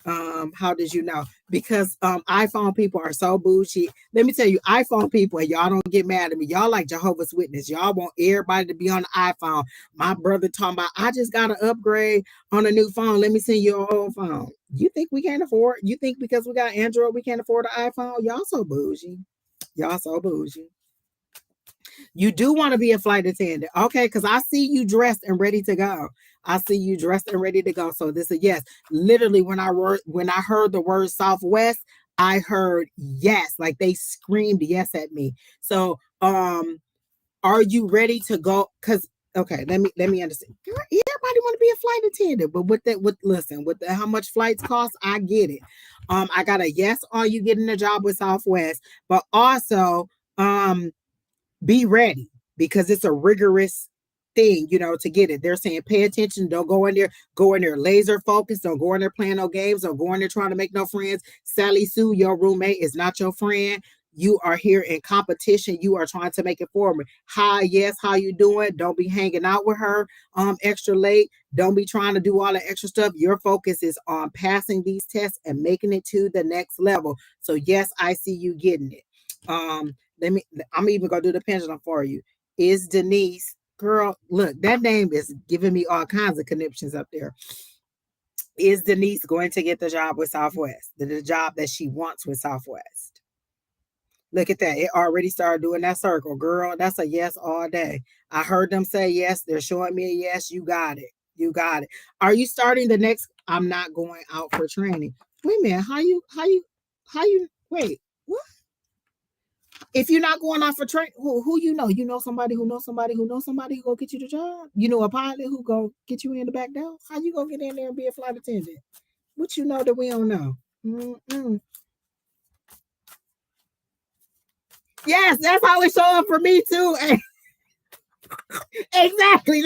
How did you know? Because iPhone people are so bougie. Let me tell you, iPhone people, and y'all don't get mad at me. Y'all like Jehovah's Witness. Y'all want everybody to be on the iPhone. My brother talking about, I just got an upgrade on a new phone. Let me send you an old phone. You think we can't afford? You think because we got Android we can't afford an iPhone? Y'all so bougie. Y'all so bougie. You do want to be a flight attendant. Okay, because I see you dressed and ready to go. I see you dressed and ready to go. So this is yes. Literally, when I heard the word Southwest, I heard yes. Like they screamed yes at me. So are you ready to go? Because okay, let me understand. Everybody want to be a flight attendant, but with how much flights cost, I get it. I got a yes on you getting a job with Southwest, but also be ready because it's a rigorous thing, to get it. They're saying pay attention, don't go in there laser focused, don't go in there playing no games, don't go in there trying to make no friends. Sally Sue, your roommate, is not your friend. You are here in competition. You are trying to make it forward. Hi, yes, how you doing? Don't be hanging out with her extra late. Don't be trying to do all the extra stuff. Your focus is on passing these tests and making it to the next level. So yes, I see you getting it. I'm even gonna do the pendulum for you. Is Denise, girl, look, that name is giving me all kinds of conniptions up there. Is Denise going to get the job with Southwest? The job that she wants with Southwest? Look at that. It already started doing that circle, girl. That's a yes all day. I heard them say yes. They're showing me a yes. You got it. You got it. Are you starting the next? I'm not going out for training. Wait a minute. Wait, what? If you're not going out for training, who you know? You know somebody who knows somebody who knows somebody who go get you the job? You know a pilot who go get you in the back door? How you gonna get in there and be a flight attendant? What you know that we don't know? Mm-mm. Yes, that's how it's showing for me too. Exactly.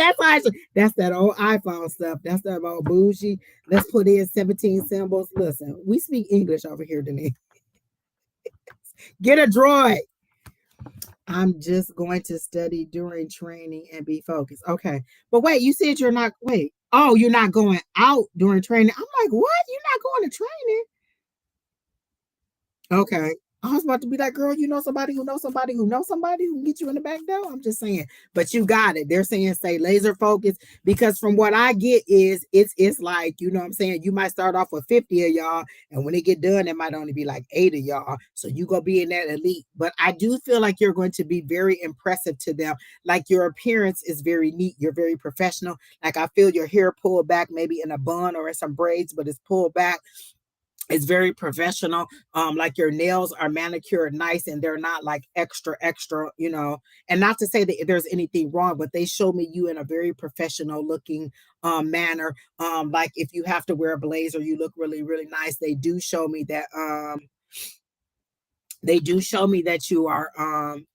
That's that old iPhone stuff. That's that old bougie. Let's put in 17 symbols. Listen, we speak English over here, Denise. Get a droid. I'm just going to study during training and be focused. Okay. But wait, you said you're not, wait. Oh, you're not going out during training. I'm like, what? You're not going to training? Okay. I was about to be like, girl, you know somebody who knows somebody who knows somebody who can get you in the back door. I'm just saying, but you got it. They're saying stay laser focused because from what I get is it's like, you know what I'm saying? You might start off with 50 of y'all, and when it get done, it might only be like 8 of y'all. So you gonna be in that elite. But I do feel like you're going to be very impressive to them. Like your appearance is very neat. You're very professional. Like I feel your hair pulled back, maybe in a bun or in some braids, but it's pulled back. It's very professional. Like your nails are manicured nice and they're not like extra, extra, you know. And not to say that there's anything wrong, but they show me you in a very professional looking manner. Like if you have to wear a blazer, you look really, really nice. They do show me that you are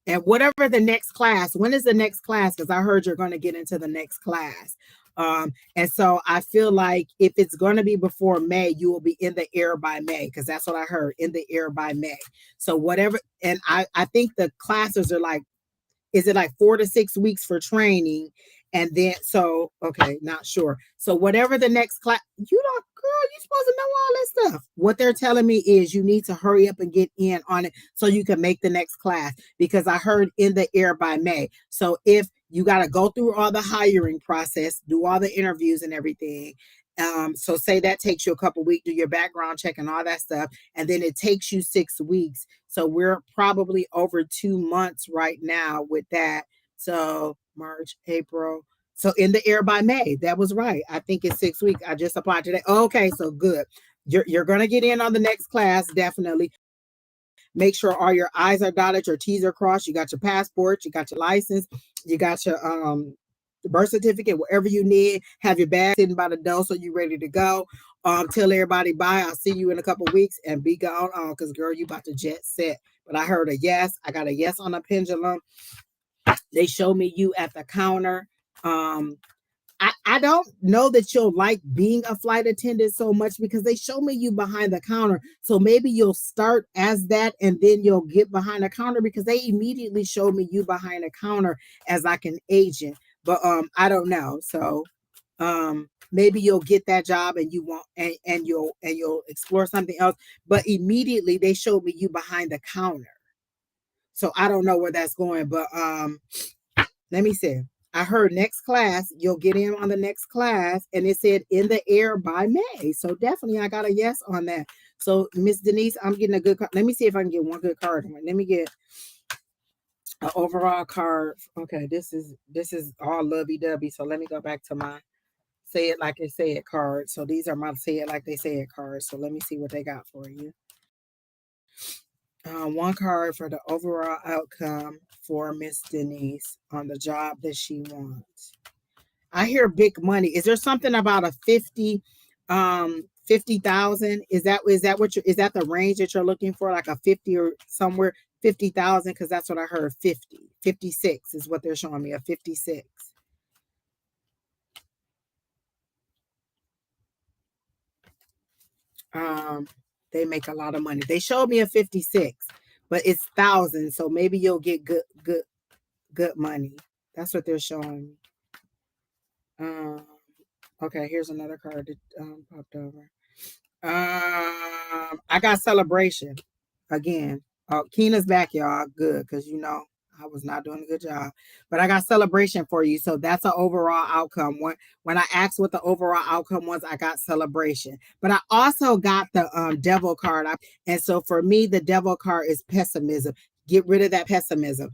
and whatever the next class, when is the next class? Because I heard you're going to get into the next class. And so I feel like if it's going to be before May, you will be in the air by May, because that's what I heard, in the air by May. So whatever, and I think the classes are like, is it like 4 to 6 weeks for training? And then, so, okay, not sure. So whatever the next class, you don't, girl, you're supposed to know all this stuff. What they're telling me is you need to hurry up and get in on it so you can make the next class, because I heard in the air by May. So if you got to go through all the hiring process, do all the interviews and everything. So say that takes you a couple weeks, do your background check and all that stuff, and then it takes you 6 weeks. So we're probably over 2 months right now with that. So March, April. So in the air by May. That was right. I think it's 6 weeks. I just applied today. Okay, so good. You're gonna get in on the next class, definitely. Make sure all your I's are dotted, your T's are crossed. You got your passport, you got your license, you got your birth certificate, whatever you need. Have your bag sitting by the door so you're ready to go. Tell everybody bye. I'll see you in a couple of weeks and be gone on, because girl, you about to jet set. But I heard a yes. I got a yes on a pendulum. They show me you at the counter. I don't know that you'll like being a flight attendant so much, because they show me you behind the counter. So maybe you'll start as that and then you'll get behind the counter, because they immediately show me you behind the counter as like an agent. But I don't know. So maybe you'll get that job and you won't, and you'll explore something else. But immediately they showed me you behind the counter. So I don't know where that's going, but let me see. I heard next class, you'll get in on the next class, and it said in the air by May. So definitely I got a yes on that. So Miss Denise, I'm getting a good card. Let me see if I can get one good card. Let me get an overall card. Okay, this is all lovey-dovey. So let me go back to my say it like they say it cards. So these are my say it like they say it cards. So let me see what they got for you. One card for the overall outcome for Miss Denise on the job that she wants. I hear big money. Is there something about a 50,000? Is that what is that the range that you're looking for? Like a 50 or somewhere 50,000? Because that's what I heard. 56 is what they're showing me, a 56. They make a lot of money. They showed me a 56, but it's thousands, so maybe you'll get good money. That's what they're showing me. Okay, here's another card that popped over. I got celebration again. Keena's back, y'all. Good, because I was not doing a good job, but I got celebration for you. So that's an overall outcome. When I asked what the overall outcome was, I got celebration. But I also got the devil card. And so for me, the devil card is pessimism. Get rid of that pessimism.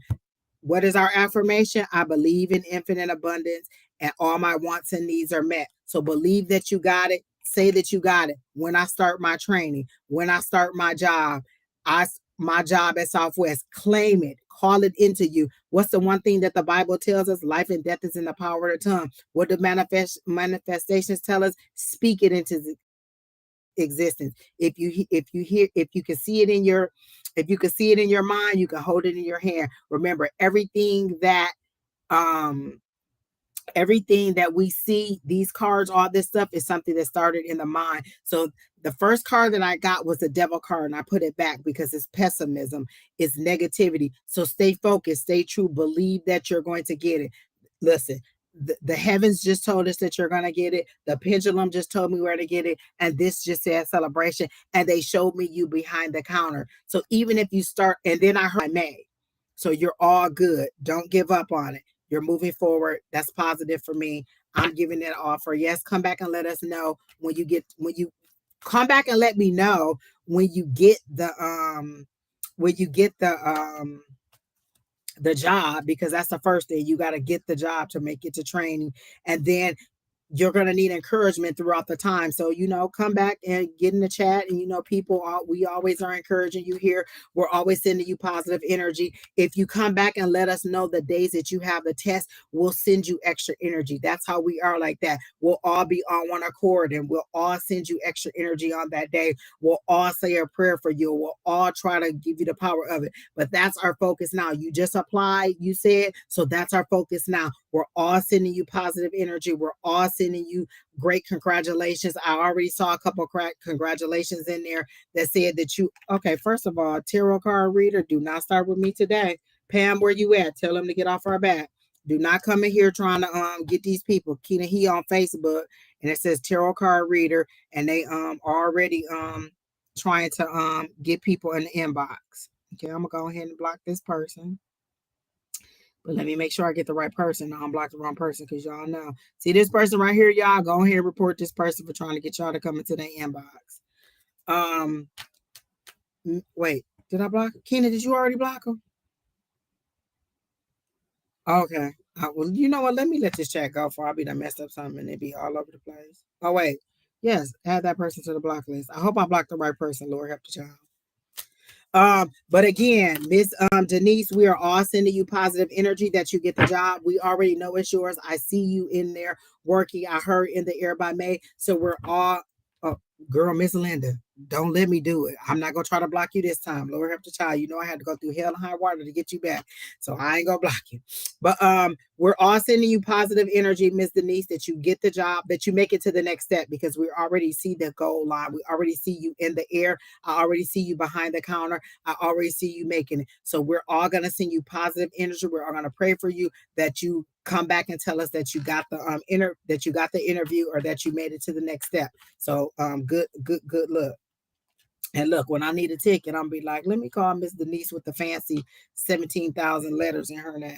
What is our affirmation? I believe in infinite abundance and all my wants and needs are met. So believe that you got it. Say that you got it. When I start my training, when I start my job, my job at Southwest, claim it, call it into you. What's the one thing that the Bible tells us? Life and death is in the power of the tongue. What do manifestations tell us? Speak it into existence. If you can see it in your mind, you can hold it in your hand. Remember, everything that we see, these cards, all this stuff is something that started in the mind. So the first card that I got was the devil card, and I put it back because it's pessimism, it's negativity. So stay focused, stay true, believe that you're going to get it. Listen, the heavens just told us that you're going to get it. The pendulum just told me where to get it. And this just said celebration. And they showed me you behind the counter. So even if you start, and then I heard May. So you're all good. Don't give up on it. You're moving forward. That's positive for me. I'm giving it offer. Yes, come back and let us know when you come back and let me know when you get the job, because that's the first thing. You got to get the job to make it to training. And then you're going to need encouragement throughout the time. So, come back and get in the chat. And, we always are encouraging you here. We're always sending you positive energy. If you come back and let us know the days that you have the test, we'll send you extra energy. That's how we are like that. We'll all be on one accord and we'll all send you extra energy on that day. We'll all say a prayer for you. We'll all try to give you the power of it. But that's our focus now. You just applied, you said, so that's our focus now. We're all sending you positive energy. We're all sending you great congratulations. I already saw a couple of congratulations in there that said that okay, first of all, tarot card reader, do not start with me today. Pam, where you at? Tell them to get off our back. Do not come in here trying to get these people. Keena, he on Facebook, and it says tarot card reader, and they already trying to get people in the inbox. Okay, I'm gonna go ahead and block this person. But let me make sure I get the right person. I don't block the wrong person because y'all know. See this person right here, y'all. Go ahead and report this person for trying to get y'all to come into their inbox. Wait, did I block? Keena, did you already block him? Okay. Well, you know what? Let me let this chat go before I be done messed up something and it be all over the place. Oh, wait. Yes, add that person to the block list. I hope I blocked the right person. Lord help the child. But again, Miss Denise, we are all sending you positive energy that you get the job. We already know it's yours. I see you in there working. I heard in the air by May. So we're all girl, Miss Linda, don't let me do it. I'm not gonna try to block you this time. Lord help the child. You know I had to go through hell and high water to get you back. So I ain't gonna block you. But we're all sending you positive energy, Miss Denise, that you get the job, that you make it to the next step because we already see the goal line. We already see you in the air. I already see you behind the counter. I already see you making it. So we're all gonna send you positive energy. We're all gonna pray for you that you come back and tell us that you got the interview or that you made it to the next step. So good luck. And look, when I need a ticket, I'm be like, let me call Miss Denise with the fancy 17,000 letters in her name.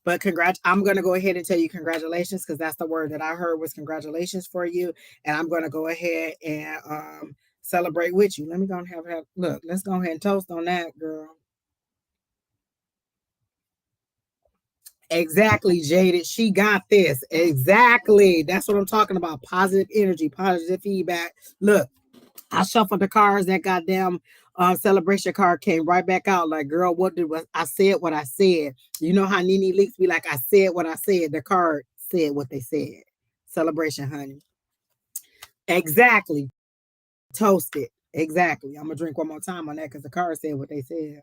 But I'm going to go ahead and tell you congratulations because that's the word that I heard was congratulations for you. And I'm going to go ahead and celebrate with you. Let me go and have look, let's go ahead and toast on that, girl. Exactly, Jaded. She got this. Exactly. That's what I'm talking about. Positive energy, positive feedback. Look, I shuffled the cards. That goddamn celebration card came right back out. Like, girl, I said what I said. You know how Nene Leaks be like, I said what I said. The card said what they said. Celebration, honey. Exactly. Toasted. Exactly. I'm gonna drink one more time on that because the card said what they said.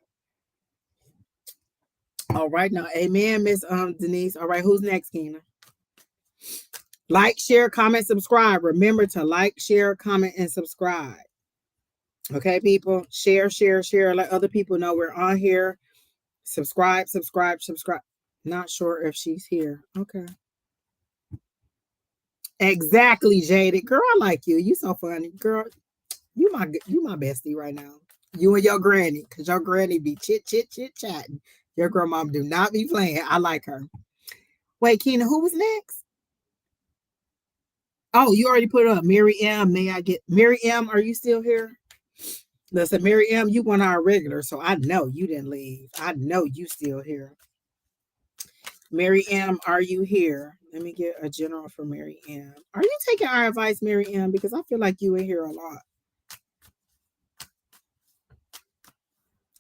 All right, now, amen, Miss Denise. All right, who's next, Keena? Like, share, comment, subscribe. Remember to like, share, comment, and subscribe. Okay, people, share. Let other people know we're on here. Subscribe. Not sure if she's here. Okay. Exactly, Jaded. Girl, I like you. You so funny. Girl, you my bestie right now. You and your granny, because your granny be chit chatting. Your grandmom do not be playing. I like her. Wait, Keena, who was next? Oh, you already put it up. Mary M. Mary M, are you still here? Listen, Mary M, you one of our regular, so I know you didn't leave. I know you still here. Mary M, are you here? Let me get a general for Mary M. Are you taking our advice, Mary M? Because I feel like you in here a lot.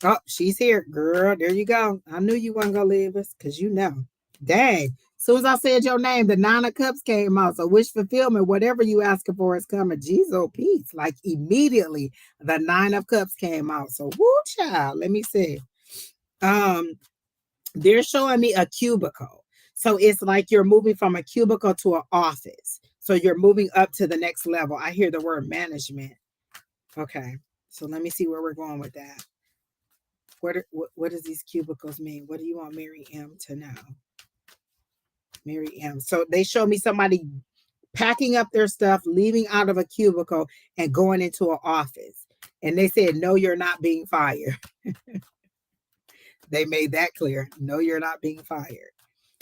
Oh, she's here. Girl, there you go. I knew you weren't going to leave us because you know. Dang. As soon as I said your name, the 9 of Cups came out. So wish fulfillment, whatever you asking for is coming. Jesus, oh, peace. Like immediately, the 9 of Cups came out. So woo, child. Let me see. They're showing me a cubicle. So it's like you're moving from a cubicle to an office. So you're moving up to the next level. I hear the word management. Okay. So let me see where we're going with that. What does these cubicles mean? What do you want Mary M to know? Mary M. So they show me somebody packing up their stuff, leaving out of a cubicle and going into an office. And they said, no, you're not being fired. They made that clear. No, you're not being fired.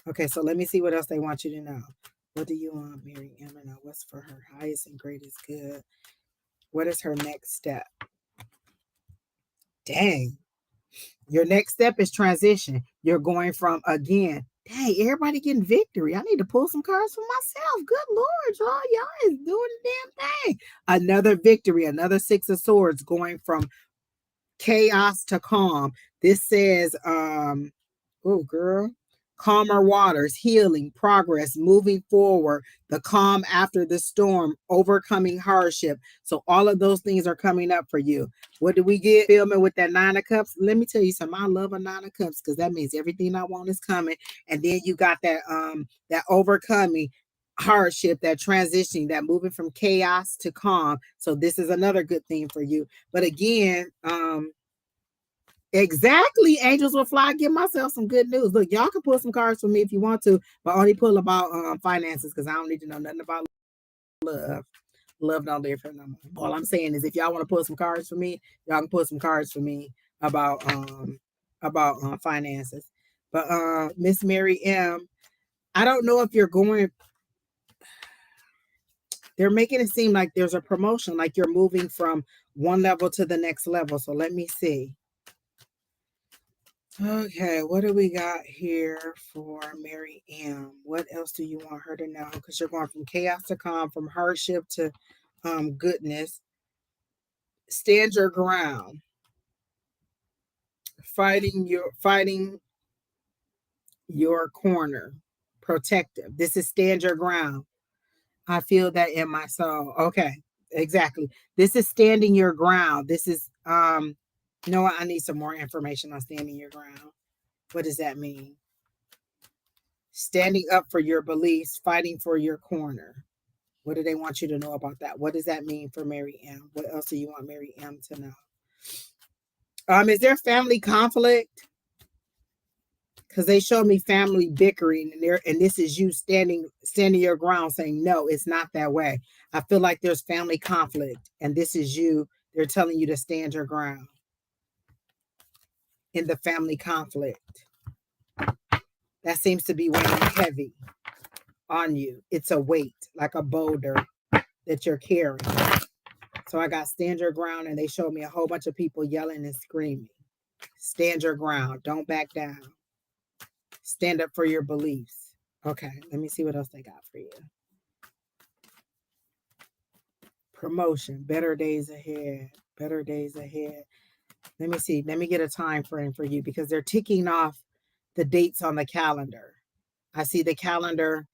Okay, so let me see what else they want you to know. What do you want Mary M to know? What's for her highest and greatest good? What is her next step? Dang. Your next step is transition. You're going from, again, Dang, everybody getting victory. I need to pull some cards for myself. Good Lord, y'all is doing the damn thing. Another victory, another Six of Swords going from chaos to calm. This says, oh girl, calmer waters, healing, progress, moving forward, the calm after the storm, overcoming hardship. So all of those things are coming up for you. What do we get? Filming with that Nine of Cups. Let me tell you something. I love a Nine of Cups because that means everything I want is coming. And then you got that overcoming hardship, that transitioning, that moving from chaos to calm. So this is another good thing for you. But again, exactly, angels will fly. Give myself some good news. Look, y'all can pull some cards for me if you want to, but only pull about finances because I don't need to know nothing about love. Love don't live here no more. All I'm saying is if y'all want to pull some cards for me, y'all can pull some cards for me about finances. But Miss Mary M, I don't know if you're going. They're making it seem like there's a promotion, like you're moving from one level to the next level. So let me see. Okay, what do we got here for Mary M? What else do you want her to know? Because you're going from chaos to calm, from hardship to goodness. Stand your ground. Fighting your corner. Protective. This is stand your ground. I feel that in my soul. Okay, exactly. This is standing your ground. This is you know what? I need some more information on standing your ground. What does that mean? Standing up for your beliefs, fighting for your corner. What do they want you to know about that? What does that mean for Mary M? What else do you want Mary M to know? Is there family conflict? Because they showed me family bickering, and this is you standing your ground, saying no, it's not that way. I feel like there's family conflict, and this is you. They're telling you to stand your ground in the family conflict. That seems to be weighing heavy on you. It's a weight, like a boulder that you're carrying. So I got stand your ground, and they showed me a whole bunch of people yelling and screaming. Stand your ground. Don't back down. Stand up for your beliefs. Okay, let me see what else they got for you. Promotion, better days ahead. Better days ahead. Let me see. Let me get a time frame for you because they're ticking off the dates on the calendar. I see the calendar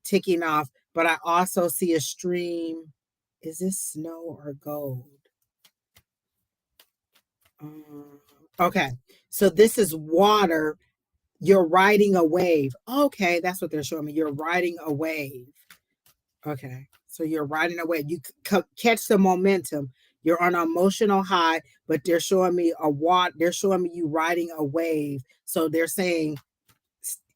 ticking off, but I also see a stream. Is this snow or gold? Okay, so this is water. You're riding a wave. Okay, that's what they're showing me. You're riding a wave. Okay, so you're riding a wave. You catch the momentum. You're on an emotional high, but they're showing me They're showing me you riding a wave. So they're saying,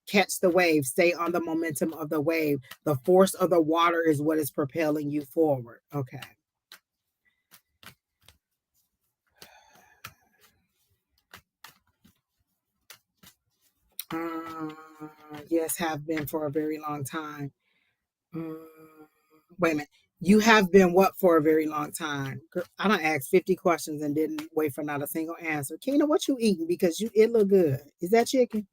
catch the wave. Stay on the momentum of the wave. The force of the water is what is propelling you forward. Okay. Yes, have been for a very long time. Wait a minute. You have been what for a very long time? I don't ask 50 questions and didn't wait for not a single answer. Kina, what you eating? Because it look good. Is that chicken?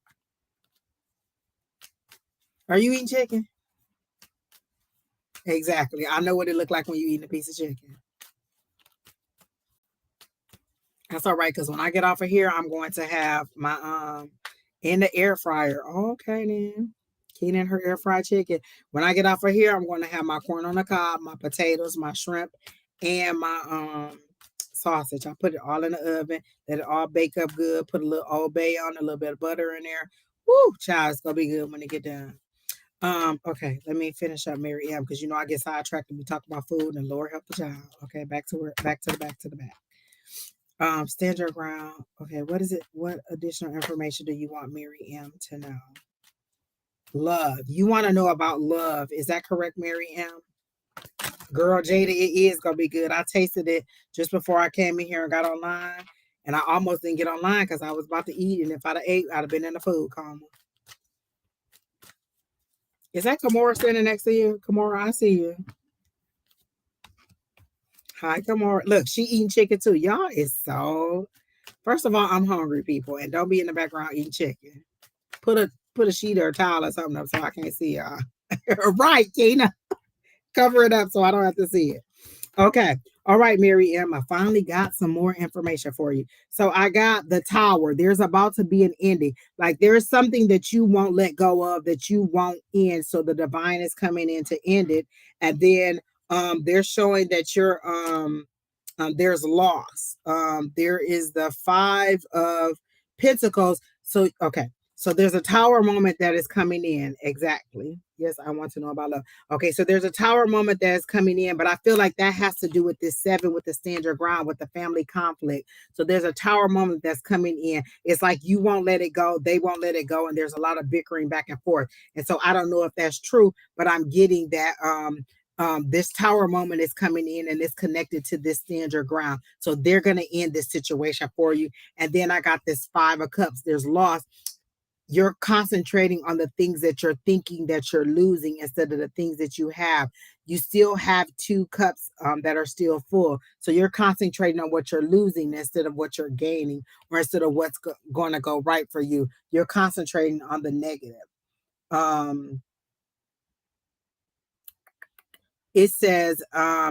Are you eating chicken? Exactly. I know what it looked like when you eating a piece of chicken. That's all right, because when I get off of here, I'm going to have my in the air fryer. Okay then. Keenan her air fried chicken. When I get off of here, I'm going to have my corn on the cob, my potatoes, my shrimp, and my sausage. I put it all in the oven, let it all bake up good, put a little Old Bay on, a little bit of butter in there. Woo, child, it's gonna be good when it get done. Okay, let me finish up Mary M because I get sidetracked and we talk about food and Lord help the child. Okay, back to work, back to the back. Stand your ground. Okay, what is it? What additional information do you want Mary M to know? Love. You want to know about love. Is that correct, Mary M? Girl, Jada, it is gonna be good. I tasted it just before I came in here and got online. And I almost didn't get online because I was about to eat. And if I'd have ate, I'd have been in the food coma. Is that Kamora standing next to you? Kamora, I see you. Hi, Kamora. Look, she eating chicken too. Y'all is so. First of all, I'm hungry, people, and don't be in the background eating chicken. Put a sheet or a towel or something up so I can't see y'all. Right, Tina. Cover it up so I don't have to see it. Okay. All right, Mary M. I finally got some more information for you. So I got the tower. There's about to be an ending. Like there's something that you won't let go of, that you won't end. So the divine is coming in to end it. And then they're showing that there's loss. There is the 5 of Pentacles. So okay. So there's a tower moment that is coming in. Exactly. Yes, I want to know about love. Okay, so there's a tower moment that is coming in, but I feel like that has to do with this 7, with the stand your ground, with the family conflict. So there's a tower moment that's coming in. It's like you won't let it go, they won't let it go, and there's a lot of bickering back and forth. And so I don't know if that's true, but I'm getting that this tower moment is coming in and it's connected to this stand your ground. So they're going to end this situation for you. And then I got this 5 of Cups. There's loss. You're concentrating on the things that you're thinking that you're losing instead of the things that you have. You still have 2 cups that are still full. So you're concentrating on what you're losing instead of what you're gaining, or instead of what's going to go right for you. You're concentrating on the negative. It says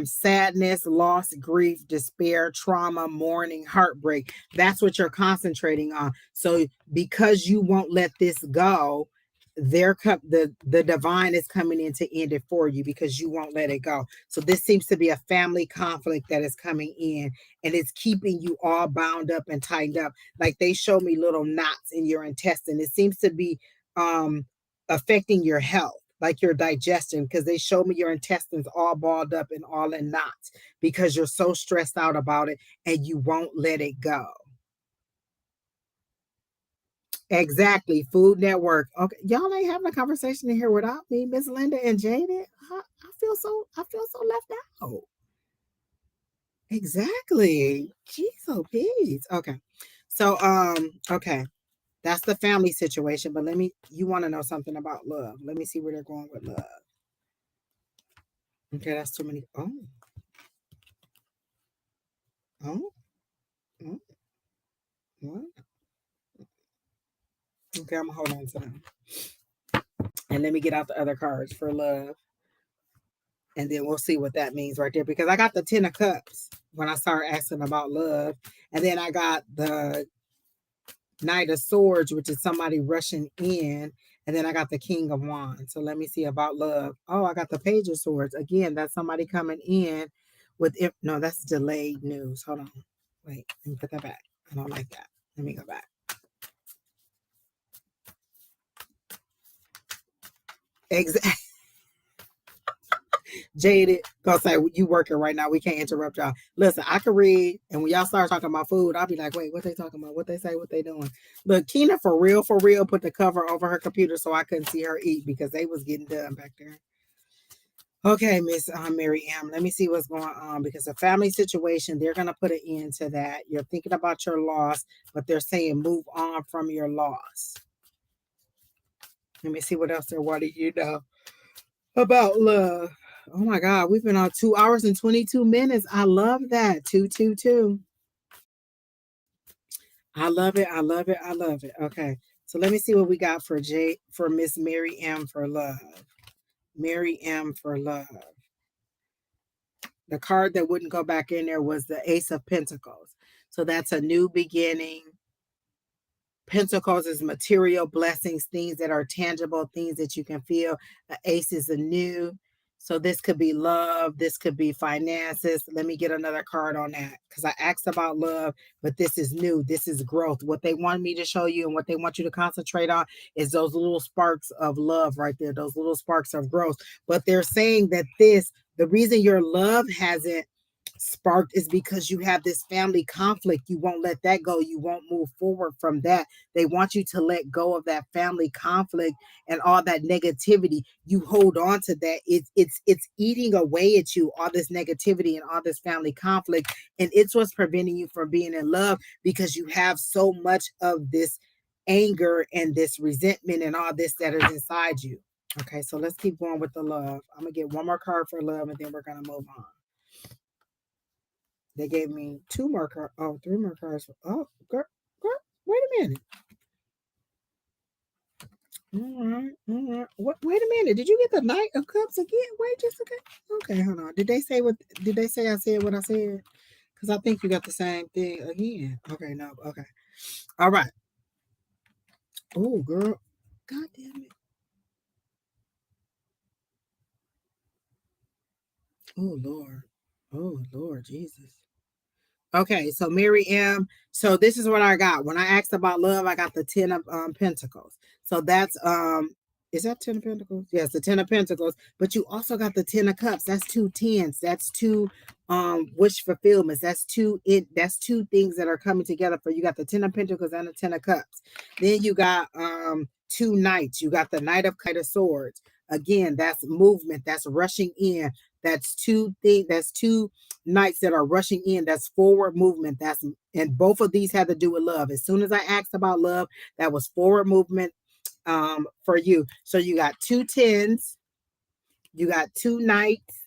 sadness, loss, grief, despair, trauma, mourning, heartbreak. That's what you're concentrating on. So because you won't let this go, the divine is coming in to end it for you because you won't let it go. So this seems to be a family conflict that is coming in, and it's keeping you all bound up and tightened up. Like they show me little knots in your intestine. It seems to be affecting your health, like your digestion, because they show me your intestines all balled up and all in knots because you're so stressed out about it and you won't let it go. Exactly. Food Network. Okay, y'all ain't having a conversation in here without me, Miss Linda and Jaden. I feel so left out. Exactly. Jeez, oh peace. Okay. So okay. That's the family situation, but you want to know something about love. Let me see where they're going with love. Okay, that's too many. Oh, oh, what? Okay, I'm gonna hold on to them. And let me get out the other cards for love. And then we'll see what that means right there. Because I got the 10 of Cups when I started asking about love. And then I got the Knight of Swords, which is somebody rushing in. And then I got the King of Wands. So let me see about love. Oh, I got the Page of Swords. Again, that's somebody coming in with no, that's delayed news. Hold on. Wait, let me put that back. I don't like that. Let me go back. Exactly. Jaded, gonna say you working right now. We can't interrupt y'all. Listen, I can read, and when y'all start talking about food, I'll be like, wait, what they talking about? What they say? What they doing? Look, Keena for real, put the cover over her computer so I couldn't see her eat because they was getting done back there. Okay, Miss Mary M. Let me see what's going on because the family situation, they're gonna put an end to that. You're thinking about your loss, but they're saying move on from your loss. Let me see what else they're wanting you to know about love. Oh my God, we've been on 2 hours and 22 minutes. I love that. 222. I love it. I love it. I love it. Okay. So let me see what we got for Miss Mary M for love. Mary M for love. The card that wouldn't go back in there was the Ace of Pentacles. So that's a new beginning. Pentacles is material blessings, things that are tangible, things that you can feel. The Ace is a new. So this could be love. This could be finances. Let me get another card on that because I asked about love, but this is new. This is growth. What they want me to show you and what they want you to concentrate on is those little sparks of love right there, those little sparks of growth. But they're saying that the reason your love hasn't sparked is because you have this family conflict. You won't let that go. You won't move forward from that. They want you to let go of that family conflict and all that negativity. You hold on to that. It's eating away at you, all this negativity and all this family conflict. And it's what's preventing you from being in love because you have so much of this anger and this resentment and all this that is inside you. Okay, so let's keep going with the love. I'm gonna get one more card for love and then we're gonna move on. They gave me 2 more cards. Oh, 3 more cards. Oh, girl, wait a minute. All right, all right. What? Wait a minute. Did you get the Knight of Cups again? Wait just a second. Okay, hold on. Did they say what? Did they say I said what I said? Because I think you got the same thing again. Okay, no. Okay. All right. Oh, girl. God damn it. Oh Lord. Oh Lord Jesus. Okay, so Mary M. So this is what I got. When I asked about love, I got the 10 of Pentacles. So that's is that 10 of Pentacles? Yes, the 10 of Pentacles. But you also got the 10 of Cups. That's two tens. That's two wish fulfillments. That's two things that are coming together for you. You got the 10 of Pentacles and the 10 of Cups. Then you got two knights. You got the Knight of Swords. Again, that's movement, that's rushing in. That's two knights that are rushing in. That's forward movement. And both of these had to do with love. As soon as I asked about love, that was forward movement for you. So you got two tens, you got two knights,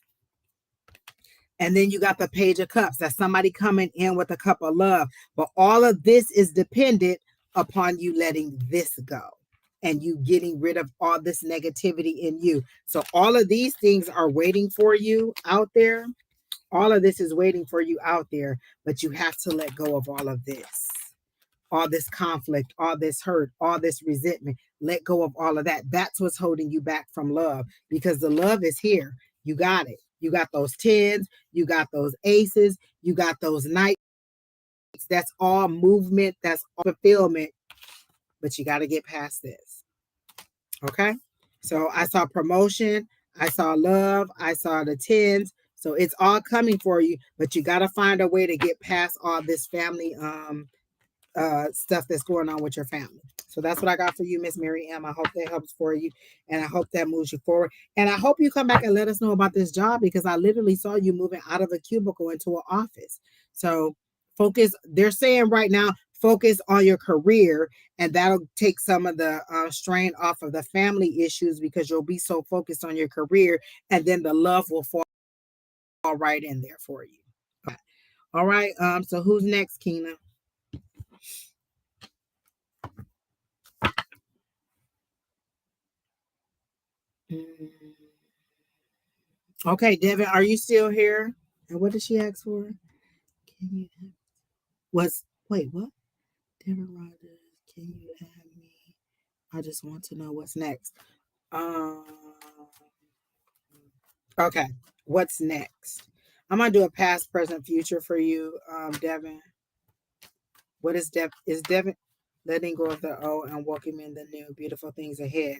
and then you got the Page of Cups. That's somebody coming in with a cup of love. But all of this is dependent upon you letting this go and you getting rid of all this negativity in you. So all of these things are waiting for you out there. All of this is waiting for you out there, but you have to let go of all of this. All this conflict, all this hurt, all this resentment. Let go of all of that. That's what's holding you back from love, because the love is here. You got it. You got those tens, you got those aces, you got those knights. That's all movement, that's all fulfillment, but you got to get past this. Okay? So I saw promotion, I saw love, I saw the tens. So it's all coming for you, but you got to find a way to get past all this family stuff that's going on with your family. So that's what I got for you, Miss Mary M. I hope that helps for you, and I hope that moves you forward. And I hope you come back and let us know about this job, because I literally saw you moving out of a cubicle into an office. So focus. They're saying right now, focus on your career, and that'll take some of the strain off of the family issues, because you'll be so focused on your career, and then the love will fall right in there for you. Okay. All right. So who's next, Keena? Okay, Devin, are you still here? And what did she ask for? Can you what's wait, what? Devin Rogers, can you add me? I just want to know what's next. Um okay, what's next? I'm gonna do a past, present, future for you, Devin. What is Devin letting go of the old and welcoming the new beautiful things ahead?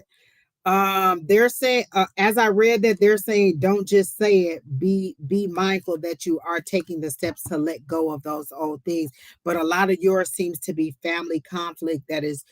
They're saying, as I read that, they're saying don't just say it, be mindful that you are taking the steps to let go of those old things. But a lot of yours seems to be family conflict that is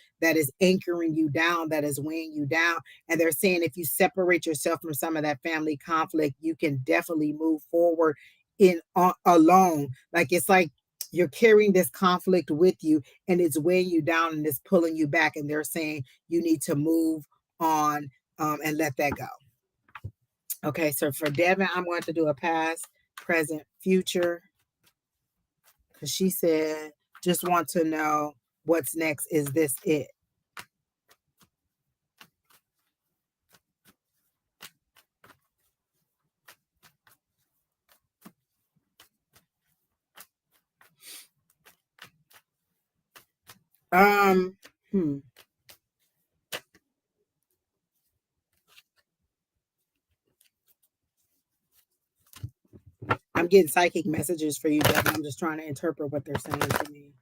anchoring you down, that is weighing you down. And they're saying if you separate yourself from some of that family conflict, you can definitely move forward in alone. Like it's like you're carrying this conflict with you, and it's weighing you down and it's pulling you back, and they're saying you need to move on and let that go. Okay, so for Devin, I'm going to do a past, present, future, because she said, just want to know what's next. Is this it? Um, hmm. I'm getting psychic messages for you, Devin. I'm just trying to interpret what they're saying to me.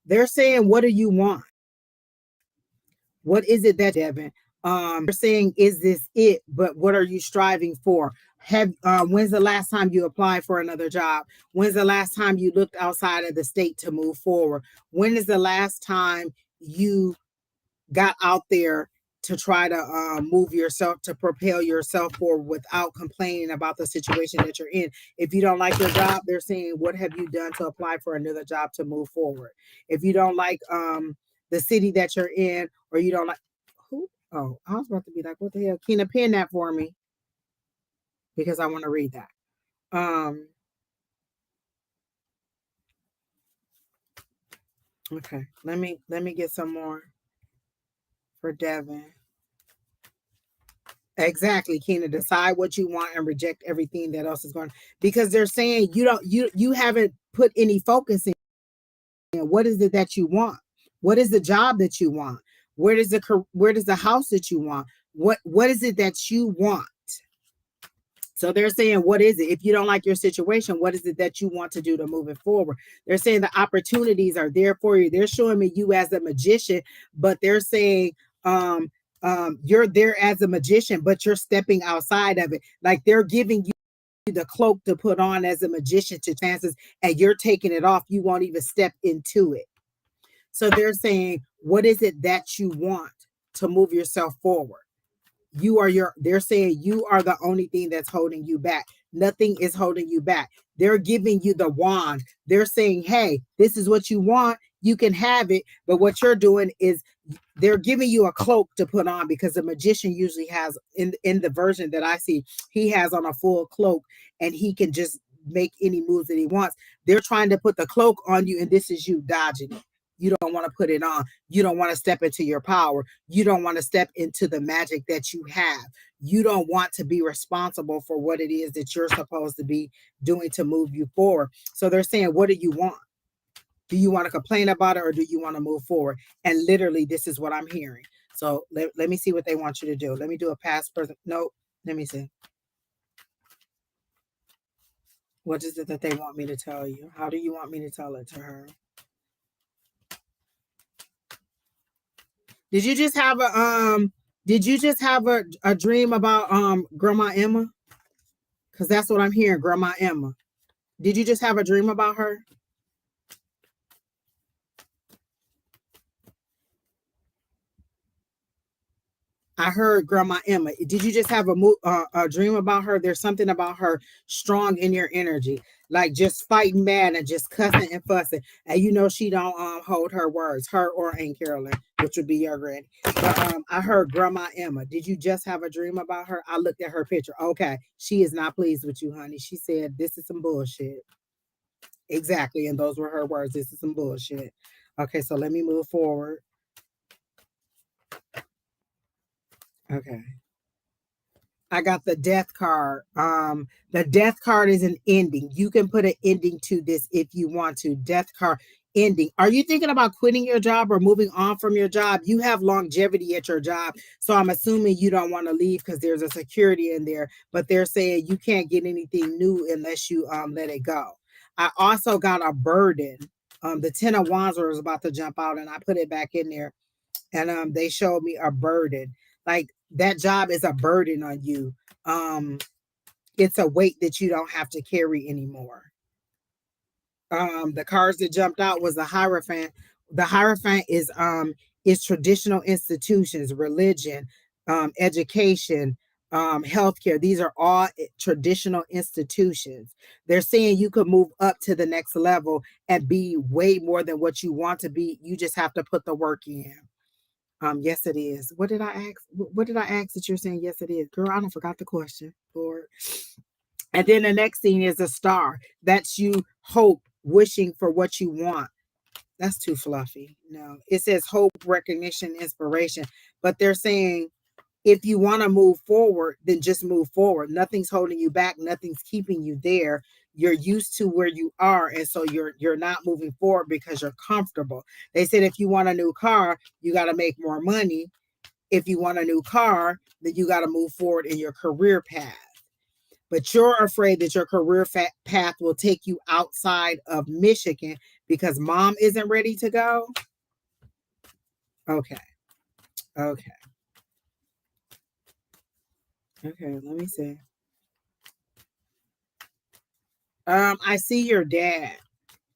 They're saying, what do you want? What is it that, Devin? They're saying, is this it? But what are you striving for? When's the last time you applied for another job? When's the last time you looked outside of the state to move forward? When is the last time you got out there to try to move yourself, to propel yourself forward without complaining about the situation that you're in? If you don't like your job, they're saying, what have you done to apply for another job to move forward? If you don't like the city that you're in, or you don't like who? Oh, I was about to be like, what the hell? Keena, pin that for me, because I want to read that. Um, Okay. Let me get some more for Devin. Exactly, Keena. Decide what you want and reject everything that else is going. Because they're saying you haven't put any focus in. What is it that you want? What is the job that you want? Where does the house that you want? What is it that you want? So they're saying, what is it? If you don't like your situation, what is it that you want to do to move it forward? They're saying the opportunities are there for you. They're showing me you as a magician, but they're saying um, you're there as a magician, but you're stepping outside of it. Like they're giving you the cloak to put on as a magician to chances, and you're taking it off. You won't even step into it. So they're saying, what is it that you want to move yourself forward? They're saying you are the only thing that's holding you back. Nothing is holding you back. They're giving you the wand. They're saying, hey, this is what you want, you can have it. But what you're doing is they're giving you a cloak to put on, because the magician usually has, in the version that I see, he has on a full cloak and he can just make any moves that he wants. They're trying to put the cloak on you, and this is you dodging it. You don't want to put it on. You don't want to step into your power. You don't want to step into the magic that you have. You don't want to be responsible for what it is that you're supposed to be doing to move you forward. So they're saying, what do you want? Do you want to complain about it, or do you want to move forward? And literally, this is what I'm hearing. So let me see what they want you to do. Let me do a past person. Nope. Let me see. What is it that they want me to tell you? How do you want me to tell it to her? Did you just have a dream about Grandma Emma? Because that's what I'm hearing, Grandma Emma. Did you just have a dream about her? I heard Grandma Emma. Did you just have a dream about her? There's something about her strong in your energy, like just fighting mad and just cussing and fussing. And you know she don't hold her words, her or Aunt Carolyn, which would be your granny. But I heard Grandma Emma. Did you just have a dream about her? I looked at her picture. Okay, she is not pleased with you, honey. She said this is some bullshit. Exactly, and those were her words. This is some bullshit. Okay, so let me move forward. Okay. I got the death card. The death card is an ending. You can put an ending to this if you want to. Death card ending. Are you thinking about quitting your job or moving on from your job? You have longevity at your job, so I'm assuming you don't want to leave because there's a security in there. But they're saying you can't get anything new unless you let it go. I also got a burden. The 10 of Wands was about to jump out, and I put it back in there, and they showed me a burden. Like that job is a burden on you. um it's a weight that you don't have to carry anymore. The cards that jumped out was the Hierophant. The Hierophant is traditional institutions, religion, education, healthcare. These are all traditional institutions. They're saying you could move up to the next level and be way more than what you want to be. You just have to put the work in. Yes, it is. What did I ask? What did I ask that you're saying? Yes, it is. Girl, I don't forgot the question, Lord. And then the next thing is a star. That's you hope, wishing for what you want. That's too fluffy. No, it says hope, recognition, inspiration. But they're saying if you want to move forward, then just move forward. Nothing's holding you back. Nothing's keeping you there. You're used to where you are, and so you're not moving forward because you're comfortable. They said if you want a new car, you got to make more money. If you want a new car, then you got to move forward in your career path. But you're afraid that your career path will take you outside of Michigan because mom isn't ready to go. Okay. Okay. Okay. Let me see. I see your dad.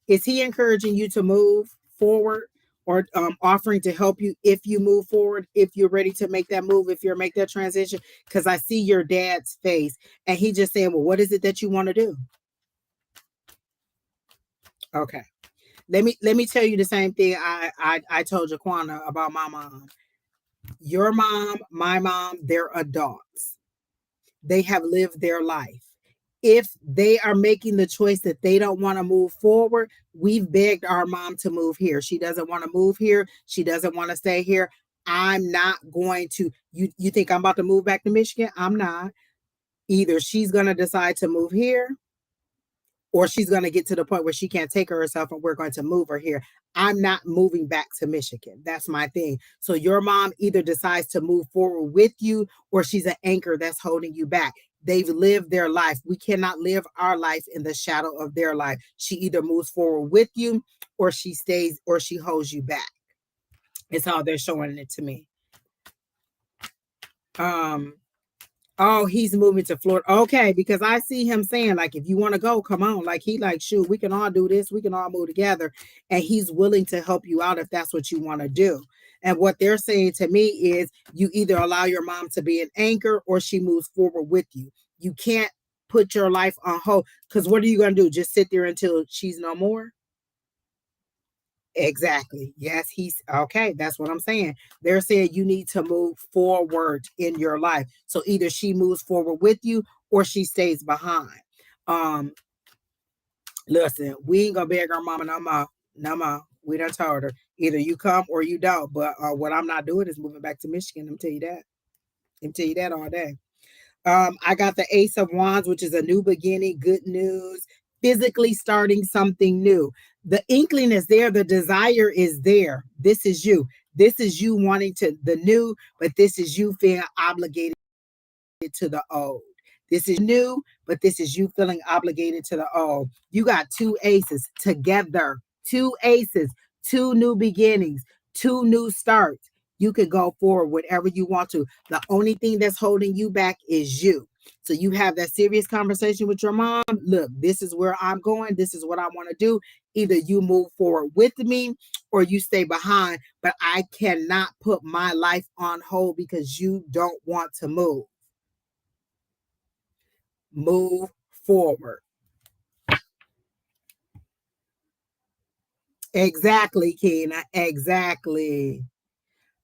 Is he encouraging you to move forward, or offering to help you if you move forward, if you're ready to make that move, if you're make that transition? Because I see your dad's face, and he just saying, well, what is it that you want to do? Okay. Let me tell you the same thing I told Jaquana about my mom. Your mom, my mom, they're adults. They have lived their life. if they are making the choice that they don't want to move forward, we've begged our mom to move here. She doesn't want to move here. She doesn't want to stay here. I'm not going to. You think I'm about to move back to Michigan? I'm not. Either she's going to decide to move here, or she's going to get to the point where she can't take her herself and we're going to move her here. I'm not moving back to Michigan. That's my thing. So your mom either decides to move forward with you, or she's an anchor that's holding you back. They've lived their life. We cannot live our life in the shadow of their life. She either moves forward with you, or she stays, or she holds you back. It's how they're showing it to me. Oh, he's moving to Florida. Okay, because I see him saying, like, if you want to go, come on. Like, he like, shoot, we can all do this. We can all move together. And he's willing to help you out if that's what you want to do. And what they're saying to me is you either allow your mom to be an anchor, or she moves forward with you. You can't put your life on hold, because what are you going to do? Just sit there until she's no more? Exactly. Yes, he's okay. That's what I'm saying. They're saying you need to move forward in your life. So either she moves forward with you, or she stays behind. Um, Listen, we ain't gonna beg our mama no more. No more. We done told her either you come or you don't. But what I'm not doing is moving back to Michigan. I'm tell you that. I'm tell you that all day. I got the Ace of Wands, which is a new beginning, good news, physically starting something new. The inkling is there, the desire is there. This is you. This is you wanting to the new, but this is you feeling obligated to the old. This is new, but this is you feeling obligated to the old. You got two aces together, two aces, two new beginnings, two new starts. You could go forward whatever you want to. The only thing that's holding you back is you. So you have that serious conversation with your mom. Look, this is where I'm going. This is what I want to do. Either you move forward with me, or you stay behind. But I cannot put my life on hold because you don't want to move. Move forward. Exactly, Keena. Exactly.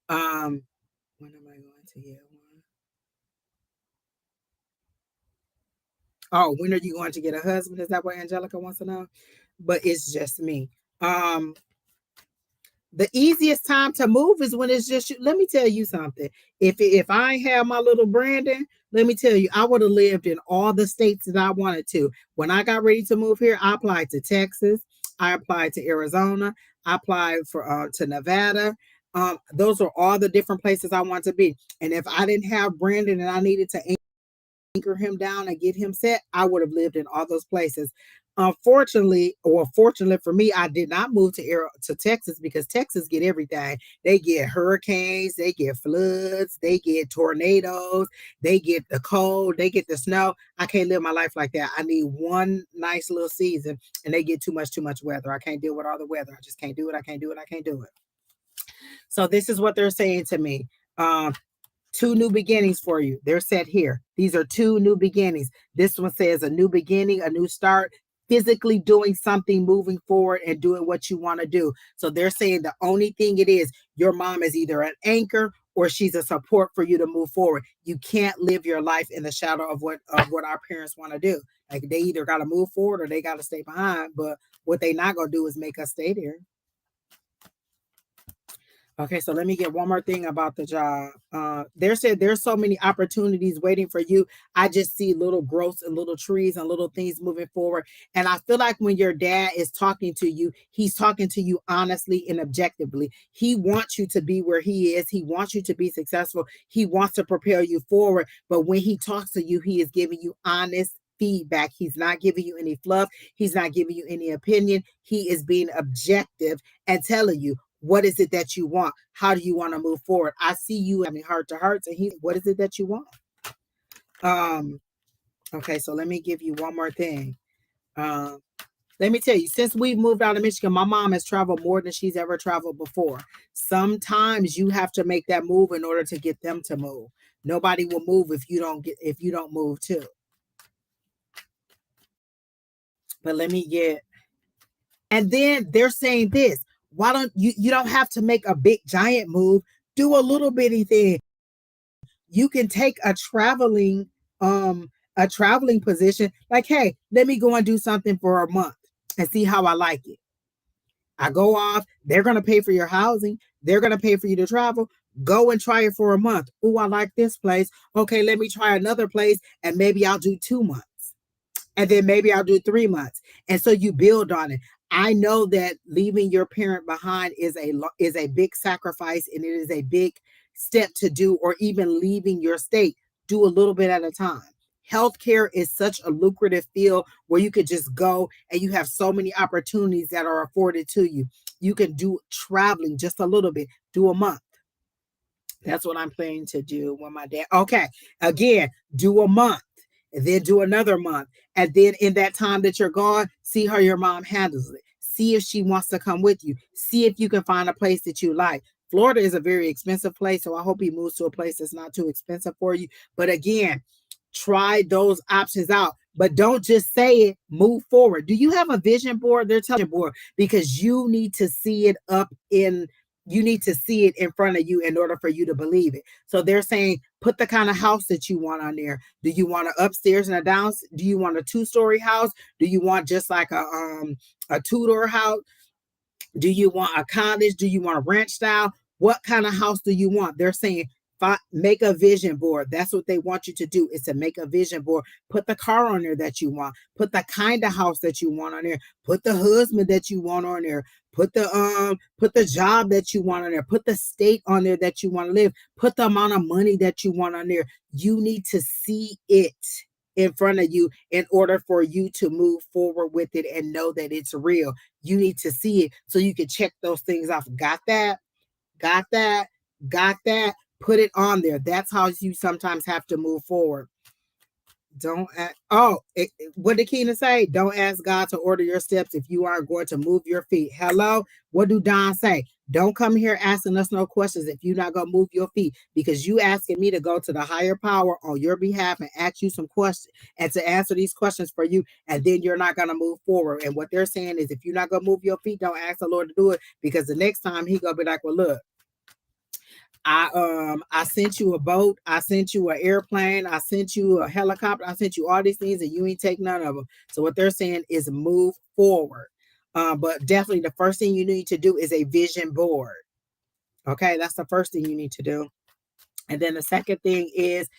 When am I going to get one? Oh, when are you going to get a husband? Is that what Angelica wants to know? But it's just me. Um, the easiest time to move is when it's just you. Let me tell you something. If I have my little Brandon, let me tell you, I would have lived in all the states that I wanted to. When I got ready to move here, I applied to Texas, I applied to Arizona, I applied for to Nevada. Those are all the different places I want to be. And if I didn't have Brandon and I needed to anchor him down and get him set, I would have lived in all those places. Unfortunately, or fortunately for me, I did not move to Texas, because Texas get everything. They get hurricanes, they get floods, they get tornadoes, they get the cold, they get the snow. I can't live my life like that. I need one nice little season, and they get too much weather. I can't deal with all the weather. I just can't do it. I can't do it. I can't do it. So this is what they're saying to me. Two new beginnings for you. They're set here. These are two new beginnings. This one says a new beginning, a new start, physically doing something, moving forward and doing what you want to do. So they're saying the only thing it is, your mom is either an anchor or she's a support for you to move forward. You can't live your life in the shadow of what our parents want to do. Like, they either got to move forward or they got to stay behind. But what they not going to do is make us stay there. Okay, so let me get one more thing about the job. There said there's so many opportunities waiting for you. I just see little growths and little trees and little things moving forward. And I feel like when your dad is talking to you, he's talking to you honestly and objectively. He wants you to be where he is. He wants you to be successful. He wants to propel you forward. But when he talks to you, he is giving you honest feedback. He's not giving you any fluff. He's not giving you any opinion. He is being objective and telling you, what is it that you want? How do you want to move forward? I see you having heart to hearts, and what is it that you want? Okay, so let me give you one more thing. Let me tell you, since we've moved out of Michigan, my mom has traveled more than she's ever traveled before. Sometimes you have to make that move in order to get them to move. Nobody will move if you don't move too. But let me get, and then they're saying this. Why don't you don't have to make a big giant move, do a little bitty thing. You can take a a traveling position, like, hey, let me go and do something for a month and see how I like it. I go off, they're going to pay for your housing, they're going to pay for you to travel. Go and try it for a month. Oh, I like this place. Okay, let me try another place, and maybe I'll do 2 months. And then maybe I'll do 3 months. And so you build on it. I know that leaving your parent behind is a big sacrifice, and it is a big step to do, or even leaving your state. Do a little bit at a time. Healthcare is such a lucrative field where you could just go and you have so many opportunities that are afforded to you. You can do traveling just a little bit, do a month. That's what I'm planning to do when my dad. Okay, again, do a month and then do another month. And then in that time that you're gone, see how your mom handles it. See if she wants to come with you. See if you can find a place that you like. Florida is a very expensive place, so I hope he moves to a place that's not too expensive for you. But again, try those options out. But don't just say it, move forward. Do you have a vision board? They're telling you board because you need to see it you need to see it in front of you in order for you to believe it. So they're saying put the kind of house that you want on there. Do you want an upstairs and a downstairs? Do you want a 2-story house? Do you want just like a 2-door house? Do you want a cottage? Do you want a ranch style? What kind of house do you want? They're saying make a vision board. That's what they want you to do, is to make a vision board. Put the car on there that you want. Put the kind of house that you want on there. Put the husband that you want on there. Put the job that you want on there. Put the state on there that you want to live. Put the amount of money that you want on there. You need to see it in front of you in order for you to move forward with it and know that it's real. You need to see it so you can check those things off. Got that? Got that? Got that? Put it on there. That's how you sometimes have to move forward. Don't what did Keena say? Don't ask God to order your steps if you aren't going to move your feet. Hello? What do Don say? Don't come here asking us no questions if you're not going to move your feet, because you asking me to go to the higher power on your behalf and ask you some questions and to answer these questions for you, and then you're not going to move forward. And what they're saying is, if you're not going to move your feet, don't ask the Lord to do it, because the next time he going to be like, well, look, I sent you a boat, I sent you an airplane, I sent you a helicopter, I sent you all these things and you ain't take none of them. So what they're saying is move forward. But definitely the first thing you need to do is a vision board. Okay, that's the first thing you need to do. And then the second thing is,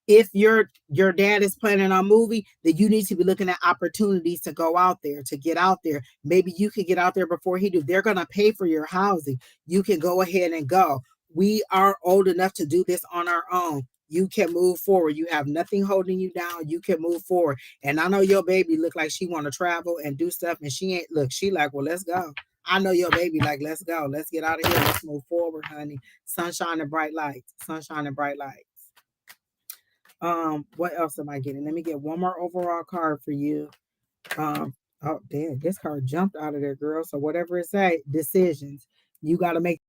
if your dad is planning on movie, then you need to be looking at opportunities to go out there, to get out there. Maybe you can get out there before he do. They're going to pay for your housing. You can go ahead and go. We are old enough to do this on our own. You can move forward. You have nothing holding you down. You can move forward. And I know your baby look like she want to travel and do stuff, and she ain't. Look, she like, well, let's go. I know your baby like, let's go. Let's get out of here. Let's move forward, honey. Sunshine and bright lights. Sunshine and bright lights. What else am I getting? Let me get one more overall card for you. Oh damn, this card jumped out of there, girl. So whatever it say, decisions. You gotta make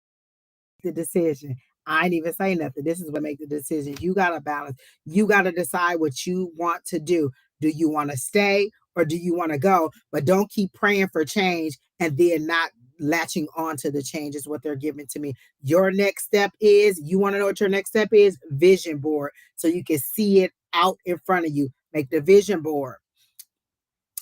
the decision. I ain't even say nothing. This is what make the decision. You gotta balance. You gotta decide what you want to do. Do you want to stay or do you want to go? But don't keep praying for change and then not latching on to the change is what they're giving to me. Your next step is, you want to know what your next step is? Vision board. So you can see it out in front of you. Make the vision board.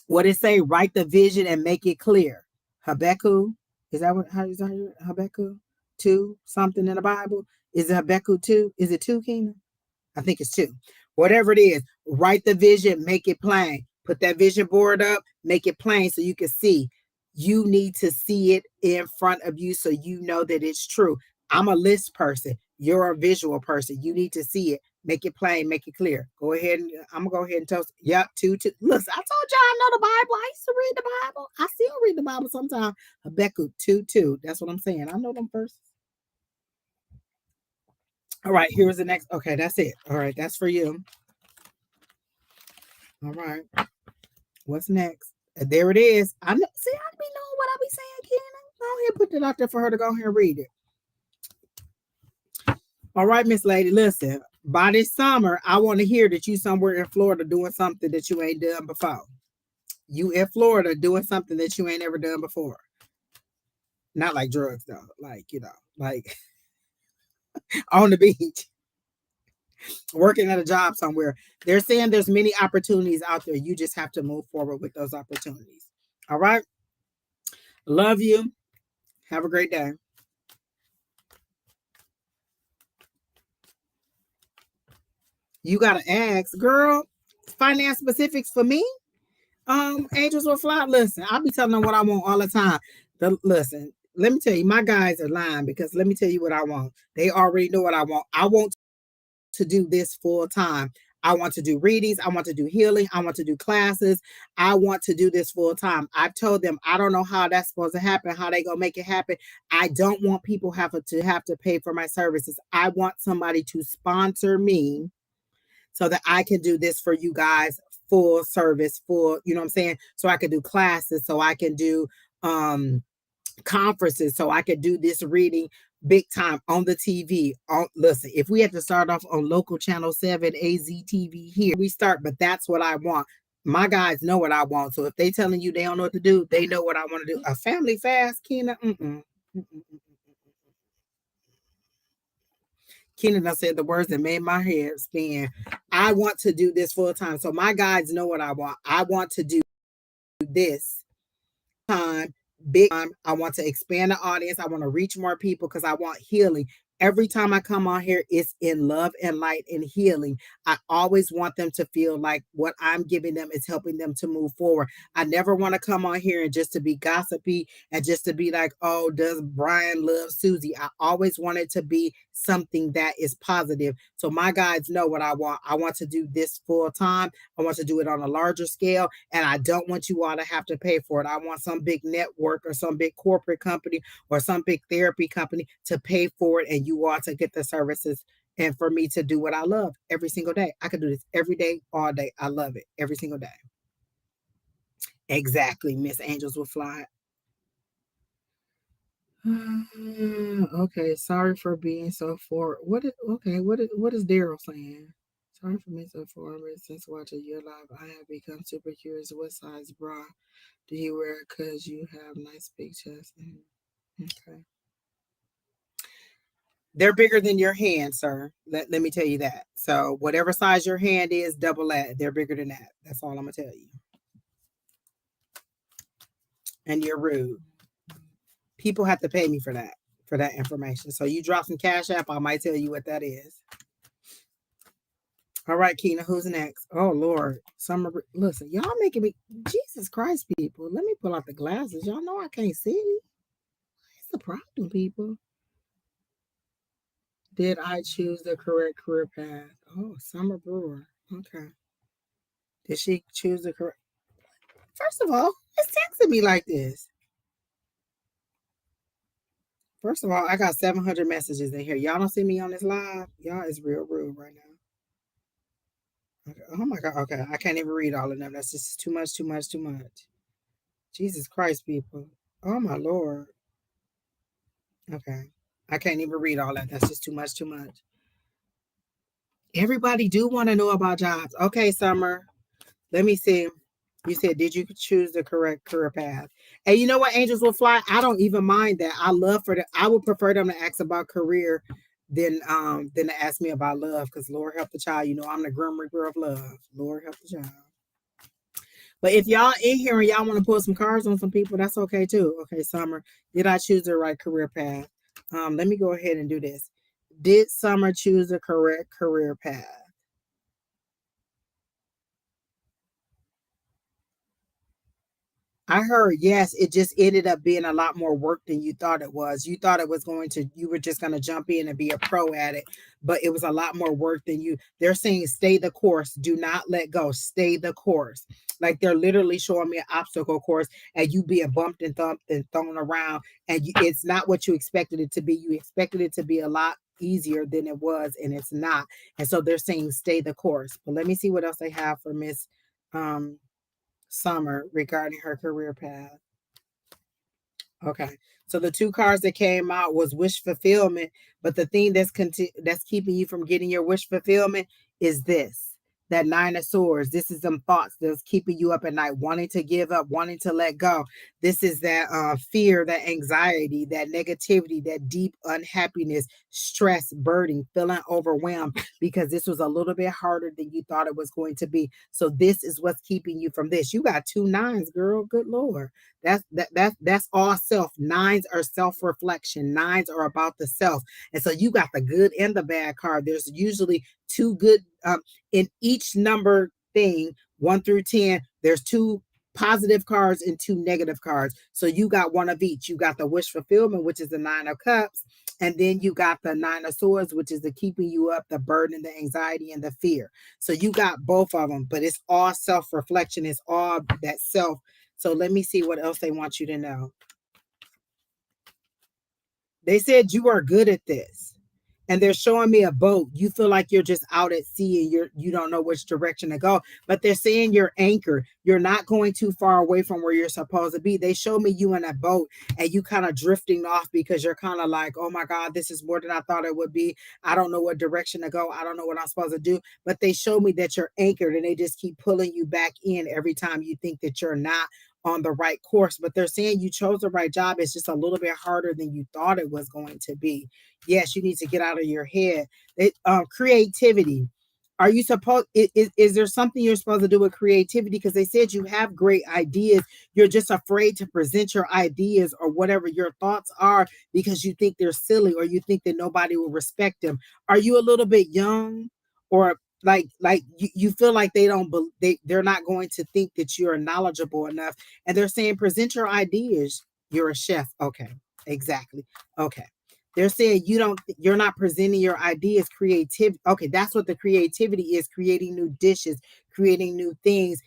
What it say? Write the vision and make it clear. Habakkuk. Is that what, how is that? Habakkuk 2, something in the Bible? Is it Habakkuk 2? Is it 2, Kingdom? I think it's 2. Whatever it is, write the vision, make it plain. Put that vision board up, make it plain so you can see. You need to see it in front of you so you know that it's true. I'm a list person. You're a visual person. You need to see it. Make it plain, make it clear. Go ahead and I'm gonna go ahead and toast. Yep, 2, 2. Look, I told y'all I know the Bible. I used to read the Bible. I still read the Bible sometimes. Habakkuk 2, 2. That's what I'm saying. I know them verses. All right, here's the next. Okay, that's it. All right, that's for you. All right. What's next? There it is. I know, see, I be knowing what I be saying, Kenan. Go ahead, put that out there for her to go here and read it. All right, Miss Lady, listen. By this summer, I want to hear that you somewhere in Florida doing something that you ain't done before. You in Florida doing something that you ain't ever done before. Not like drugs, though. Like, like on the beach. working at a job somewhere. They're saying there's many opportunities out there. You just have to move forward with those opportunities. All right. Love you. Have a great day. You gotta ask, girl, finance specifics for me. Angels will fly. Listen, I'll be telling them what I want all the time. Listen, let me tell you, my guys are lying because let me tell you what I want. They already know what I want. I want to do this full time. I want to do readings. I want to do healing. I want to do classes. I want to do this full time. I've told them I don't know how that's supposed to happen, how they gonna make it happen. I don't want people have to pay for my services. I want somebody to sponsor me so that I can do this for you guys full service, full, you know what I'm saying? So I can do classes, so I can do conferences, so I could do this reading big time on the TV. Listen, if we have to start off on local channel 7 AZTV here, we start, but that's what I want. My guys know what I want. So if they telling you they don't know what to do, they know what I want to do. A family fast, Keena. Keena done said the words that made my head spin. I want to do this full time. So my guys know what I want. I want to do this time, big time. I want to expand the audience. I want to reach more people because I want healing. Every time I come on here, it's in love and light and healing. I always want them to feel like what I'm giving them is helping them to move forward. I never want to come on here and just to be gossipy and just to be like, oh, does Brian love Susie? I always want it to be something that is positive. So my guys know what I want. I want to do this full time. I want to do it on a larger scale. And I don't want you all to have to pay for it. I want some big network or some big corporate company or some big therapy company to pay for it, and you all to get the services and for me to do what I love every single day. I can do this every day, all day. I love it every single day. Exactly. Miss Angels will fly. Okay, sorry for being so forward. What is Daryl saying? Sorry for being so forward. Since watching your live, I have become super curious. What size bra do you wear? Cause you have nice big chest. Okay. They're bigger than your hand, sir. Let me tell you that. So whatever size your hand is, double that. They're bigger than that. That's all I'm gonna tell you. And you're rude. People have to pay me for that information. So you drop some cash app, I might tell you what that is. All right, Keena, who's next? Oh Lord, Summer. Listen, y'all making me Jesus Christ, people. Let me pull out the glasses. Y'all know I can't see. What's the problem, people? Did I choose the correct career path? Oh, Summer Brewer. Okay. Did she choose the correct? First of all, it's texting me like this. First of all, I got 700 messages in here. Y'all don't see me on this live. Y'all is real rude right now. Okay. Oh my God. Okay. I can't even read all of them. That's just too much, too much, too much. Jesus Christ, people. Oh my Lord. Okay. I can't even read all that. That's just too much, too much. Everybody do want to know about jobs. Okay, Summer. Let me see. You said, did you choose the correct career path? And you know what, Angels will fly. I don't even mind that. I love for the. I would prefer them to ask about career than to ask me about love. Because Lord help the child. You know I'm the grim reaper of love. Lord help the child. But if y'all in here and y'all want to put some cards on some people, that's okay too. Okay, Summer, did I choose the right career path? Let me go ahead and do this. Did Summer choose the correct career path? I heard yes, it just ended up being a lot more work than you thought it was. You thought it was you were just going to jump in and be a pro at it, but it was a lot more work than you. They're saying stay the course, do not let go, stay the course. Like they're literally showing me an obstacle course and you being bumped and thumped and thrown around, and it's not what you expected it to be. You expected it to be a lot easier than it was, and it's not. And so they're saying stay the course. But let me see what else they have for Miss um Summer regarding her career path. Okay. So the two cards that came out was wish fulfillment, but the thing that's keeping you from getting your wish fulfillment is this. That Nine of Swords. This is them thoughts that's keeping you up at night, wanting to give up, wanting to let go. This is that fear, that anxiety, that negativity, that deep unhappiness, stress, burden, feeling overwhelmed because this was a little bit harder than you thought it was going to be. So this is what's keeping you from this. You got two nines, girl. Good Lord. That's all self. Nines are self-reflection. Nines are about the self. And so you got the good and the bad card. There's usually two good in each number thing, 1 through 10. There's two positive cards and two negative cards. So you got one of each. You got the wish fulfillment, which is the Nine of Cups, and then you got the Nine of Swords, which is the keeping you up, the burden, the anxiety, and the fear. So you got both of them, but it's all self-reflection. It's all that self. So let me see what else they want you to know. They said you are good at this. And they're showing me a boat. You feel like you're just out at sea and you don't know which direction to go. But they're saying you're anchored. You're not going too far away from where you're supposed to be. They show me you in a boat and you kind of drifting off because you're kind of like, oh my God, this is more than I thought it would be. I don't know what direction to go. I don't know what I'm supposed to do. But they show me that you're anchored and they just keep pulling you back in every time you think that you're not on the right course. But they're saying you chose the right job. It's just a little bit harder than you thought it was going to be. Yes, you need to get out of your head. Creativity. Are you supposed, is there something you're supposed to do with creativity? Because they said you have great ideas. You're just afraid to present your ideas or whatever your thoughts are because you think they're silly or you think that nobody will respect them. Are you a little bit young, or like you feel like they're not going to think that you're knowledgeable enough? And they're saying present your ideas. You're a chef. Okay, exactly. Okay. They're saying you're not presenting your ideas, creativity. Okay, that's what the creativity is: creating new dishes, creating new things,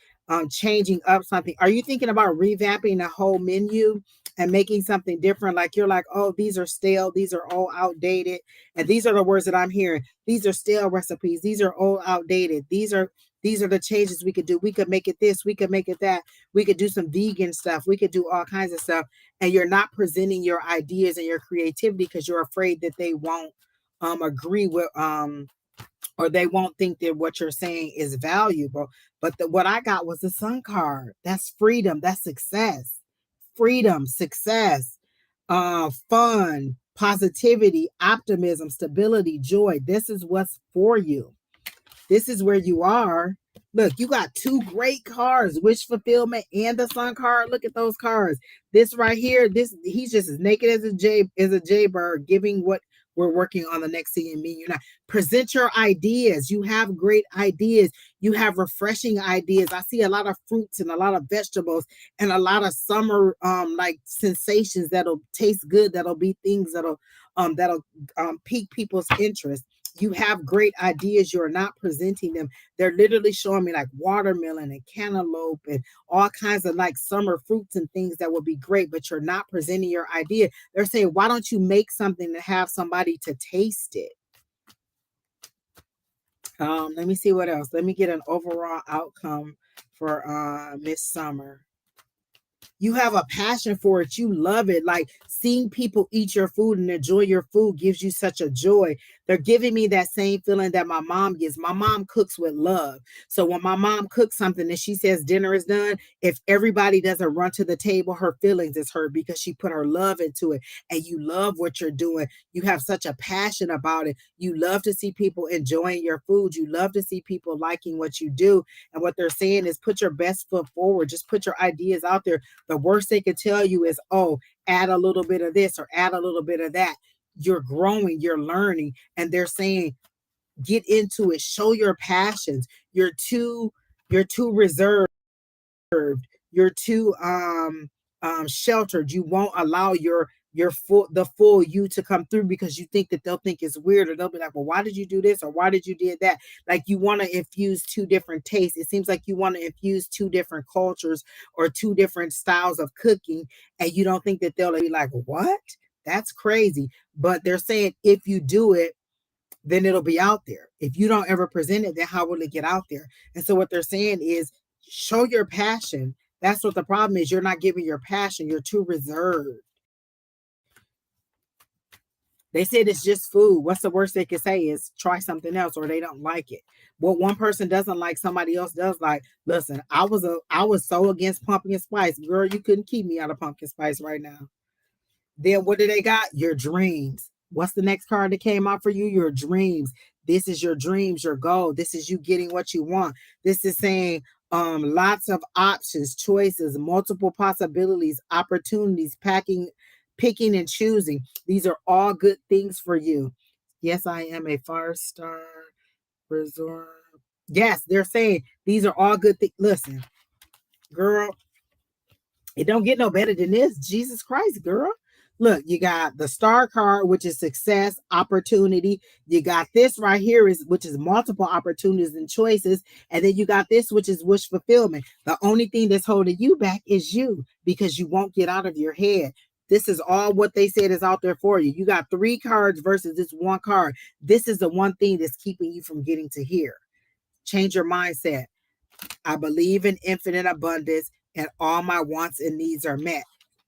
changing up something. Are you thinking about revamping the whole menu and making something different? Like you're like, oh, these are stale, these are all outdated, and these are the words that I'm hearing. These are stale recipes. These are all outdated. These are the changes we could do. We could make it this. We could make it that. We could do some vegan stuff. We could do all kinds of stuff. And you're not presenting your ideas and your creativity because you're afraid that they won't agree with or they won't think that what you're saying is valuable. But what I got was the Sun card. That's freedom. That's success. Freedom, success, fun, positivity, optimism, stability, joy. This is what's for you. This is where you are. Look, you got two great cards, wish fulfillment and the Sun card. Look at those cards. This right here, he's just as naked as a jaybird, giving what we're working on the next thing. And me, you're not. Present your ideas. You have great ideas. You have refreshing ideas. I see a lot of fruits and a lot of vegetables and a lot of summer like sensations that'll taste good. That'll be things that'll pique people's interest. You have great ideas. You're not presenting them. They're literally showing me like watermelon and cantaloupe and all kinds of like summer fruits and things that will be great, but you're not presenting your idea. They're saying, why don't you make something to have somebody to taste it? Let me see what else. Let me get an overall outcome for Miss Summer. You have a passion for it. You love it. Like seeing people eat your food and enjoy your food gives you such a joy. They're giving me that same feeling that my mom gives. My mom cooks with love. So when my mom cooks something and she says dinner is done, if everybody doesn't run to the table, her feelings is hurt because she put her love into it. And you love what you're doing. You have such a passion about it. You love to see people enjoying your food. You love to see people liking what you do. And what they're saying is put your best foot forward. Just put your ideas out there. The worst they could tell you is, oh, add a little bit of this or add a little bit of that. You're growing, you're learning. And they're saying, get into it, show your passions. You're too reserved. You're too sheltered. You won't allow the full you to come through because you think that they'll think it's weird, or they'll be like, well, why did you do this, or why did you did that? Like you want to infuse two different tastes. It seems like you want to infuse two different cultures or two different styles of cooking, and you don't think that they'll be like, what? That's crazy. But they're saying if you do it, then it'll be out there. If you don't ever present it, then how will it get out there? And so what they're saying is show your passion. That's what the problem is. You're not giving your passion. You're too reserved. They said it's just food. What's the worst they could say is try something else or they don't like it. What one person doesn't like, somebody else does like. Listen, I was so against pumpkin spice. Girl, you couldn't keep me out of pumpkin spice right now. Then what do they got? Your dreams. What's the next card that came out for you? Your dreams. This is your dreams, your goal. This is you getting what you want. This is saying lots of options, choices, multiple possibilities, opportunities, picking and choosing. These are all good things for you. Yes, I am a 5-star resort. Yes, they're saying these are all good things. Listen, girl, it don't get no better than this. Jesus Christ, girl. Look, you got the star card, which is success, opportunity. You got this right here, which is multiple opportunities and choices. And then you got this, which is wish fulfillment. The only thing that's holding you back is you, because you won't get out of your head. This is all what they said is out there for you. You got 3 cards versus this one card. This is the one thing that's keeping you from getting to here. Change your mindset. I believe in infinite abundance and all my wants and needs are met.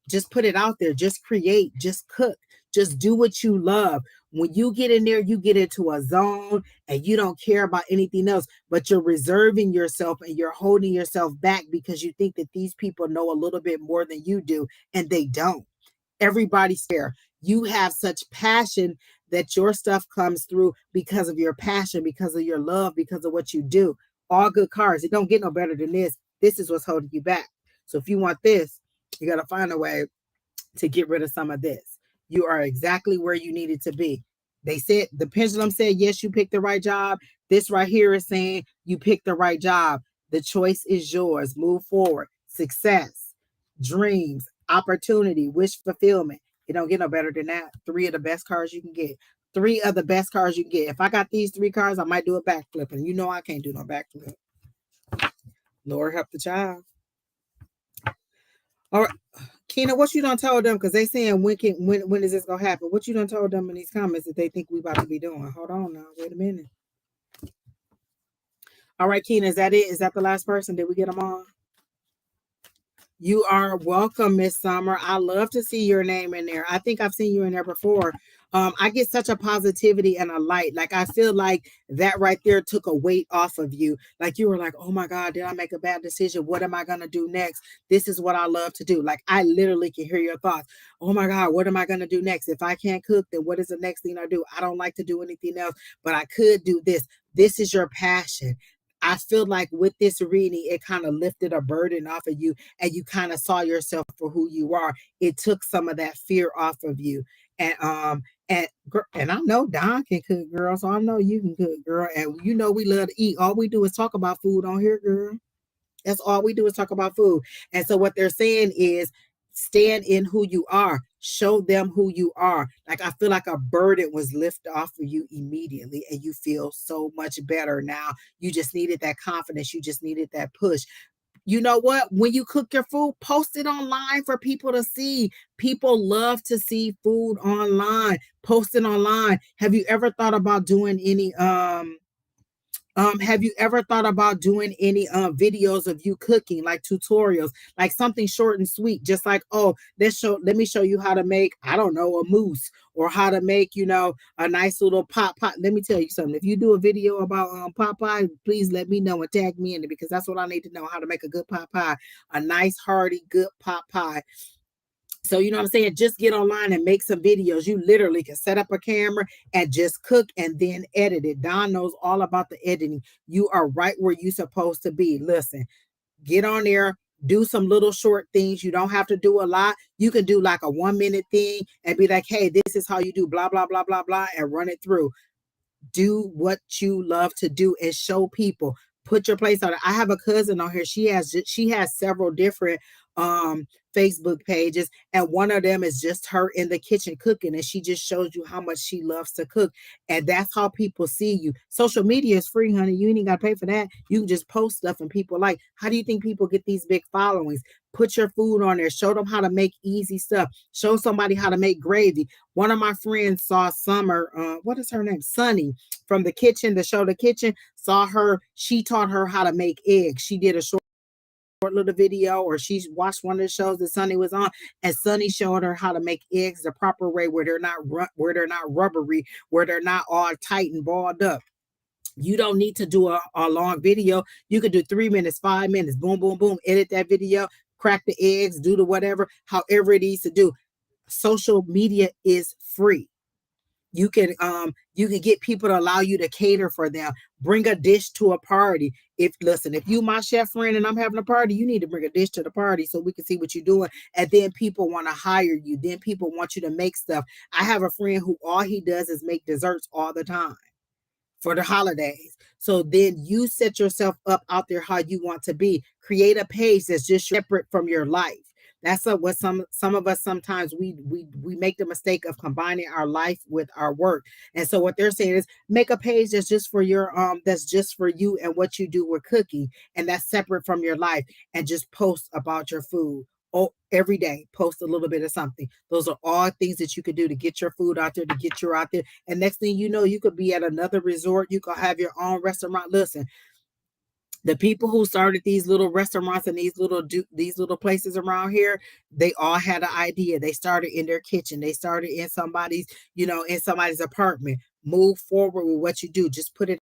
Just put it out there. Just create. Just cook. Just do what you love. When you get in there, you get into a zone and you don't care about anything else, but you're reserving yourself and you're holding yourself back because you think that these people know a little bit more than you do, and they don't. Everybody's there. You have such passion that your stuff comes through because of your passion, because of your love, because of what you do. All good cards. It don't get no better than this. This is what's holding you back. So if you want this, you got to find a way to get rid of some of this. You are exactly where you needed to be. They said, the pendulum said, yes, you picked the right job. This right here is saying you picked the right job. The choice is yours. Move forward. Success, dreams, opportunity, wish fulfillment. It don't get no better than that. 3 of the best cards you can get. 3 of the best cards you can get. If I got these 3 cards, I might do a backflip. And you know I can't do no backflip. Lord help the child. All right. Keena, what you done told them? Because they saying when is this gonna happen? What you done told them in these comments that they think we about to be doing? Hold on now. Wait a minute. All right, Keena, is that it? Is that the last person? Did we get them on? You are welcome, Miss Summer. I love to see your name in there. I think I've seen you in there before. I get such a positivity and a light. Like, I feel like that right there took a weight off of you. Like, you were like, oh my God, did I make a bad decision? What am I going to do next? This is what I love to do. Like, I literally can hear your thoughts. Oh my God, what am I going to do next? If I can't cook, then what is the next thing I do? I don't like to do anything else, but I could do this. This is your passion. I feel like with this reading, it kind of lifted a burden off of you and you kind of saw yourself for who you are. It took some of that fear off of you. And I know Don can cook, girl, so I know you can cook, girl. And you know we love to eat. All we do is talk about food on here, girl. That's all we do is talk about food. And so what they're saying is stand in who you are. Show them who you are. Like, I feel like a burden was lifted off of you immediately and you feel so much better now. You just needed that confidence. You just needed that push. You know what? When you cook your food, post it online for people to see. People love to see food online. Post it online. Have you ever thought about doing any have you ever thought about doing any videos of you cooking, like tutorials, like something short and sweet, just like, oh, let me show you how to make, I don't know, a mousse, or how to make, a nice little pot pie. Let me tell you something. If you do a video about pot pie, please let me know and tag me in it, because that's what I need to know, how to make a good pot pie, a nice hearty good pot pie. So, you know what I'm saying? Just get online and make some videos. You literally can set up a camera and just cook and then edit it. Don knows all about the editing. You are right where you're supposed to be. Listen, get on there, do some little short things. You don't have to do a lot. You can do like a 1-minute thing and be like, hey, this is how you do blah, blah, blah, blah, blah, and run it through. Do what you love to do and show people. Put your place on it. I have a cousin on here. She has several different Facebook pages, and one of them is just her in the kitchen cooking, and she just shows you how much she loves to cook, and that's how people see you. Social media is free, honey. You ain't got to pay for that. You can just post stuff and people like. How do you think people get these big followings? Put your food on there. Show them how to make easy stuff. Show somebody how to make gravy. One of my friends saw Summer, what is her name? Sunny, from the kitchen, the show The Kitchen, saw her. She taught her how to make eggs. She did a short short little video, or she watched one of the shows that Sunny was on, and Sunny showed her how to make eggs the proper way, where they're not rubbery, where they're not all tight and balled up. You don't need to do a long video. You could do 3 minutes, 5 minutes, boom, boom, boom, edit that video, crack the eggs, do the whatever, however it needs to do. Social media is free. You can get people to allow you to cater for them. Bring a dish to a party. If you my chef friend and I'm having a party, you need to bring a dish to the party so we can see what you're doing. And then people want to hire you. Then people want you to make stuff. I have a friend who all he does is make desserts all the time for the holidays. So then you set yourself up out there how you want to be. Create a page that's just separate from your life. That's what some of us sometimes we make the mistake of combining our life with our work. And so what they're saying is make a page that's just for you and what you do with cooking, and that's separate from your life, and just post about your food. Oh, every day post a little bit of something. Those are all things that you could do to get your food out there, to get you out there. And next thing you know, you could be at another resort, you could have your own restaurant. Listen, the people who started these little restaurants and these little places around here, they all had an idea. They started in their kitchen, they started in somebody's apartment. Move forward with what you do. Just put it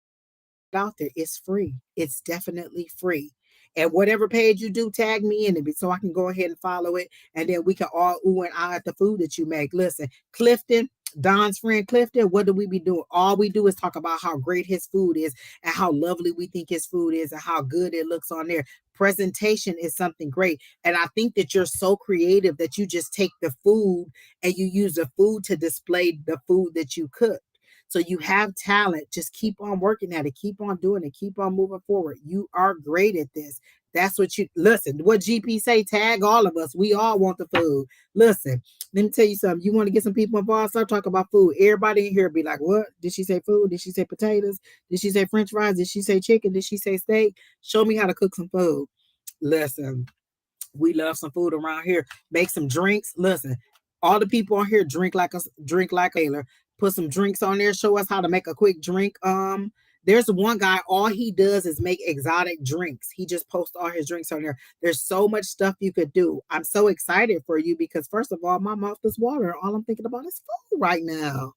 out there. It's free. It's definitely free. And whatever page you do, tag me in it so I can go ahead and follow it. And then we can all ooh and ah at the food that you make. Listen, Clifton, Don's friend Clifton, what do we be doing? All we do is talk about how great his food is and how lovely we think his food is and how good it looks on there. Presentation is something great. And I think that you're so creative that you just take the food and you use the food to display the food that you cook. So you have talent. Just keep on working at it. Keep on doing it. Keep on moving forward. You are great at this. That's what you listen. What GP say? Tag all of us. We all want the food. Listen, let me tell you something. You want to get some people involved? Start talking about food. Everybody in here be like, "What did she say? Food? Did she say potatoes? Did she say French fries? Did she say chicken? Did she say steak? Show me how to cook some food." Listen, we love some food around here. Make some drinks. Listen, all the people on here drink like a sailor. Put some drinks on there. Show us how to make a quick drink. There's one guy, all he does is make exotic drinks. He just posts all his drinks on there. There's so much stuff you could do. I'm so excited for you because first of all, my mouth is watering. All I'm thinking about is food right now.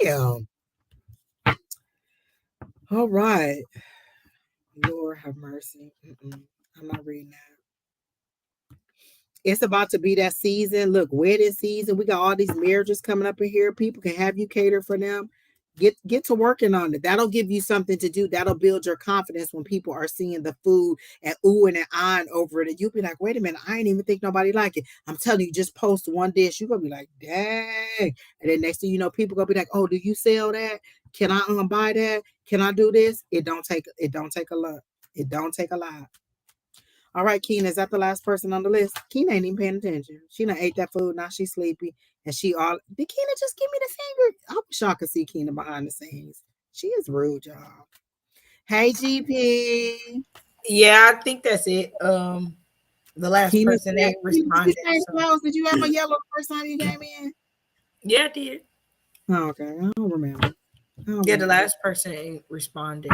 Yeah. All right. Lord have mercy. I'm not reading that. It's about to be that season. Look, wedding season. We got all these marriages coming up in here. People can have you cater for them. Get to working on it. That'll give you something to do. That'll build your confidence when people are seeing the food and oohing and eyeing over it. And you'll be like, wait a minute, I ain't even think nobody like it. I'm telling you, just post one dish. You're gonna be like, dang. And then next thing you know, people gonna be like, oh, do you sell that? Can I buy that? Can I do this? It don't take a lot. It don't take a lot. All right, Keena, is that the last person on the list? Keena ain't even paying attention. She done ate that food. Now she's sleepy. And did Keena just give me the finger? I wish y'all could see Keena behind the scenes. She is rude, y'all. Hey, GP. Yeah, I think that's it. The last Keena person said, that responded. did you say So. clothes? Did you have a yellow the first time you came in? Yeah, I did. Oh, okay. I don't remember. Yeah, the last person responding.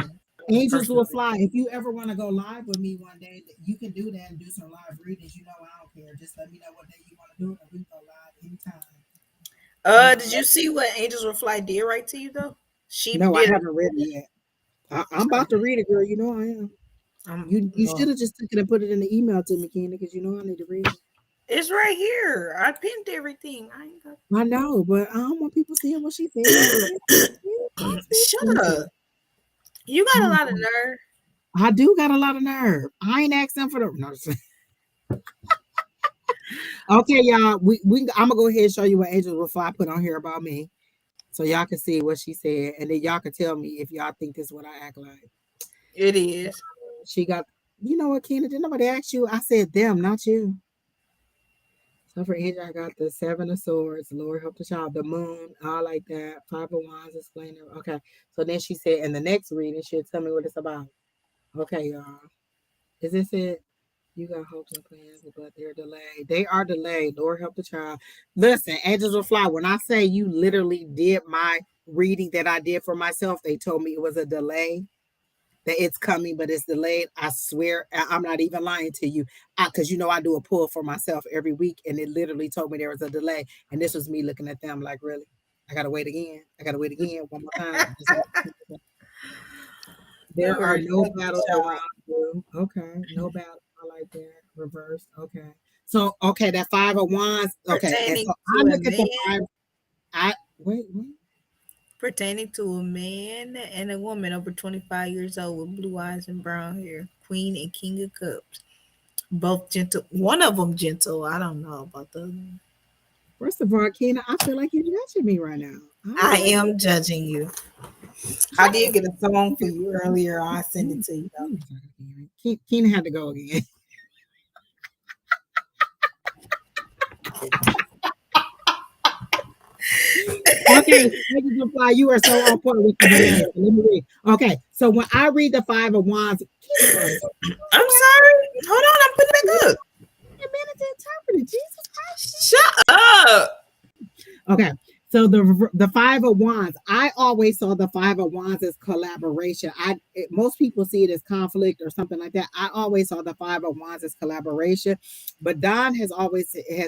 Angels will Personally. fly. If you ever want to go live with me one day, you can do that and do some live readings. You know, I don't care. Just let me know what day you want to do it, and we can go live anytime. Did you see what Angels Will Fly did right to you though? She No, I did it. haven't read it yet. I'm about to read it, girl. You know I am. You should Well, have just taken and put it in the email to me, Keena, because you know I need to read it. it's right here. I pinned everything. I ain't got. I know, but I don't want people seeing what she said. I'll see Shut up. You got a lot of nerve. I do got a lot of nerve. I ain't asking for the no. Okay, y'all. I'm gonna go ahead and show you what Angel will Fly put on here about me, so y'all can see what she said, and then y'all can tell me if y'all think this is what I act like. It is. She got, you know what, Keena? Did nobody ask you? I said them, not you. So for Angel, I got the Seven of Swords, Lord help the child, the moon, all like that. Five of Wands, explaining. Okay. So then she said, in the next reading, she'll tell me what it's about. Okay, y'all. Is this it? You got hopes and plans, but they're delayed. They are delayed. Lord help the child. Listen, Angels will fly. When I say you literally did my reading that I did for myself, they told me it was a delay. that it's coming, but it's delayed. I swear, I'm not even lying to you, because I do a pull for myself every week, and it literally told me there was a delay, and this was me looking at them like, really, I gotta wait again. I gotta wait again one more time. There are Lord, no help me, battles child. around you. Okay, no battle. I like that. Reversed. Okay. So okay, that 5 of Wands. Okay, and Pertaining so to I a look at the man, five. I wait. What? pertaining to a man and a woman over 25 years old with blue eyes and brown hair, Queen and King of Cups. Both gentle. One of them gentle. I don't know about the other one. First of all, Keena, I feel like you're judging me right now. I don't I like am judging you. how I you. did get a song for Okay. you earlier. I'll send it to you though. Keena had to go again. Okay, Ladies of Fly, you are so on point with the delay. So let me read. Okay, so when I read the 5 of Wands, Keena gonna take I'm sorry. Hold on, I'm putting it back up. a minute to interpret it. Jesus Christ. Shut up. Okay. So the 5 of Wands, I always saw the 5 of Wands as collaboration. Most people see it as conflict or something like that. I always saw the 5 of Wands as collaboration, but Don has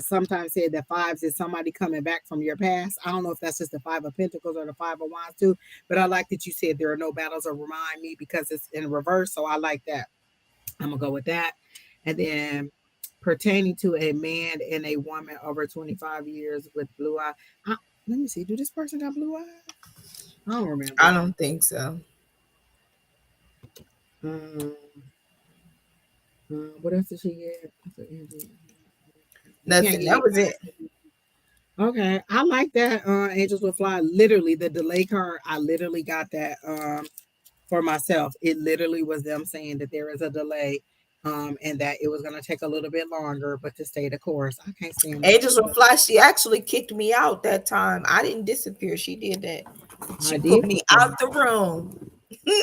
sometimes said that fives is somebody coming back from your past. I don't know if that's just the 5 of Pentacles or the 5 of Wands too, but I like that you said there are no battles or remind me because it's in reverse. So I like that. I'm gonna go with that, and then pertaining to a man and a woman over 25 years with blue eye. I, Let me see. Do this person got blue eyes? I don't I remember. don't think so. Um, what else did she get? You can't Nothing. get That any. was it. Okay, I like that. Angels will fly. Literally, the delay card. I literally got that. For myself, it literally was them saying that there is a delay, and that it was going to take a little bit longer, but to stay the course. I can't stand this. Angels will fly. She actually kicked me out that time. I didn't disappear. She did that. I She put did. me out the room.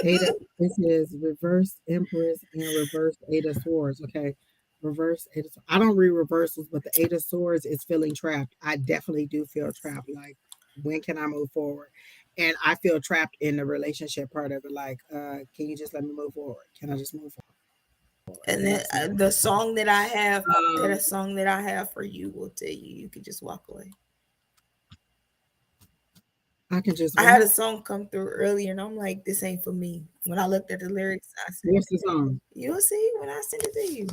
Ada, this is reverse Empress and reverse Eight of Swords. Okay. Reverse Eight of Swords. I don't read reversals, but the Eight of Swords is feeling trapped. I definitely do feel trapped. Like, when can I move forward? And I feel trapped in the relationship part of it. Like, can you just let me move forward? Can I just move forward? And Can I then see? the song that I have, that Um, a song that I have for you will tell you you can just walk away. I can just I had what? a song come through earlier, and I'm like, this ain't for me. When I looked at the lyrics, I said, What's the song? you'll see when I send it to you.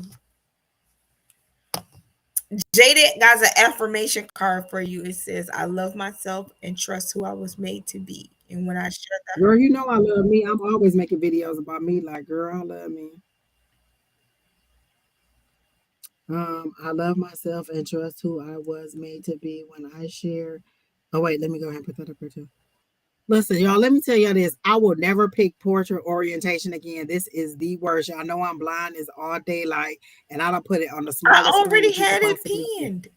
Jaded got an affirmation card for you. It says, I love myself and trust who I was made to be. And when I share that, Girl, you know I love me. I'm always making videos about me. Like, girl, I love me. I love myself and trust who I was made to be when I share. Oh wait, let me go ahead and put that up here too. Listen, y'all, let me tell y'all this. I will never pick portrait orientation again. This is the worst. Y'all know I'm blind. It's all daylight, and I don't put it on the I smallest screen already that you could had it possibly get. pinned.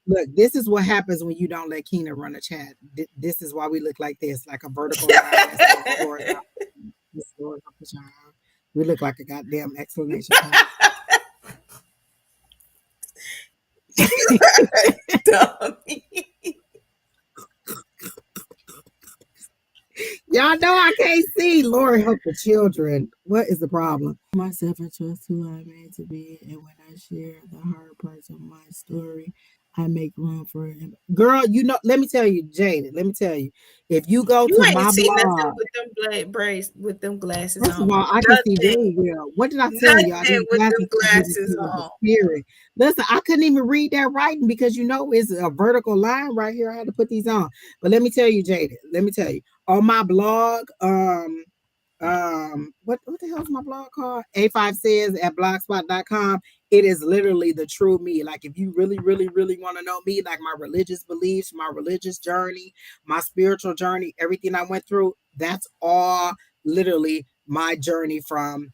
Look, this is what happens when you don't let Keena run a chat. This is why we look like this, like a vertical line that says horizontal. This is horizontal child. We look like a goddamn explanation point. Dummy. Y'all know I can't see. Lord help the children. What is the problem? Myself and trust who I'm made to be, and when I share the hard parts of my story, I make room for it. Girl, let me tell you, Jada. Let me tell you, if you go You to ain't my seen nothing blog, with them braids, with them glasses first of on. all, I can see Nothing. very well. What did I tell y'all? Nothing These with them glasses give me the glasses spirit of the on. spirit. Listen, I couldn't even read that writing because it's a vertical line right here. I had to put these on. But let me tell you, Jada. Let me tell you. On my blog, what the hell is my blog called? A5says at blogspot.com. It is literally the true me. Like, if you really, really, really want to know me, like my religious beliefs, my religious journey, my spiritual journey, everything I went through, that's all literally my journey from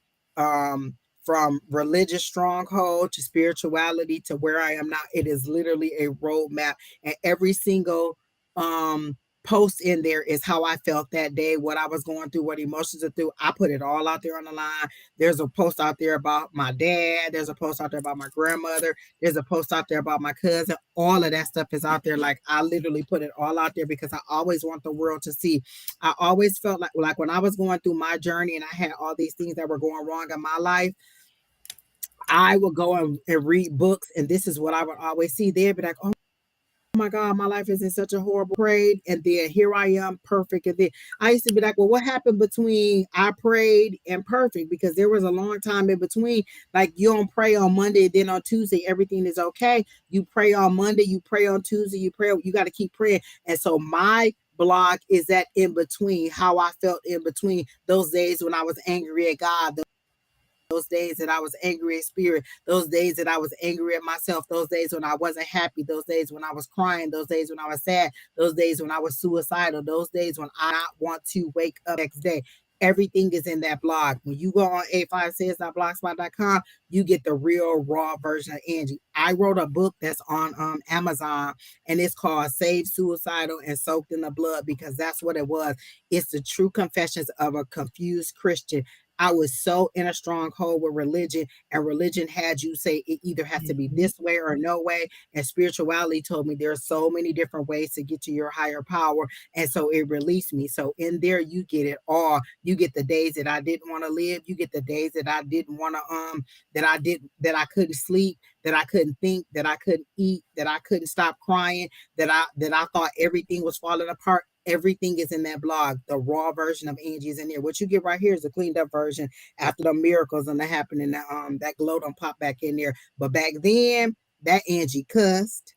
religious stronghold to spirituality to where I am now. It is literally a roadmap, and every single um post in there is how I felt that day, what I was going through, what emotions are through. I put it all out there on the line. There's a post out there about my dad. There's a post out there about my grandmother. There's a post out there about my cousin. All of that stuff is out there. Like I literally put it all out there because I always want the world to see. I always felt like when I was going through my journey and I had all these things that were going wrong in my life, I would go and read books, and this is what I would always see. They'd be like, "Oh my God, my life is in such a horrible prayed." And then here I am, perfect. And then I used to be like, well, what happened between I prayed and perfect? Because there was a long time in between. Like you don't pray on Monday, then on Tuesday, everything is okay. You pray on Monday, you pray on Tuesday, you got to keep praying. And so my blog is that in between, how I felt in between those days when I was angry at God, those days that I was angry at spirit, those days that I was angry at myself, those days when I wasn't happy, those days when I was crying, those days when I was sad, those days when I was suicidal, those days when I want to wake up next day. Everything is in that blog. When you go on A5says.blogspot.com, you get the real raw version of Angie. I wrote a book that's on Amazon, and it's called Saved, Suicidal, and Soaked in the Blood, because that's what it was. It's the true confessions of a confused Christian. I was so in a stronghold with religion, and religion had you say it either has to be this way or no way. And spirituality told me there are so many different ways to get to your higher power. And so it released me. So in there, you get it all. You get the days that I didn't want to live. You get the days that I didn't want to, that I couldn't sleep, that I couldn't think, that I couldn't eat, that I couldn't stop crying, that I thought everything was falling apart. Everything is in that blog. The raw version of Angie is in there. What you get right here is the cleaned up version after the miracles and the happening. That glow don't pop back in there. But back then, that Angie cussed.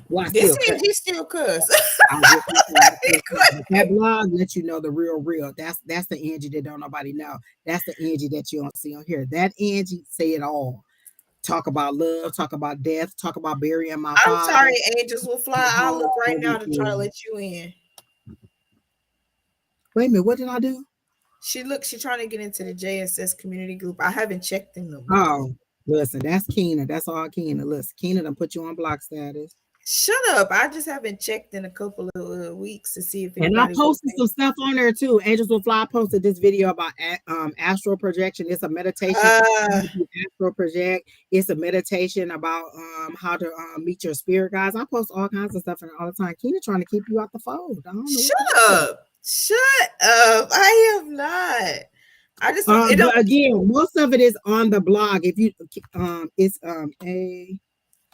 Well, I This still cuss. Angie still cuss. I was just I still cuss. But that blog lets you know the real. That's the Angie that don't nobody know. That's the Angie that you don't see on here. That Angie say it all. Talk about love, talk about death, talk about burying my I'm father, sorry, angels will fly. I'll look right now to try to everything. let you in. Wait a minute, what did I do? She trying to get into the JSS community group. I haven't checked in them. Oh, listen, that's Keena. That's all Keena. Listen, Keena done put you on block status. Shut up. I just haven't checked in a couple of weeks to see if And I anybody's posted okay. some stuff on there too. Angels Will Fly posted this video about astral projection. It's a meditation. Uh, Astral project. It's a meditation about how to meet your spirit guides. I post all kinds of stuff in all the time. Keena trying to keep you out the fold. I don't know what to Shut do. up. Shut up. I am not. I just don't it don't But again, most of it is on the blog. If you it's a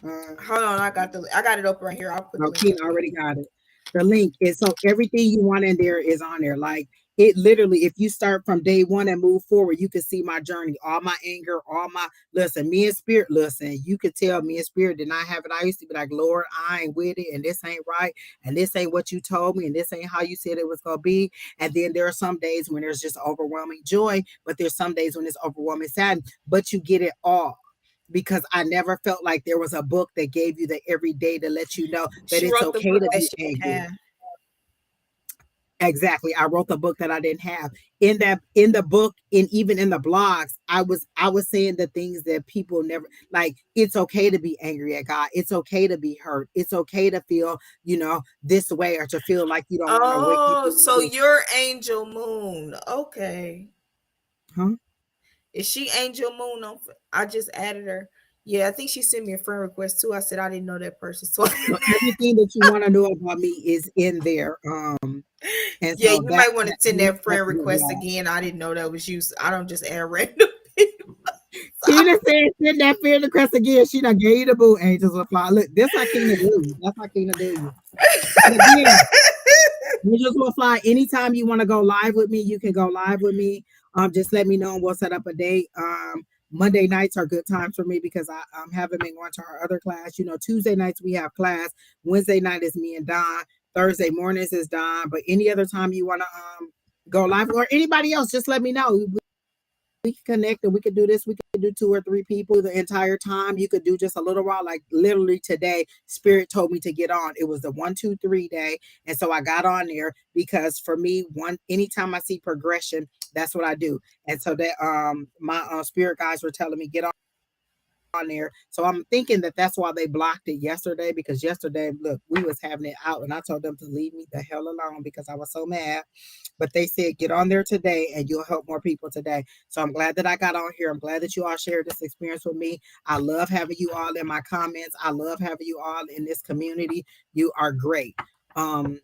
hold on, I got it open right here. I'll put the Oh, link Keena up here. already got it. The link is so everything you want in there is on there. Like it literally, if you start from day one and move forward, you can see my journey, all my anger, all my listen, me and spirit, listen, you could tell me and spirit did not have it. I used to be like, Lord, I ain't with it, and this ain't right, and this ain't what you told me, and this ain't how you said it was gonna be. And then there are some days when there's just overwhelming joy, but there's some days when it's overwhelming sadness, but you get it all because I never felt like there was a book that gave you the every day to let you know that She it's wrote the okay book to that be she didn't angry. have. Exactly. I wrote the book that I didn't have. In the book and even in the blogs, I was saying the things that people never like. It's okay to be angry at God. It's okay to be hurt. It's okay to feel, this way or to feel like you don't want to wake up Oh, in the so morning. you're Angel Moon. Okay. Huh? Is she Angel Moon on I just added her. Yeah, I think she sent me a friend request too. I said I didn't know that person. So So everything that you want to know about me is in there. And yeah, so you that, might want to that send that's that up friend in the request blog. again. I didn't know that was you. So I don't just add random people. Keena said, send that fear request again. She done gave you the boot, angels will fly. Look, this how Keena do you. That's how Keena do you. But again, angels will fly. Anytime you want to go live with me, you can go live with me. Just let me know and we'll set up a date. Monday nights are good times for me because I haven't been going to our other class. Tuesday nights we have class. Wednesday night is me and Don. Thursday mornings is Don. But any other time you want to go live or anybody else, just let me know. We can connect and we could do this. We could do 2 or 3 people the entire time. You could do just a little while. Like literally today, Spirit told me to get on. It was the 1, 2, 3 day. And so I got on there because for me, anytime I see progression, that's what I do. And so that my spirit guys were telling me, get on on there. So I'm thinking that that's why they blocked it yesterday, because yesterday, look, we was having it out and I told them to leave me the hell alone because I was so mad. But they said get on there today and you'll help more people today. So I'm glad that I got on here. I'm glad that you all shared this experience with me. I love having you all in my comments. I love having you all in this community. You are great. Um,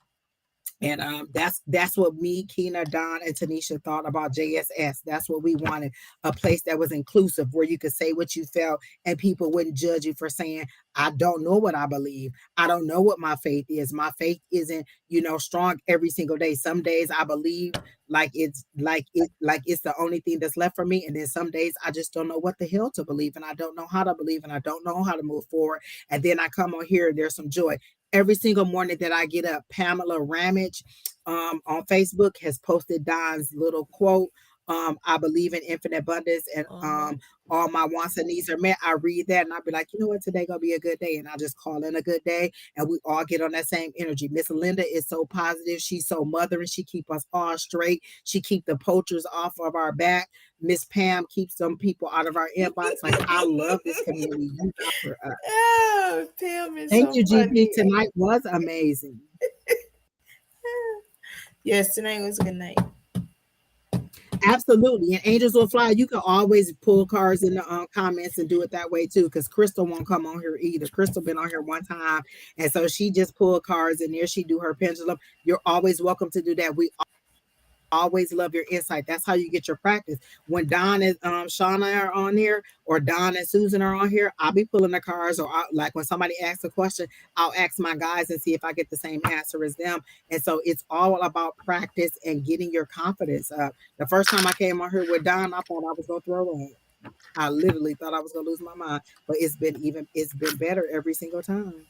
and that's what me, Keena, Don, and Tanisha thought about JSS. That's what we wanted, a place that was inclusive where you could say what you felt and people wouldn't judge you for saying, I don't know what I believe. I don't know what my faith is. My faith isn't, strong every single day. Some days I believe like it's the only thing that's left for me. And then some days I just don't know what the hell to believe and I don't know how to believe and I don't know how to move forward. And then I come on here and there's some joy every single morning that I get up. Pamela Ramage on Facebook has posted Don's little quote. I believe in infinite abundance and Uh-huh. all my wants and needs are met. I read that and I'll be like, you know what, today gonna be a good day. And I'll just call in a good day and we all get on that same energy. Miss Linda is so positive. She's so mothering. She keep us all straight. She keep the poachers off of our back. Miss Pam keeps some people out of our inbox. Like, I love this community you got for us. Oh, Pam is Thank so you, GP. funny. Tonight was amazing. Yes, tonight was a good night. Absolutely. And Angels Will Fly, you can always pull cards in the comments and do it that way too, because Crystal won't come on here either. Crystal been on here one time, and so she just pulled cards and there she do her pendulum. You're always welcome to do that. We always love your insight. That's how you get your practice. When Don and Shauna are on here, or Don and Susan are on here, I'll be pulling the cards, or like when somebody asks a question, I'll ask my guys and see if I get the same answer as them. And so it's all about practice and getting your confidence up. The first time I came on here with Don, I thought I was gonna throw up. I literally thought I was gonna lose my mind, but it's been better every single time.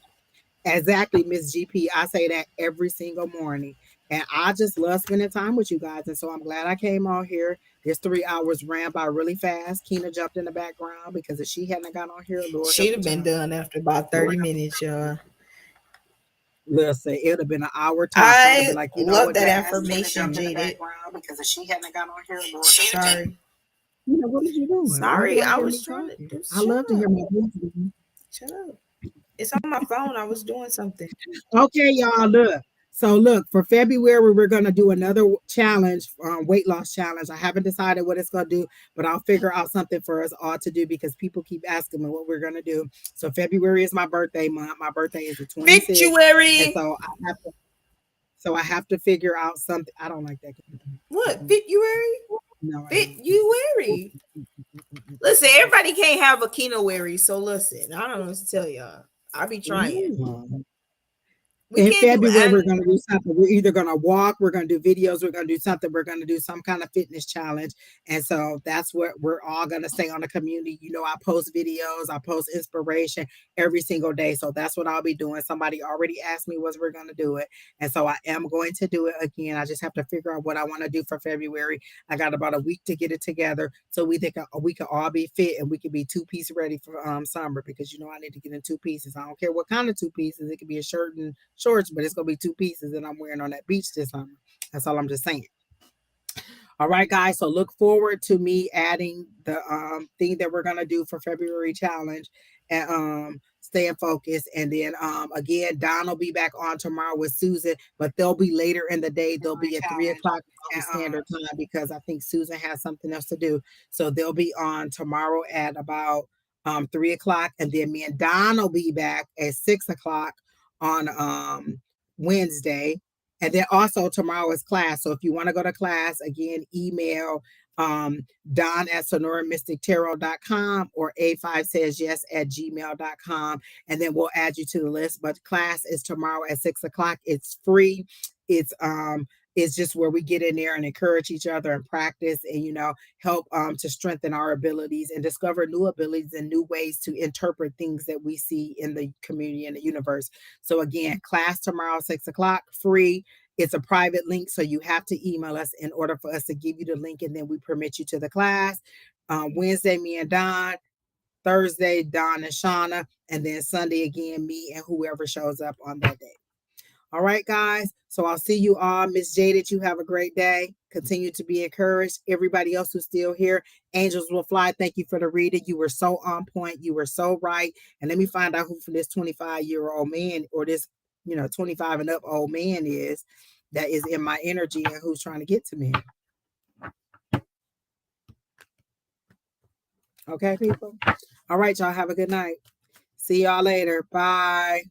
Exactly, Miss GP. I say that every single morning. And I just love spending time with you guys. And so I'm glad I came on here. This 3 hours ran by really fast. Keena jumped in the background because if she hadn't got on here, Lord help She'd a have been child. done after about Lord 30 help minutes, y'all. Listen, it would have been an hour tops. I'd have I been like, you know love what, that guys? Keena affirmation, jumped in the Jaded. background because if she hadn't got on here, Lord help a child. Sorry. What is you doing? Why you Sorry, want to I hear was me trying to talking? do. I Shut love to up. hear my voice. Shut up. It's on my phone. I was doing something. Okay, y'all, look. So look, for February, we're gonna do another challenge, weight loss challenge. I haven't decided what it's gonna do, but I'll figure out something for us all to do because people keep asking me what we're gonna do. So February is my birthday month. My birthday is the 26th, and Victuary. I have to figure out something. I don't like that. What? Mm-mm. Victuary? No, I don't. Victuary. Listen, everybody can't have a Kinowary, so listen, I don't know what to tell y'all. I be trying. Mm-mm. We In can't do February, we're and going to do something. We're either going to walk, we're going to do videos, we're going to do something, we're going to do some kind of fitness challenge. And so that's what we're all going to stay on the community. I post videos, I post inspiration every single day. So that's what I'll be doing. Somebody already asked me was we're going to do it. And so I am going to do it again. I just have to figure out what I want to do for February. I got about a week to get it together so we can all be fit and we can be two-piece ready for summer because I need to get in two pieces. I don't care what kind of two pieces. It could be a shirt and shorts, but it's gonna be two pieces that I'm wearing on that beach this summer. That's all I'm just saying. All right, guys. So look forward to me adding the thing that we're gonna do for February challenge and staying focused. And then again, Don will be back on tomorrow with Susan, but they'll be later in the day. They'll be at 3 o'clock standard time because I think Susan has something else to do. So they'll be on tomorrow at about 3 o'clock, and then me and Don will be back at 6 o'clock on Wednesday. And then also tomorrow is class. So if you want to go to class, again, email Don at sonoramystictarot.com or A5says yes at gmail.com. And then we'll add you to the list. But class is tomorrow at 6 o'clock. It's free. It's it's just where we get in there and encourage each other and practice and help to strengthen our abilities and discover new abilities and new ways to interpret things that we see in the community and the universe. So again, class tomorrow, 6 o'clock, free. It's a private link, so you have to email us in order for us to give you the link, and then we permit you to the class. Wednesday, me and Don. Thursday, Don and Shauna. And then Sunday, again, me and whoever shows up on that day. All right, guys. So I'll see you all. Miss Jaded, you have a great day. Continue to be encouraged. Everybody else who's still here, Angels Will Fly. Thank you for the reading. You were so on point. You were so right. And let me find out who for this 25-year-old man or this, 25 and up old man is that is in my energy and who's trying to get to me. Okay, people. All right, y'all. Have a good night. See y'all later. Bye.